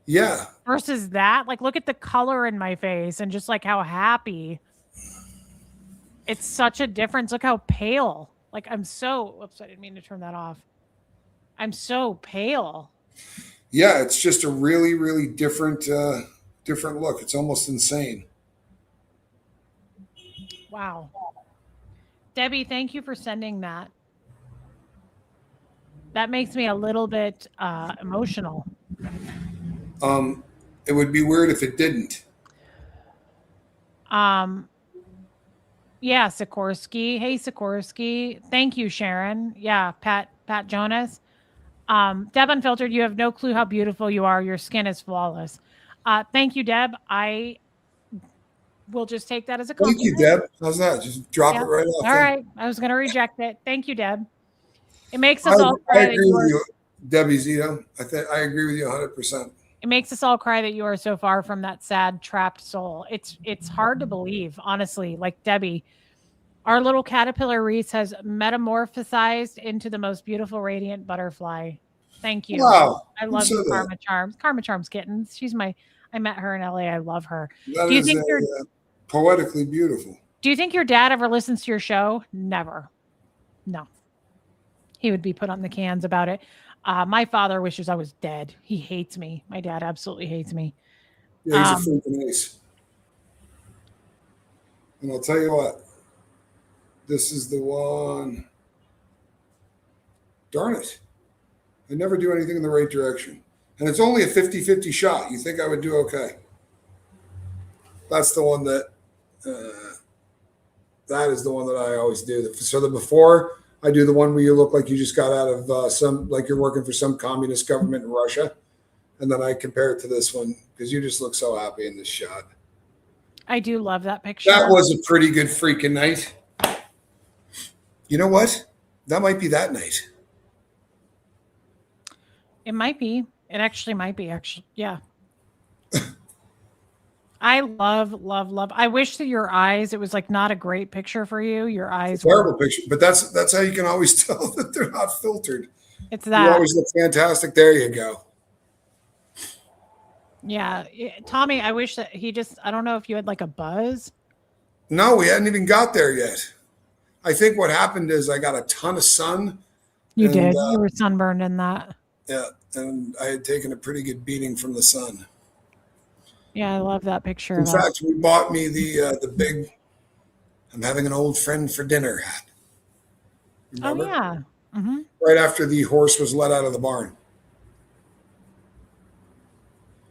Yeah. Versus that, like, look at the color in my face and just like how happy. It's such a difference. Look how pale. Like I'm so. Oops, I didn't mean to turn that off. I'm so pale. Yeah, it's just a really, really different look. It's almost insane. Wow. Debbie, thank you for sending that. That makes me a little bit emotional. It would be weird if it didn't. Yeah, Sikorsky. Hey, Sikorsky. Thank you, Sharon. Yeah, Pat Jonas. Deb Unfiltered, you have no clue how beautiful you are. Your skin is flawless. Thank you, Deb. I will just take that as a compliment. Thank you, Deb. How's that? Just drop it right off. All right. I was going to reject it. Thank you, Deb. It makes us all cry. I agree with you, Debbie Zito. I agree with you 100%. It makes us all cry that you are so far from that sad, trapped soul. It's hard to believe, honestly. Like Debbie, our little caterpillar Reese has metamorphosized into the most beautiful, radiant butterfly. Thank you. Wow. I love you, Karma Charms. Karma Charms Kittens. I met her in LA. I love her. Do you think you're poetically beautiful? Do you think your dad ever listens to your show? Never. No. He would be put on the cans about it. My father wishes I was dead. He hates me. My dad absolutely hates me. Yeah, he's a freaking ace. And I'll tell you what, this is the one. Darn it. I never do anything in the right direction. And it's only a 50-50 shot. You think I would do okay. That's the one that, that is the one that I always do. So the before, I do the one where you look like you just got out of like you're working for some communist government in Russia. And then I compare it to this one because you just look so happy in this shot. I do love that picture. That was a pretty good freaking night. You know what? That might be that night. It might be. It actually might be. Actually, yeah. I love. I wish that your eyes. It was like not a great picture for you. Your eyes. Terrible picture, but that's how you can always tell that they're not filtered. It's that. You always look fantastic. There you go. Yeah, Tommy. I wish that he just. I don't know if you had like a buzz. No, we hadn't even got there yet. I think what happened is I got a ton of sun. You did. You were sunburned in that. Yeah, and I had taken a pretty good beating from the sun. Yeah, I love that picture. In fact, we bought me the big "I'm having an old friend for dinner" hat. Remember? Oh yeah. Mm-hmm. Right after the horse was let out of the barn.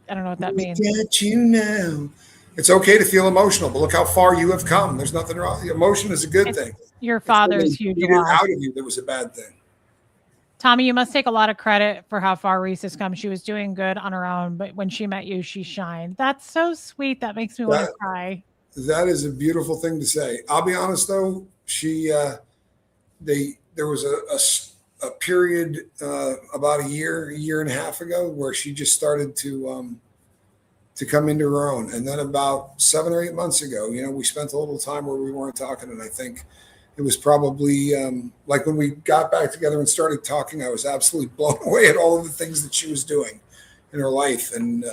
I don't know what that means. Get you now. It's okay to feel emotional, but look how far you have come. There's nothing wrong. Emotion is a good thing. Your father's huge loss. Out of you, that was a bad thing. Tommy, you must take a lot of credit for how far Reese has come. She was doing good on her own, but when she met you, she shined. That's so sweet. That makes me want to cry. That is a beautiful thing to say. I'll be honest though, there was a period about a year and a half ago where she just started to come into her own, and then about 7 or 8 months ago, we spent a little time where we weren't talking, and I think it was probably like when we got back together and started talking, I was absolutely blown away at all of the things that she was doing in her life. And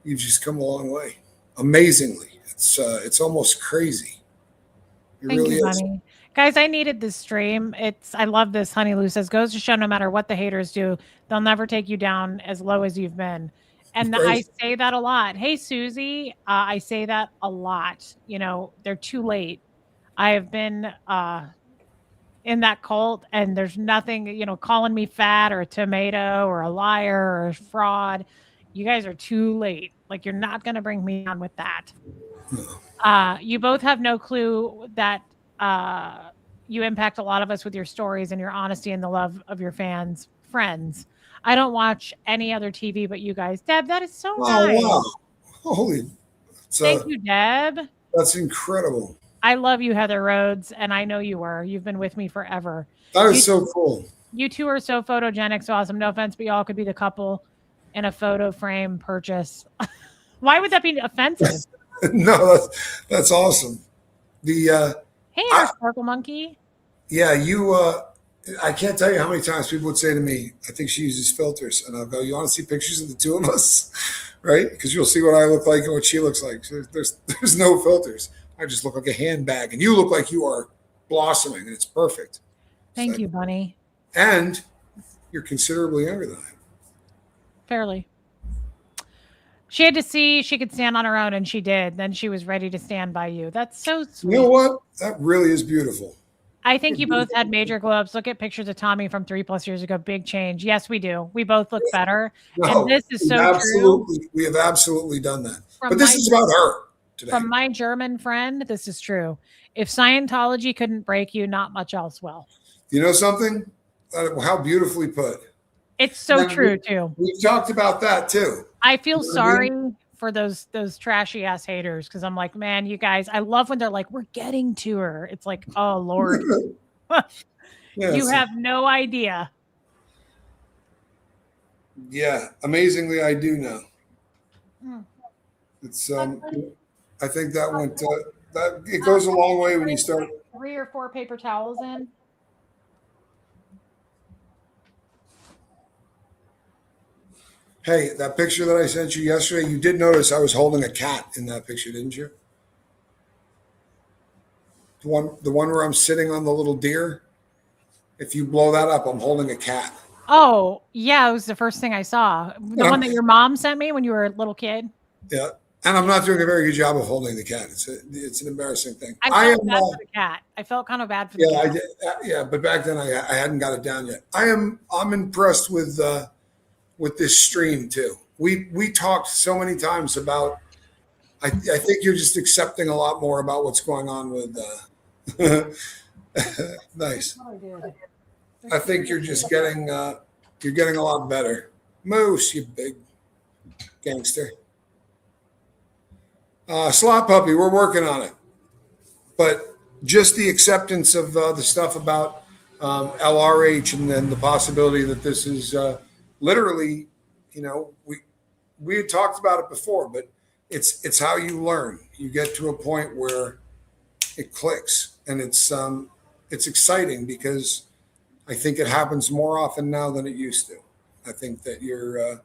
you've just come a long way. Amazingly. It's almost crazy. It Thank really you, is. honey. Guys, I needed this stream. I love this. Honey Lou says, goes to show no matter what the haters do, they'll never take you down as low as you've been. And I say that a lot. Hey, Susie, I say that a lot. They're too late. I have been in that cult, and there's nothing, calling me fat or a tomato or a liar or a fraud. You guys are too late. Like, you're not going to bring me on with that. You both have no clue that you impact a lot of us with your stories and your honesty and the love of your friends. I don't watch any other TV but you guys. Deb, that is so nice. Wow. Holy. Thank you, Deb. That's incredible. I love you, Heather Rhodes, and I know you were. You've been with me forever. That is so cool. You two are so photogenic, so awesome. No offense, but y'all could be the couple in a photo frame purchase. Why would that be offensive? No, that's awesome. Hey, our Sparkle Monkey. Yeah, I can't tell you how many times people would say to me, I think she uses filters. And I'll go, you want to see pictures of the two of us? Right? Because you'll see what I look like and what she looks like. So there's no filters. I just look like a handbag. And you look like you are blossoming. And it's perfect. Thank you, Bunny. And you're considerably younger than I am. Fairly. She had to see she could stand on her own, and she did. Then she was ready to stand by you. That's so sweet. You know what? That really is beautiful. I think you both had major glow ups. Look at pictures of Tommy from 3+ years ago. Big change. Yes, we do. We both look better. No, and this is so true. We have absolutely done that. But this is about her today. From my German friend, this is true. If Scientology couldn't break you, not much else will. You know something? How beautifully put. It's so true, too. We've talked about that, too. I feel sorry for those trashy ass haters, because I'm like, man, you guys, I love when they're like, we're getting to her. It's like, oh Lord. You have no idea. Yeah, amazingly, I do know. It's I think that went that it goes a long way when you start 3 or 4 paper towels in. Hey, that picture that I sent you yesterday, you did notice I was holding a cat in that picture, didn't you? The one where I'm sitting on the little deer. If you blow that up, I'm holding a cat. Oh, yeah, it was the first thing I saw. The one that your mom sent me when you were a little kid. Yeah. And I'm not doing a very good job of holding the cat. It's an embarrassing thing. I felt bad for the cat. I felt kind of bad for the Yeah, I cat. did. Yeah, but back then I hadn't got it down yet. I'm impressed with this stream too. We talked so many times about. I think you're just accepting a lot more about what's going on with. Nice. I think you're just getting a lot better. Moose, you big gangster. Slot puppy, we're working on it, but just the acceptance of the stuff about LRH and then the possibility that this is literally, we had talked about it before, but it's how you learn. You get to a point where it clicks, and it's exciting because I think it happens more often now than it used to. I think that you're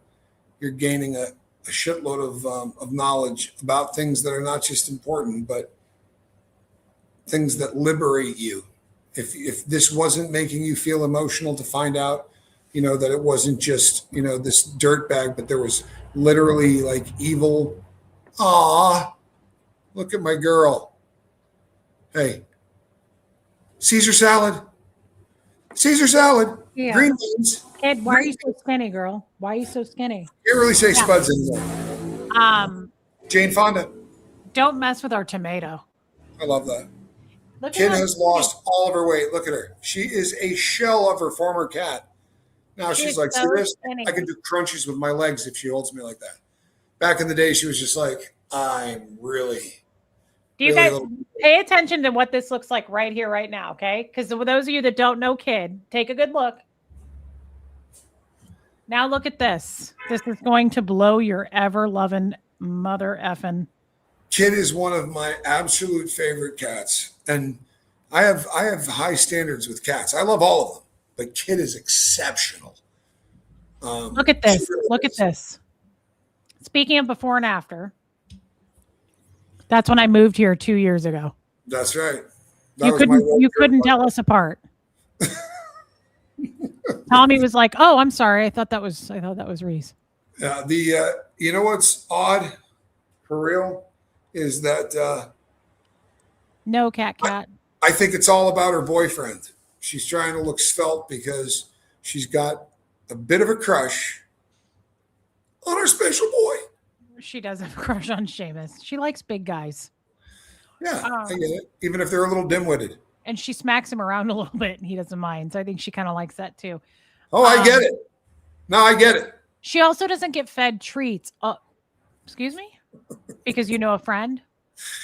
gaining a shitload of knowledge about things that are not just important, but things that liberate you. If this wasn't making you feel emotional to find out, that it wasn't just, this dirt bag, but there was literally like evil. Ah, look at my girl. Hey, Caesar salad. Caesar salad. Yeah. Green beans. Kid, why are you so skinny, girl? Why are you so skinny? Can't really say Spuds anymore. Jane Fonda. Don't mess with our tomato. I love that. Look Kid at has lost all of her weight. Look at her. She is a shell of her former cat. Now she's like, see this? I can do crunches with my legs if she holds me like that. Back in the day, she was just like, I'm really. Do you guys pay attention to what this looks like right here, right now? Okay. Because for those of you that don't know Kid, take a good look. Now look at this. This is going to blow your ever-loving mother effing. Kid is one of my absolute favorite cats. And I have high standards with cats. I love all of them, but Kid is exceptional. Look at this. Really look at this. Speaking of before and after, that's when I moved here 2 years ago. That's right. You couldn't tell us apart. Tommy was like, "Oh, I'm sorry. I thought that was Reese." You know what's odd, for real, is that no cat. I think it's all about her boyfriend. She's trying to look svelte because she's got a bit of a crush on her special boy. She does have a crush on Seamus. She likes big guys. Yeah, I get it. Even if they're a little dim-witted. And she smacks him around a little bit, and he doesn't mind. So I think she kind of likes that too. Oh, I get it. No, I get it. She also doesn't get fed treats. Excuse me? Because you know a friend?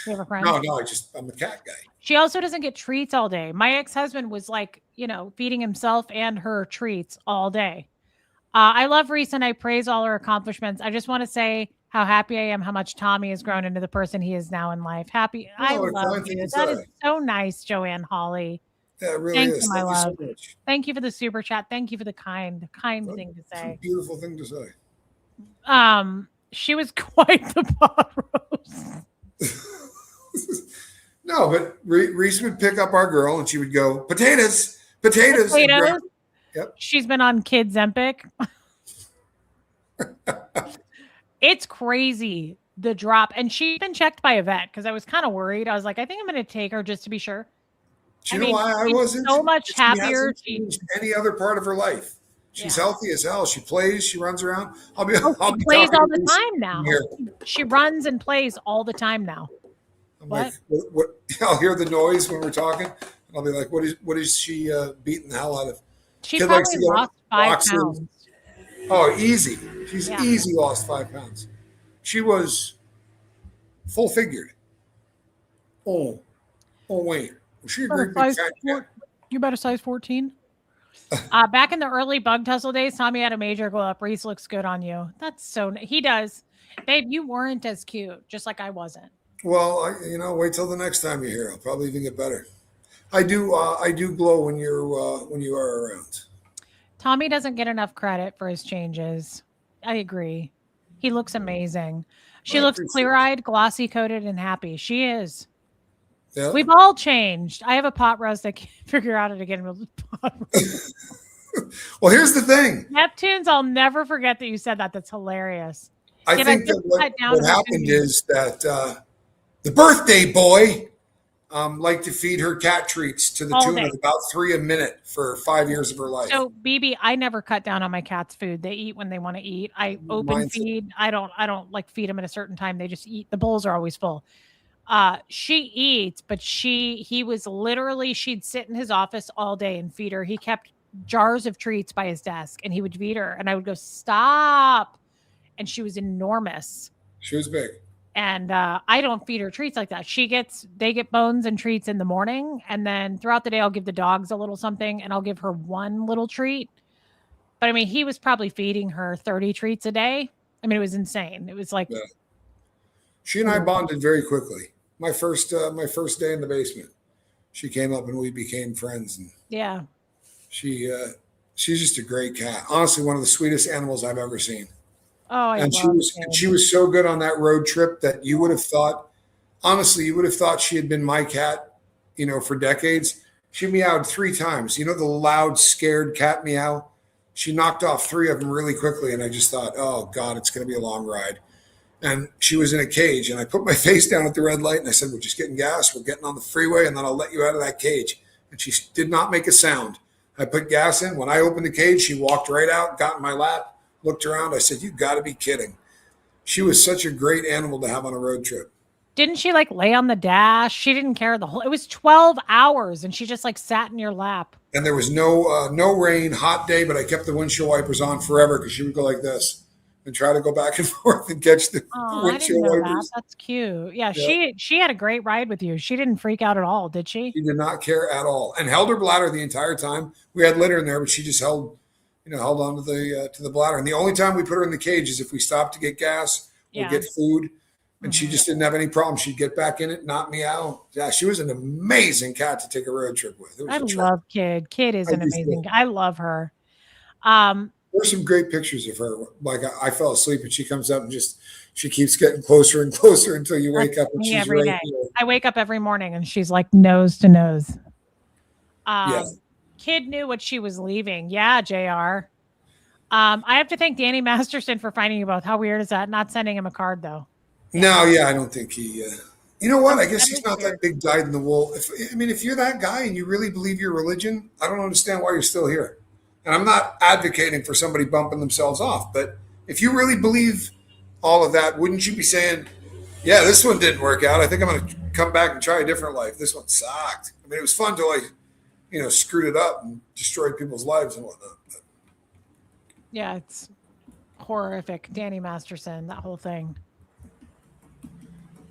You have a friend? No, I'm a cat guy. She also doesn't get treats all day. My ex-husband was like, feeding himself and her treats all day. I love Reese and I praise all her accomplishments. I just want to say how happy I am, how much Tommy has grown into the person he is now in life. Happy. I love you. That is so nice, Joanne Hawley. Yeah, it really Thank is. you, my love. So much. Thank you for the super chat. Thank you for the kind thing to say. Beautiful thing to say. She was quite the pot roast. No, but Reese would pick up our girl and she would go, potatoes. Yep. She's been on Kids Zempic. It's crazy, the drop. And she's been checked by a vet because I was kind of worried. I was like, I think I'm going to take her just to be sure. Do you know why I wasn't? So much happier. Any other part of her life. She's healthy as hell. She plays. She runs around. I'll be plays all the time now. She runs and plays all the time now. I'm like, what? I'll hear the noise when we're talking. I'll be like, what is she beating the hell out of? She probably lost 5 pounds. Oh, easy. She's easy lost 5 pounds. She was full figured. Oh, wait. Was she a great big fat? You about a size 14? Back in the early bug tussle days, Tommy had a major glow up. Reese looks good on you. That's so. He does, babe. You weren't as cute, just like I wasn't. Well, wait till the next time you're here. I'll probably even get better. I do glow when you are around. Tommy doesn't get enough credit for his changes. I agree. He looks amazing. She looks clear-eyed, glossy-coated, and happy. She is. Yeah. We've all changed. I have a pot roast. I can't figure out how to get him a pot roast. Well, here's the thing. Neptunes, I'll never forget that you said that. That's hilarious. I Did think just that what, cut down what her happened food? is that the birthday boy liked to feed her cat treats to the All tune day. of about 3 a minute for 5 years of her life. So BB, I never cut down on my cat's food. They eat when they want to eat. I open Mine's feed. I don't like feed them at a certain time. They just eat. The bowls are always full. She eats, but he was literally, she'd sit in his office all day and feed her. He kept jars of treats by his desk and he would feed her and I would go, stop. And she was enormous. she was big. And I don't feed her treats like that. They get bones and treats in the morning. And then throughout the day, I'll give the dogs a little something and I'll give her one little treat. But I mean, he was probably feeding her 30 treats a day. I mean, it was insane. It was like, Yeah. She and I bonded very quickly. My first day in the basement, she came up and we became friends. And yeah. she's just a great cat. Honestly, one of the sweetest animals I've ever seen. Oh, I And love she was so good on that road trip that you would have thought, honestly, you would have thought she had been my cat, for decades. She meowed 3 times. The loud, scared cat meow. She knocked off 3 of them really quickly, and I just thought, oh God, it's going to be a long ride. And she was in a cage, and I put my face down at the red light, and I said, "We're just getting gas. We're getting on the freeway, and then I'll let you out of that cage." And she did not make a sound. I put gas in. When I opened the cage, she walked right out, got in my lap, looked around. I said, "You got to be kidding." She was such a great animal to have on a road trip. Didn't she like lay on the dash? She didn't care it was 12 hours and she just like sat in your lap. And there was no rain, hot day, but I kept the windshield wipers on forever because she would go like this and try to go back and forth and catch the Oh, I didn't windshield know wipers. that. That's cute. Yeah, Yeah. she had a great ride with you. She didn't freak out at all, did she? She did not care at all and held her bladder the entire time. We had litter in there, but she just held on to the bladder. And the only time we put her in the cage is if we stopped to get gas or Yeah. get food. And she Mhm. just didn't have any problem. She'd get back in it, not meow. Yeah, she was an amazing cat to take a road trip with. It was I a trip. love Kid. Kid is I an do too. amazing. I love her. Um, There's some great pictures of her. Like I fell asleep and she comes up and she keeps getting closer and closer until you wake up and me she's every right day. here. I wake up every morning and she's like nose to nose. Yeah. Kid knew what she was leaving. Yeah, JR. I have to thank Danny Masterson for finding you both. How weird is that? Not sending him a card though. No, yeah, I don't think he. You know what? I guess That he's is not weird. that big dyed in the wool. If you're that guy and you really believe your religion, I don't understand why you're still here. And I'm not advocating for somebody bumping themselves off, but if you really believe all of that, wouldn't you be saying, "Yeah, this one didn't work out. I think I'm going to come back and try a different life. This one sucked." I mean, it was fun till I, screwed it up and destroyed people's lives and whatnot. But Yeah, it's horrific. Danny Masterson, that whole thing.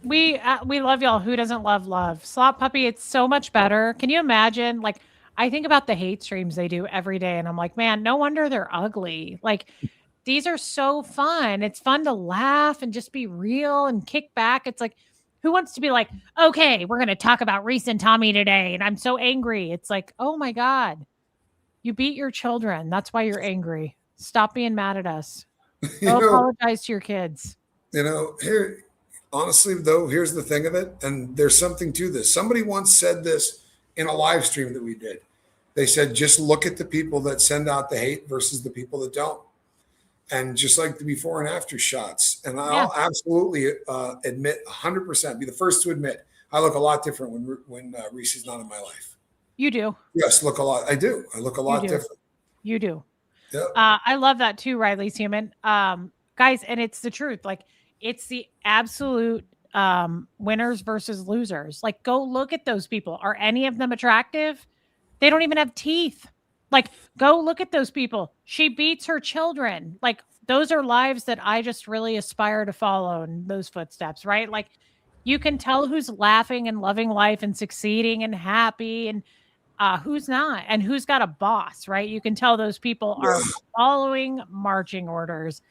We love y'all. Who doesn't love love? Slop Puppy, it's so much better. Can you imagine? Like, I think about the hate streams they do every day, and I'm like, man, no wonder they're ugly. Like, these are so fun. It's fun to laugh and just be real and kick back. It's like, who wants to be like, okay, we're going to talk about Reese and Tommy today, and I'm so angry. It's like, oh my God, you beat your children. That's why you're angry. Stop being mad at us. you Go know, apologize to your kids. here, honestly though, here's the thing of it, and there's something to this. Somebody once said this in a live stream that we did. They said, just look at the people that send out the hate versus the people that don't. And just like the before and after shots. And I'll absolutely admit 100%, be the first to admit, I look a lot different when Reese is not in my life. You do. Yes, look a lot. I do. I look a lot do. different. You do. Yep. I love that too, Riley's human. Guys, and it's the truth. Like, it's the absolute winners versus losers. Like, go look at those people. Are any of them attractive? They don't even have teeth. Like, go look at those people. She beats her children. Like, those are lives that I just really aspire to follow in those footsteps, right? Like, you can tell who's laughing and loving life and succeeding and happy and who's not and who's got a boss, right? You can tell those people are following marching orders.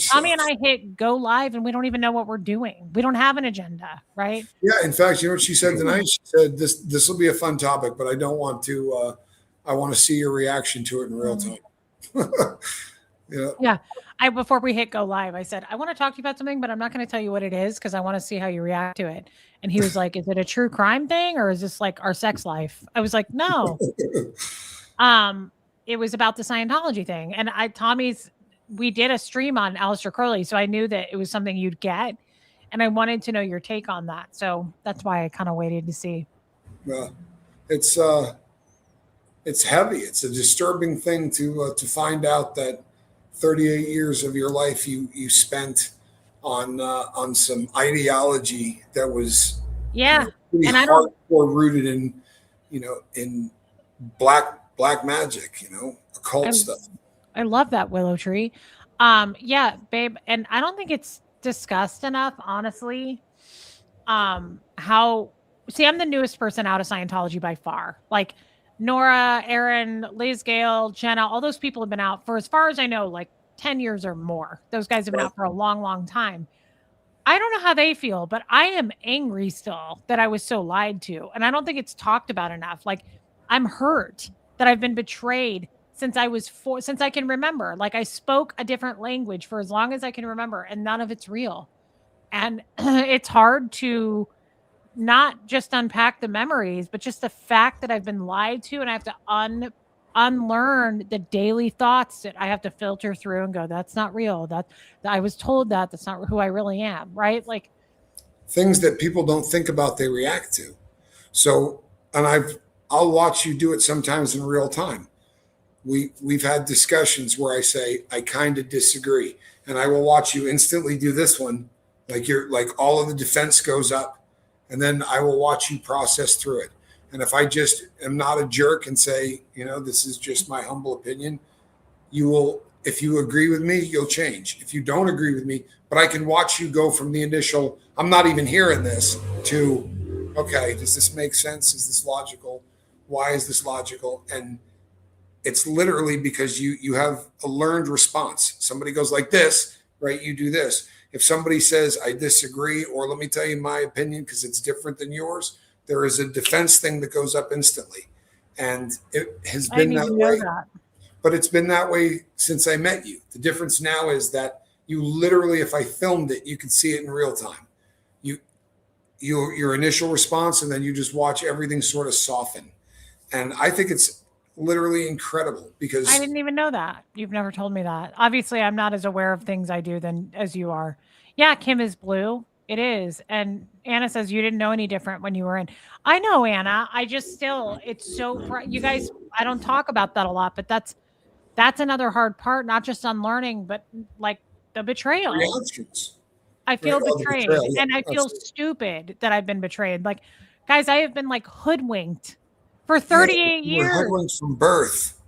Tommy and I hit go live and we don't even know what we're doing. We don't have an agenda, right? Yeah. In fact, you know what she said tonight? She said, this will be a fun topic, but I don't want to, I want to see your reaction to it in real time. Yeah. Before we hit go live, I said, I want to talk to you about something, but I'm not going to tell you what it is because I want to see how you react to it. And he was like, is it a true crime thing or is this like our sex life? I was like, no. It was about the Scientology thing. And Tommy's we did a stream on Aleister Crowley, so I knew that it was something you'd get, and I wanted to know your take on that. So that's why I kind of waited to see. It's it's heavy. It's a disturbing thing to find out that 38 years of your life you spent on some ideology that was Yeah, pretty and I don't. hardcore rooted in in black magic, I, occult stuff. I love that willow tree. Yeah, babe, and I don't think it's discussed enough, honestly. How see, I'm the newest person out of Scientology by far. Like Nora, Aaron, Liz Gale, Jenna, all those people have been out for as far as I know, like 10 years or more. Those guys have been out for a long, long time. I don't know how they feel, but I am angry still that I was so lied to. And I don't think it's talked about enough. Like I'm hurt that I've been betrayed since I was since I can remember. Like I spoke a different language for as long as I can remember, and none of it's real. And it's hard to not just unpack the memories, but just the fact that I've been lied to, and I have to unlearn the daily thoughts that I have to filter through and go, that's not real. That I was told that's not who I really am. Right. Like Things that people don't think about, they react to. So, and I'll watch you do it sometimes in real time. We've had discussions where I say, I kind of disagree. And I will watch you instantly do this one. Like all of the defense goes up, and then I will watch you process through it. And if I just am not a jerk and say, this is just my humble opinion, you will, if you agree with me, you'll change. If you don't agree with me, but I can watch you go from the initial, I'm not even hearing this, to, okay, does this make sense? Is this logical? Why is this logical? And it's literally because you have a learned response. Somebody goes like this, right? You do this. If somebody says, I disagree, or let me tell you my opinion because it's different than yours, there is a defense thing that goes up instantly. And it has been that way. But it's been that way since I met you. The difference now is that you literally, if I filmed it, you could see it in real time. Your initial response, and then you just watch everything sort of soften. And I think it's literally incredible because I didn't even know that. You've never told me that. Obviously, I'm not as aware of things I do as you are. Yeah, Kim is blue. It is. And Anna says you didn't know any different when you were in. I know, Anna. I just still, it's so, you guys, I don't talk about that a lot, but that's another hard part, not just unlearning, but like the betrayal. reactions. I feel betrayed, and I feel stupid that I've been betrayed. Like, guys, I have been like hoodwinked for 38 years. You were hoodwinked from birth.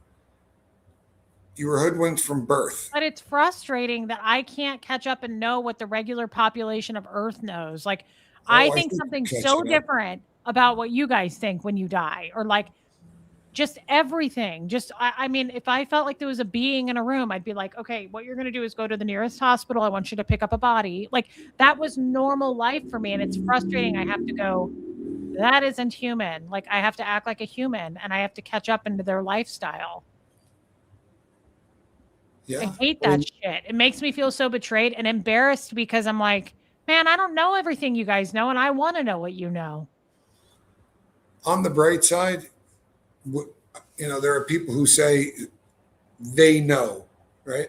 You were hoodwinked from birth. But it's frustrating that I can't catch up and know what the regular population of Earth knows. Like, I think something's so different about what you guys think when you die, or like just everything. Just, I mean, if I felt like there was a being in a room, I'd be like, okay, what you're going to do is go to the nearest hospital. I want you to pick up a body. Like, that was normal life for me. And it's frustrating. I have to go, that isn't human. Like, I have to act like a human, and I have to catch up into their lifestyle. Yeah. I hate that shit. It makes me feel so betrayed and embarrassed because I'm like, man, I don't know everything you guys know, and I want to know what you know. On the bright side, there are people who say they know, right?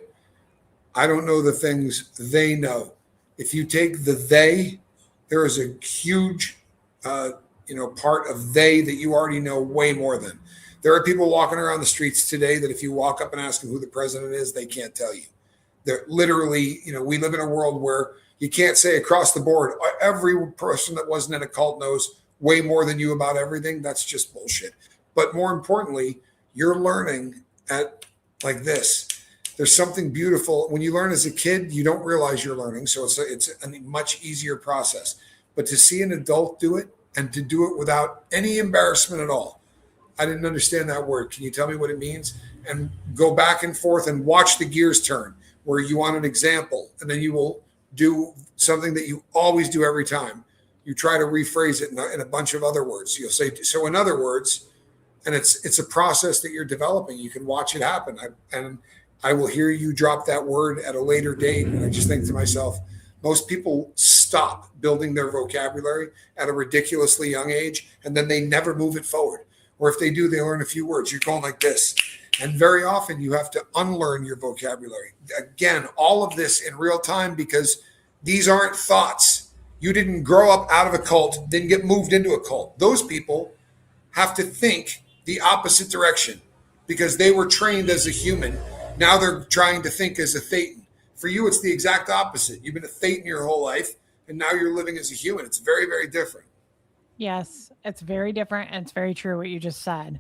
I don't know the things they know. If you take the they, there is a huge, part of they that you already know way more than. There are people walking around the streets today that if you walk up and ask them who the president is, they can't tell you. They're literally, we live in a world where you can't say across the board, every person that wasn't in a cult knows way more than you about everything. That's just bullshit. But more importantly, you're learning at like this. There's something beautiful. When you learn as a kid, you don't realize you're learning. So it's a much easier process. But to see an adult do it and to do it without any embarrassment at all, I didn't understand that word. Can you tell me what it means? And go back and forth and watch the gears turn where you want an example. And then you will do something that you always do every time. You try to rephrase it in a bunch of other words. You'll say, so in other words, and it's a process that you're developing. You can watch it happen. I will hear you drop that word at a later date. And I just think to myself, most people stop building their vocabulary at a ridiculously young age, and then they never move it forward. Or if they do, they learn a few words. You're going like this. And very often you have to unlearn your vocabulary. Again, all of this in real time, because these aren't thoughts. You didn't grow up out of a cult, didn't get moved into a cult. Those people have to think the opposite direction because they were trained as a human. Now they're trying to think as a Thetan. For you, it's the exact opposite. You've been a Thetan your whole life, and now you're living as a human. It's very, very different. Yes, it's very different, and it's very true what you just said.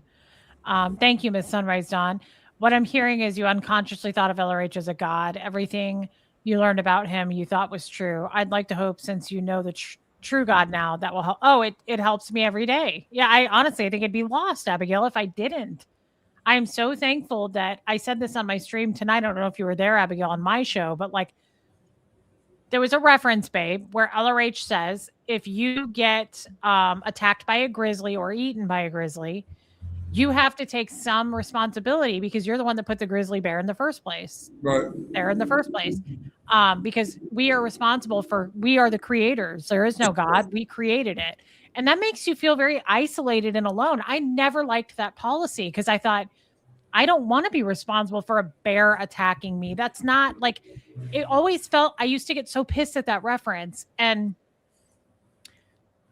Thank you, Miss Sunrise Dawn. What I'm hearing is you unconsciously thought of LRH as a god. Everything you learned about him you thought was true. I'd like to hope, since you know the true God now, that will help. Oh, it helps me every day. Yeah, I honestly think it'd be lost, Abigail, if I didn't. I'm so thankful that I said this on my stream tonight. I don't know if you were there, Abigail, on my show, but like there was a reference, babe, where LRH says if you get attacked by a grizzly or eaten by a grizzly, you have to take some responsibility because you're the one that put the grizzly bear in the first place. Right. There in the first place. Because we are responsible we are the creators. There is no God. We created it. And that makes you feel very isolated and alone. I never liked that policy because I thought, I don't want to be responsible for a bear attacking me. That's not like, it always felt, I used to get so pissed at that reference. And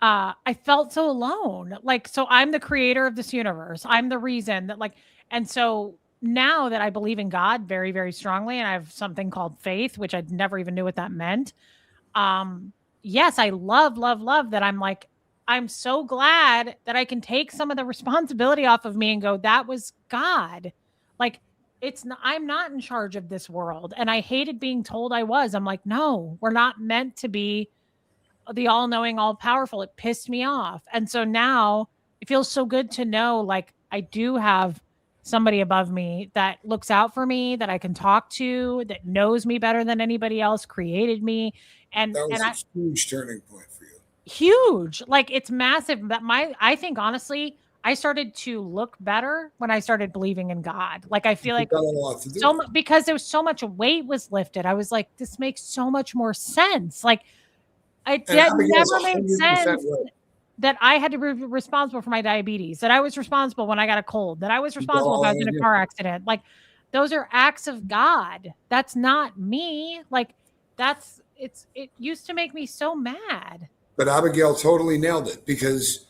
I felt so alone. Like, so I'm the creator of this universe. I'm the reason that and so now that I believe in God very, very strongly, and I have something called faith, which I never even knew what that meant. Yes, I love that. I'm so glad that I can take some of the responsibility off of me and go, that was God. Like I'm not in charge of this world. And I hated being told I was. I'm like, no, we're not meant to be the all-knowing, all-powerful. It pissed me off. And so now it feels so good to know, like, I do have somebody above me that looks out for me, that I can talk to, that knows me better than anybody else, created me. And that was a huge turning point for you. Huge. Like, it's massive. That I think honestly, I started to look better when I started believing in God. Like, I feel like because there was so much weight was lifted. I was like, this makes so much more sense. Like, it never made sense that I had to be responsible for my diabetes, that I was responsible when I got a cold, that I was responsible if I was in a car accident. Like, those are acts of God. That's not me. Like, it used to make me so mad. But Abigail totally nailed it, because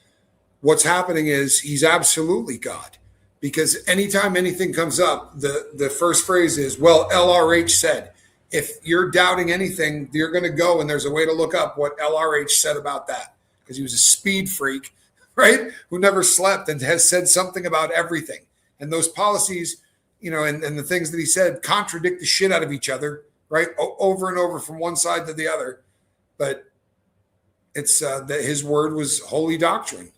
what's happening is he's absolutely God. Because anytime anything comes up, the first phrase is, well, LRH said. If you're doubting anything, you're going to go and there's a way to look up what LRH said about that, because he was a speed freak, right? Who never slept and has said something about everything. And those policies, and the things that he said contradict the shit out of each other, right? Over and over from one side to the other. But it's that his word was holy doctrine.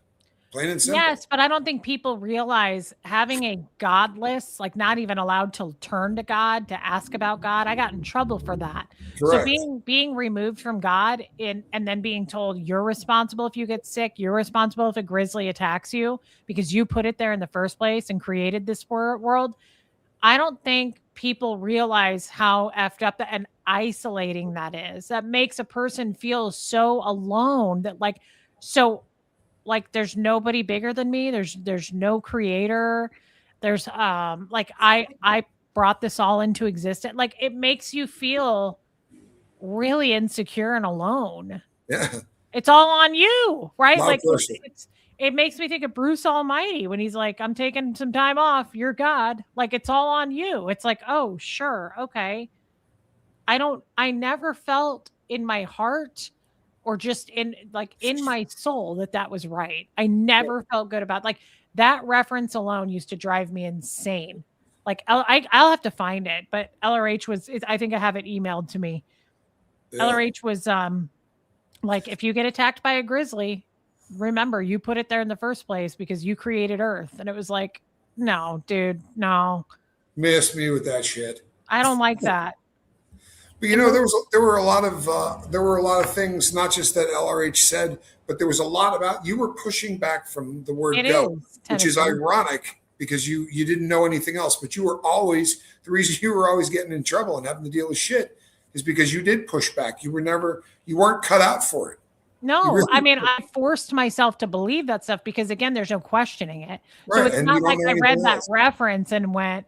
Plain and simple. Yes, but I don't think people realize having a godless, like not even allowed to turn to God, to ask about God. I got in trouble for that. Correct. So being removed from God and then being told you're responsible if you get sick, you're responsible if a grizzly attacks you because you put it there in the first place and created this world. I don't think people realize how effed up and isolating that is. That makes a person feel so alone that there's nobody bigger than me. There's no creator. There's I brought this all into existence. Like, it makes you feel really insecure and alone. Yeah. It's all on you, right? Like it makes me think of Bruce Almighty when he's like, I'm taking some time off. You're God. Like, it's all on you. It's like, oh, sure. Okay. I never felt in my heart or just in my soul that was right. I never felt good about that reference alone used to drive me insane. Like, I'll have to find it, but LRH was, I think I have it emailed to me. Yeah. LRH was if you get attacked by a grizzly, remember you put it there in the first place because you created Earth. And it was like, no, dude, no. Miss me with that shit. I don't like that. But there were a lot of things, not just that LRH said, but there was a lot about, you were pushing back from the word go, which is ironic because you didn't know anything else. But the reason you were always getting in trouble and having to deal with shit is because you did push back. You weren't cut out for it. You No, really I mean, I forced myself to believe that stuff because again, there's no questioning it. So right, it's and you not don't like know I read anything that else. reference and went,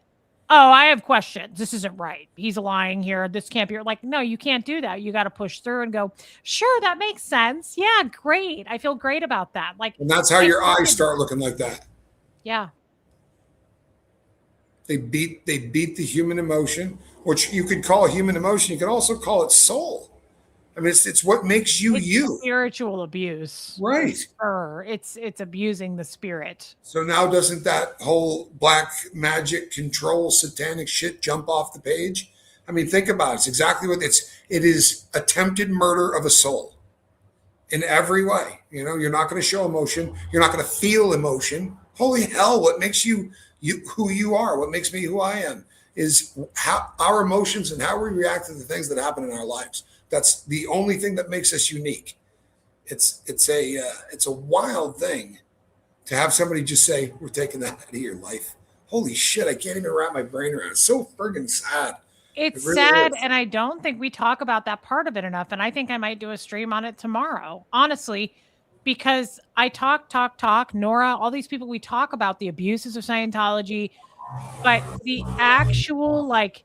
"Oh, I have questions. This isn't right. He's lying here. This can't be." Like, no, you can't do that. You got to push through and go, "Sure, that makes sense. Yeah, great. I feel great about that." Like, And that's how I your eyes fucking start looking like that. yeah. They beat the human emotion, which you could call human emotion. You could also call it soul. I mean, it's what makes you It's you. spiritual abuse for Right. sure. It's abusing the spirit. So now doesn't that whole black magic control satanic shit jump off the page? I mean, think about it. It's exactly what it is attempted murder of a soul in every way. You know, you're not going to show emotion. You're not going to feel emotion. Holy hell, what makes you who you are, what makes me who I am is how our emotions and how we react to the things that happen in our lives. That's the only thing that makes us unique. It's a wild thing to have somebody just say, "We're taking that out of your life." Holy shit, I can't even wrap my brain around it. It's so friggin' sad. It's It really sad, is. and I don't think we talk about that part of it enough, and I think I might do a stream on it tomorrow, honestly, because I talk, Nora, all these people, we talk about the abuses of Scientology, but the actual, like,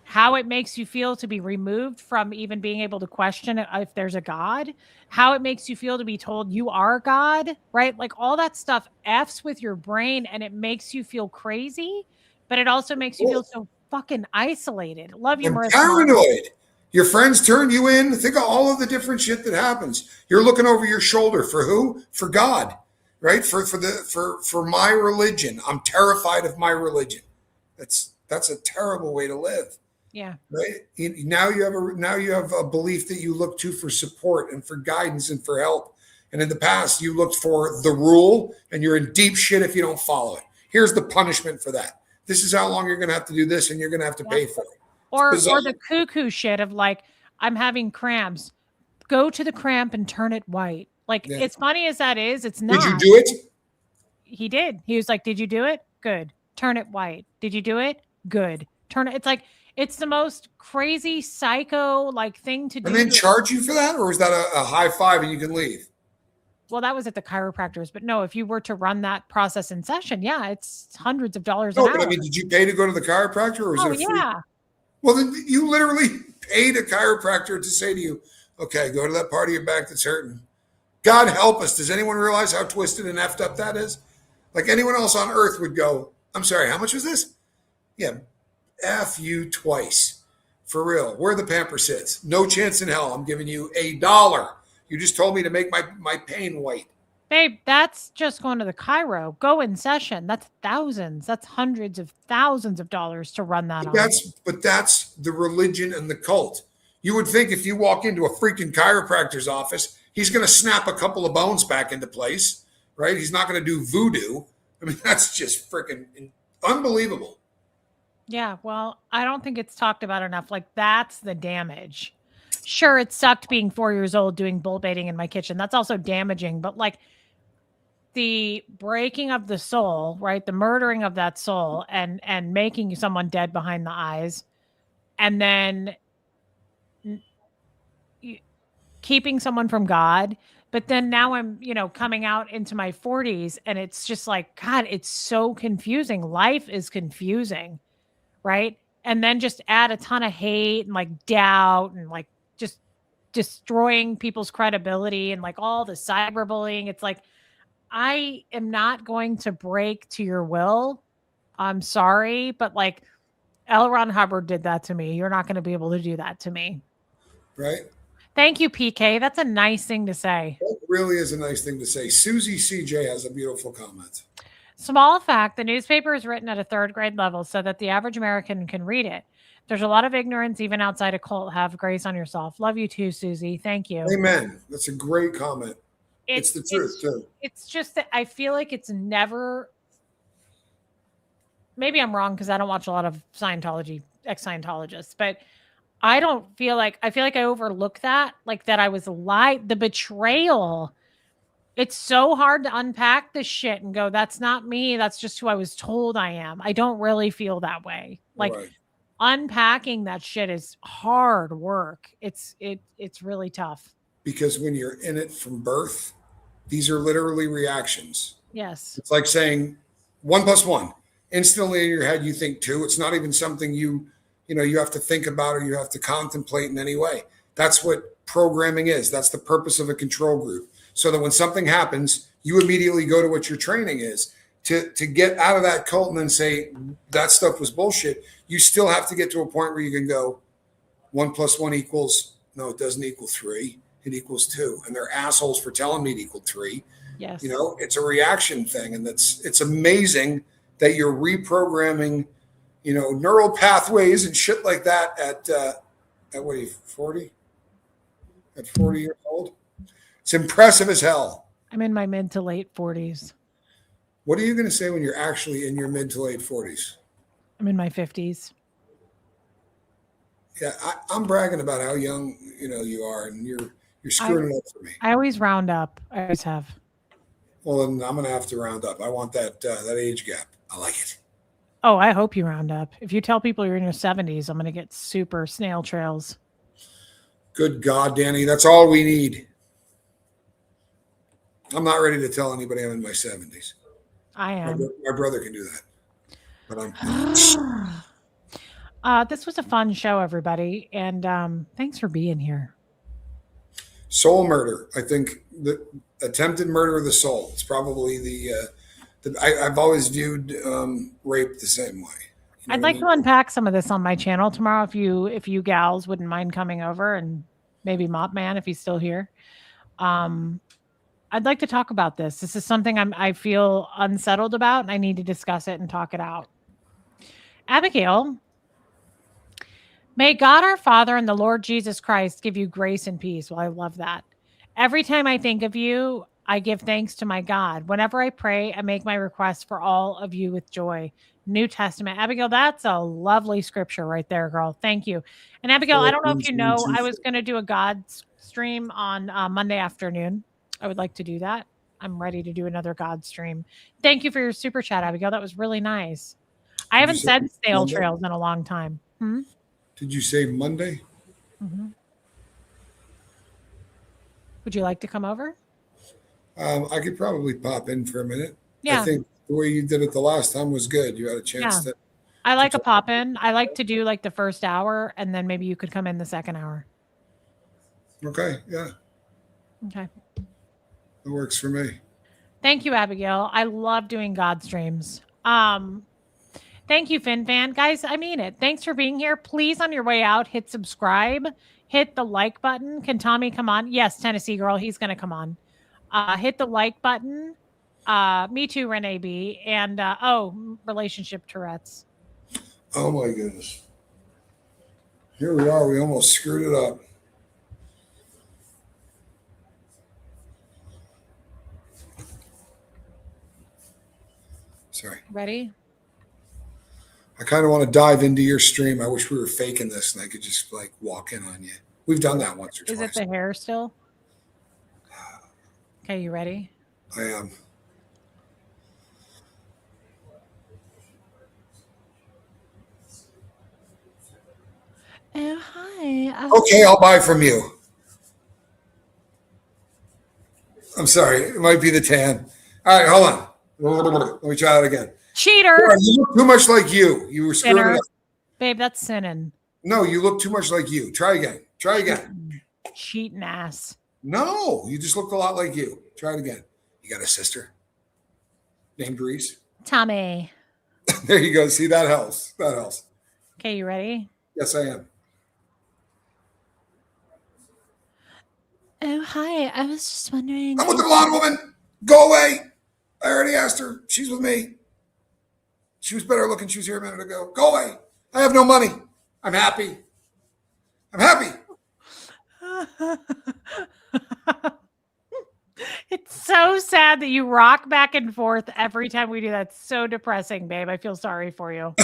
how it makes you feel to be removed from even being able to question if there's a God, how it makes you feel to be told you are God, right? Like, all that stuff F's with your brain, and it makes you feel crazy, but it also makes you feel so fucking isolated. Love you, And Marissa Martin. paranoid. Your friends turn you in. Think of all of the different shit that happens. You're looking over your shoulder for who? For God, right? For my religion. I'm terrified of my religion. That's a terrible way to live, Yeah. right? Now you have a belief that you look to for support and for guidance and for help. And in the past, you looked for the rule, and you're in deep shit if you don't follow it. Here's the punishment for that. This is how long you're going to have to do this, and you're going to have to Yeah. pay for it. It's Or bizarre. the cuckoo shit of like, I'm having cramps. Go to the cramp and turn it white. Like, Yeah. as funny as that is, it's Did you not. do it? He did. He was like, "Did you do it? Good. Turn it white. Did you do it? Good. Turn it." It's like, it's the most crazy psycho like thing to And do then to. charge you for that, or is that a high five and you can leave? Well, that was at the chiropractors, but no, if you were to run that process in session, yeah, it's hundreds of dollars an No, but I hour. mean, did you pay to go to the chiropractor, or is it Oh a free? yeah. Well, then you literally paid a chiropractor to say to you, "Okay, go to that part of your back that's hurting." God help us. Does anyone realize how twisted and effed up that is? Like anyone else on earth would go, "I'm sorry, how much was this?" Yeah, F you twice. For real. Where the pamper sits. No chance in hell. I'm giving you $1. You just told me to make my pain white. Babe, that's just going to the chiro. Go in session. That's thousands. That's hundreds of thousands of dollars to run that But on. that's the religion and the cult. You would think if you walk into a freaking chiropractor's office, he's going to snap a couple of bones back into place, right? He's not going to do voodoo. I mean, that's just freaking unbelievable. Yeah, well, I don't think it's talked about enough. Like, that's the damage. Sure, it sucked being 4 years old doing bull baiting in my kitchen. That's also damaging, but like the breaking of the soul, right? The murdering of that soul and making someone dead behind the eyes, and then keeping someone from God. But then now I'm, coming out into my 40s, and it's just like, God, it's so confusing. Life is confusing, right? And then just add a ton of hate and like doubt and like just destroying people's credibility and like all the cyberbullying. It's like, I am not going to break to your will. I'm sorry, but like L. Ron Hubbard did that to me. You're not going to be able to do that to me. Right? Thank you, PK. That's a nice thing to say. That really is a nice thing to say. Susie CJ has a beautiful comment. Small fact, the newspaper is written at a third grade level so that the average American can read it. There's a lot of ignorance even outside a cult. Have grace on yourself. Love you too, Susie. Thank you. Amen. That's a great comment. It's the truth, too. It's just that I feel like it's never, maybe I'm wrong because I don't watch a lot of Scientology, ex-Scientologists, but I feel like I overlook that, like that I was lied, the betrayal. It's so hard to unpack this shit and go, that's not me. That's just who I was told I am. I don't really feel that way. Like Right. unpacking that shit is hard work. It's really tough. because when you're in it from birth, these are literally reactions. Yes. It's like saying 1+1. Instantly in your head, you think 2. It's not even something you have to think about or you have to contemplate in any way. That's what programming is. That's the purpose of a control group. So that when something happens, you immediately go to what your training is. To get out of that cult and then say that stuff was bullshit, you still have to get to a point where you can go 1+1 equals, no, it doesn't equal 3. It equals 2. And they're assholes for telling me it equaled 3. Yes. It's a reaction thing. And it's amazing that you're reprogramming, neural pathways and shit like that at what are you, 40? At 40 years old? It's impressive as hell. I'm in my mid to late 40s. What are you going to say when you're actually in your mid to late 40s? I'm in my 50s. Yeah, I'm bragging about how young you are, and you're screwing it up for me. I always round up. I always have. Well, then I'm going to have to round up. I want that age gap. I like it. Oh, I hope you round up. If you tell people you're in your 70s, I'm going to get super snail trails. Good God, Danny, that's all we need. I'm not ready to tell anybody I'm in my 70s. I am. My brother can do that. But this was a fun show, everybody. And thanks for being here. Soul murder. I think the attempted murder of the soul. It's probably I've always viewed rape the same way. I'd like to unpack some of this on my channel tomorrow. If you gals wouldn't mind coming over, and maybe Mop Man if he's still here. I'd like to talk about this. This is something I feel unsettled about, and I need to discuss it and talk it out. Abigail, may God our Father and the Lord Jesus Christ give you grace and peace. Well, I love that. Every time I think of you, I give thanks to my God. Whenever I pray, I make my requests for all of you with joy. New Testament. Abigail, that's a lovely scripture right there, girl. Thank you. And Abigail, I don't know if you know, I was going to do a God stream on Monday afternoon. I would like to do that. I'm ready to do another God stream. Thank you for your super chat, Abigail. That was really nice. I haven't said snail trails in a long time. Did you say Monday? Mm-hmm. Would you like to come over? I could probably pop in for a minute. Yeah. I think the way you did it the last time was good. You had a chance to. I like a pop in. I like to do like the first hour, and then maybe you could come in the second hour. Okay. Yeah. Okay. It works for me. Thank you, Abigail. I love doing God streams. Thank you, FinFan. Guys, I mean it. Thanks for being here. Please, on your way out, hit subscribe. Hit the like button. Can Tommy come on? Yes, Tennessee girl. He's going to come on. Hit the like button. Me too, Renee B. And, relationship Tourette's. Oh, my goodness. Here we are. We almost screwed it up. Sorry. Ready? I kind of want to dive into your stream. I wish we were faking this and I could just like walk in on you. We've done that once or twice. Is it the hair still? Okay, you ready? I am. Oh, hi. Okay, I'll buy from you. I'm sorry. It might be the tan. All right, hold on. Let me try that again. Cheater. Yeah, you look too much like you. You were screwing it up. Babe, that's sinning. No, you look too much like you. Try again. Try again. Cheating ass. No, you just looked a lot like you. Try it again. You got a sister named Reese? Tommy. There you go. See, that helps. That helps. Okay, you ready? Yes, I am. Oh, hi. I was just wondering. I'm with the blonde woman. Go away. I already asked her. She's with me. She was better looking. She was here a minute ago. Go away. I have no money. I'm happy. I'm happy. It's so sad that you rock back and forth every time we do that. It's so depressing, babe. I feel sorry for you.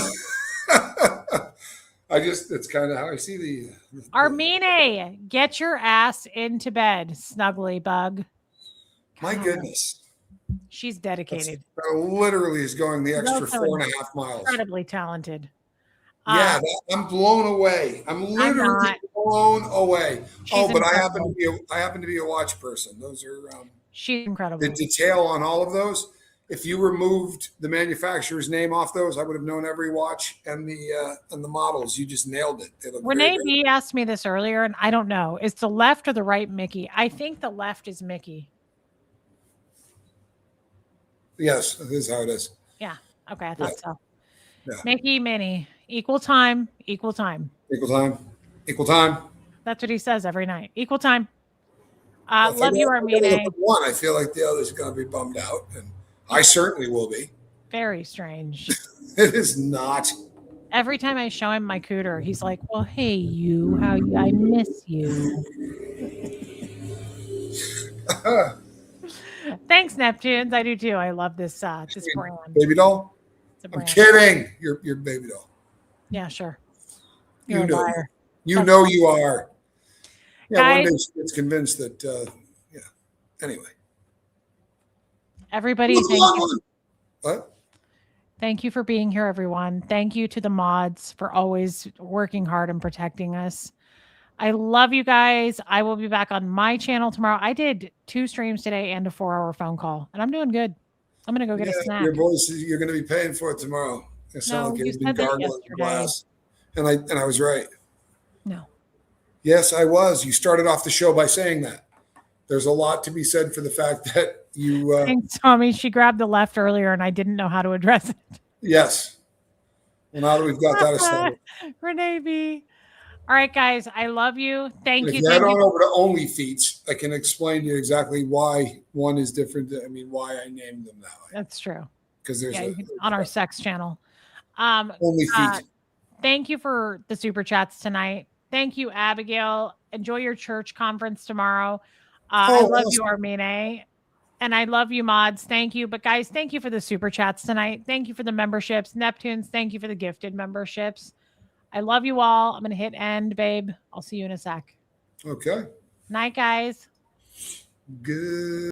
It's kind of how I see the Armine, get your ass into bed, snuggly bug. My goodness. She's dedicated. That literally is going the extra 4.5 miles. Incredibly talented. Yeah, I'm blown away. I'm literally blown blown away. She's But I incredible. happen to be a watch person. Those are She's incredible. the detail on all of those. If you removed the manufacturer's name off those, I would have known every watch and the models. You just nailed it. They look Renee very, B asked me this earlier, and I don't know. Is the left or the right Mickey? I think the left is Mickey. yes, this is how it is. Yeah. Okay, I thought so. Yeah. Mickey, Minnie, equal time, equal time. Equal time. Equal time. That's what he says every night. Equal time. If I Love you, go Armine. with one, I feel like the other's going to be bummed out, and I certainly will be. Very strange. It is not. Every time I show him my cooter, he's like, "Well, hey, you, how you? I miss you." Thanks, Neptunes. I do too. I love this this brand. Baby doll? It's a I'm brand. kidding. You're baby doll. Yeah, sure. You You're a know. liar. You know you are. Yeah, one Guys- day she gets convinced that. Yeah. Anyway. Everybody, thank you. What? Thank you for being here, everyone. Thank you to the mods for always working hard and protecting us. I love you guys. I will be back on my channel tomorrow. I did 2 streams today and a 4-hour phone call, and I'm doing good. I'm going to go get a snack. Your voice, you're going to be paying for it tomorrow. It No, sounds like you you've been said that gargling yesterday. glass. And I was right. No. Yes, I was. You started off the show by saying that. There's a lot to be said for the fact that you. Thanks, Tommy. She grabbed the left earlier, and I didn't know how to address it. Yes. Well, now that we've got that established. Renee B. All right, guys. I love you. Thank If you. you head Thank on you. over to Only Feats, I can explain to you exactly why one is different. I mean, why I named them that way. That's true. Because there's Yeah, on our sex channel. Only Feet. Thank you for the super chats tonight. Thank you, Abigail. Enjoy your church conference tomorrow. I love you, Armine. And I love you, mods. Thank you. But guys, thank you for the super chats tonight. Thank you for the memberships. Neptunes, thank you for the gifted memberships. I love you all. I'm going to hit end, babe. I'll see you in a sec. Okay. Night, guys. Good.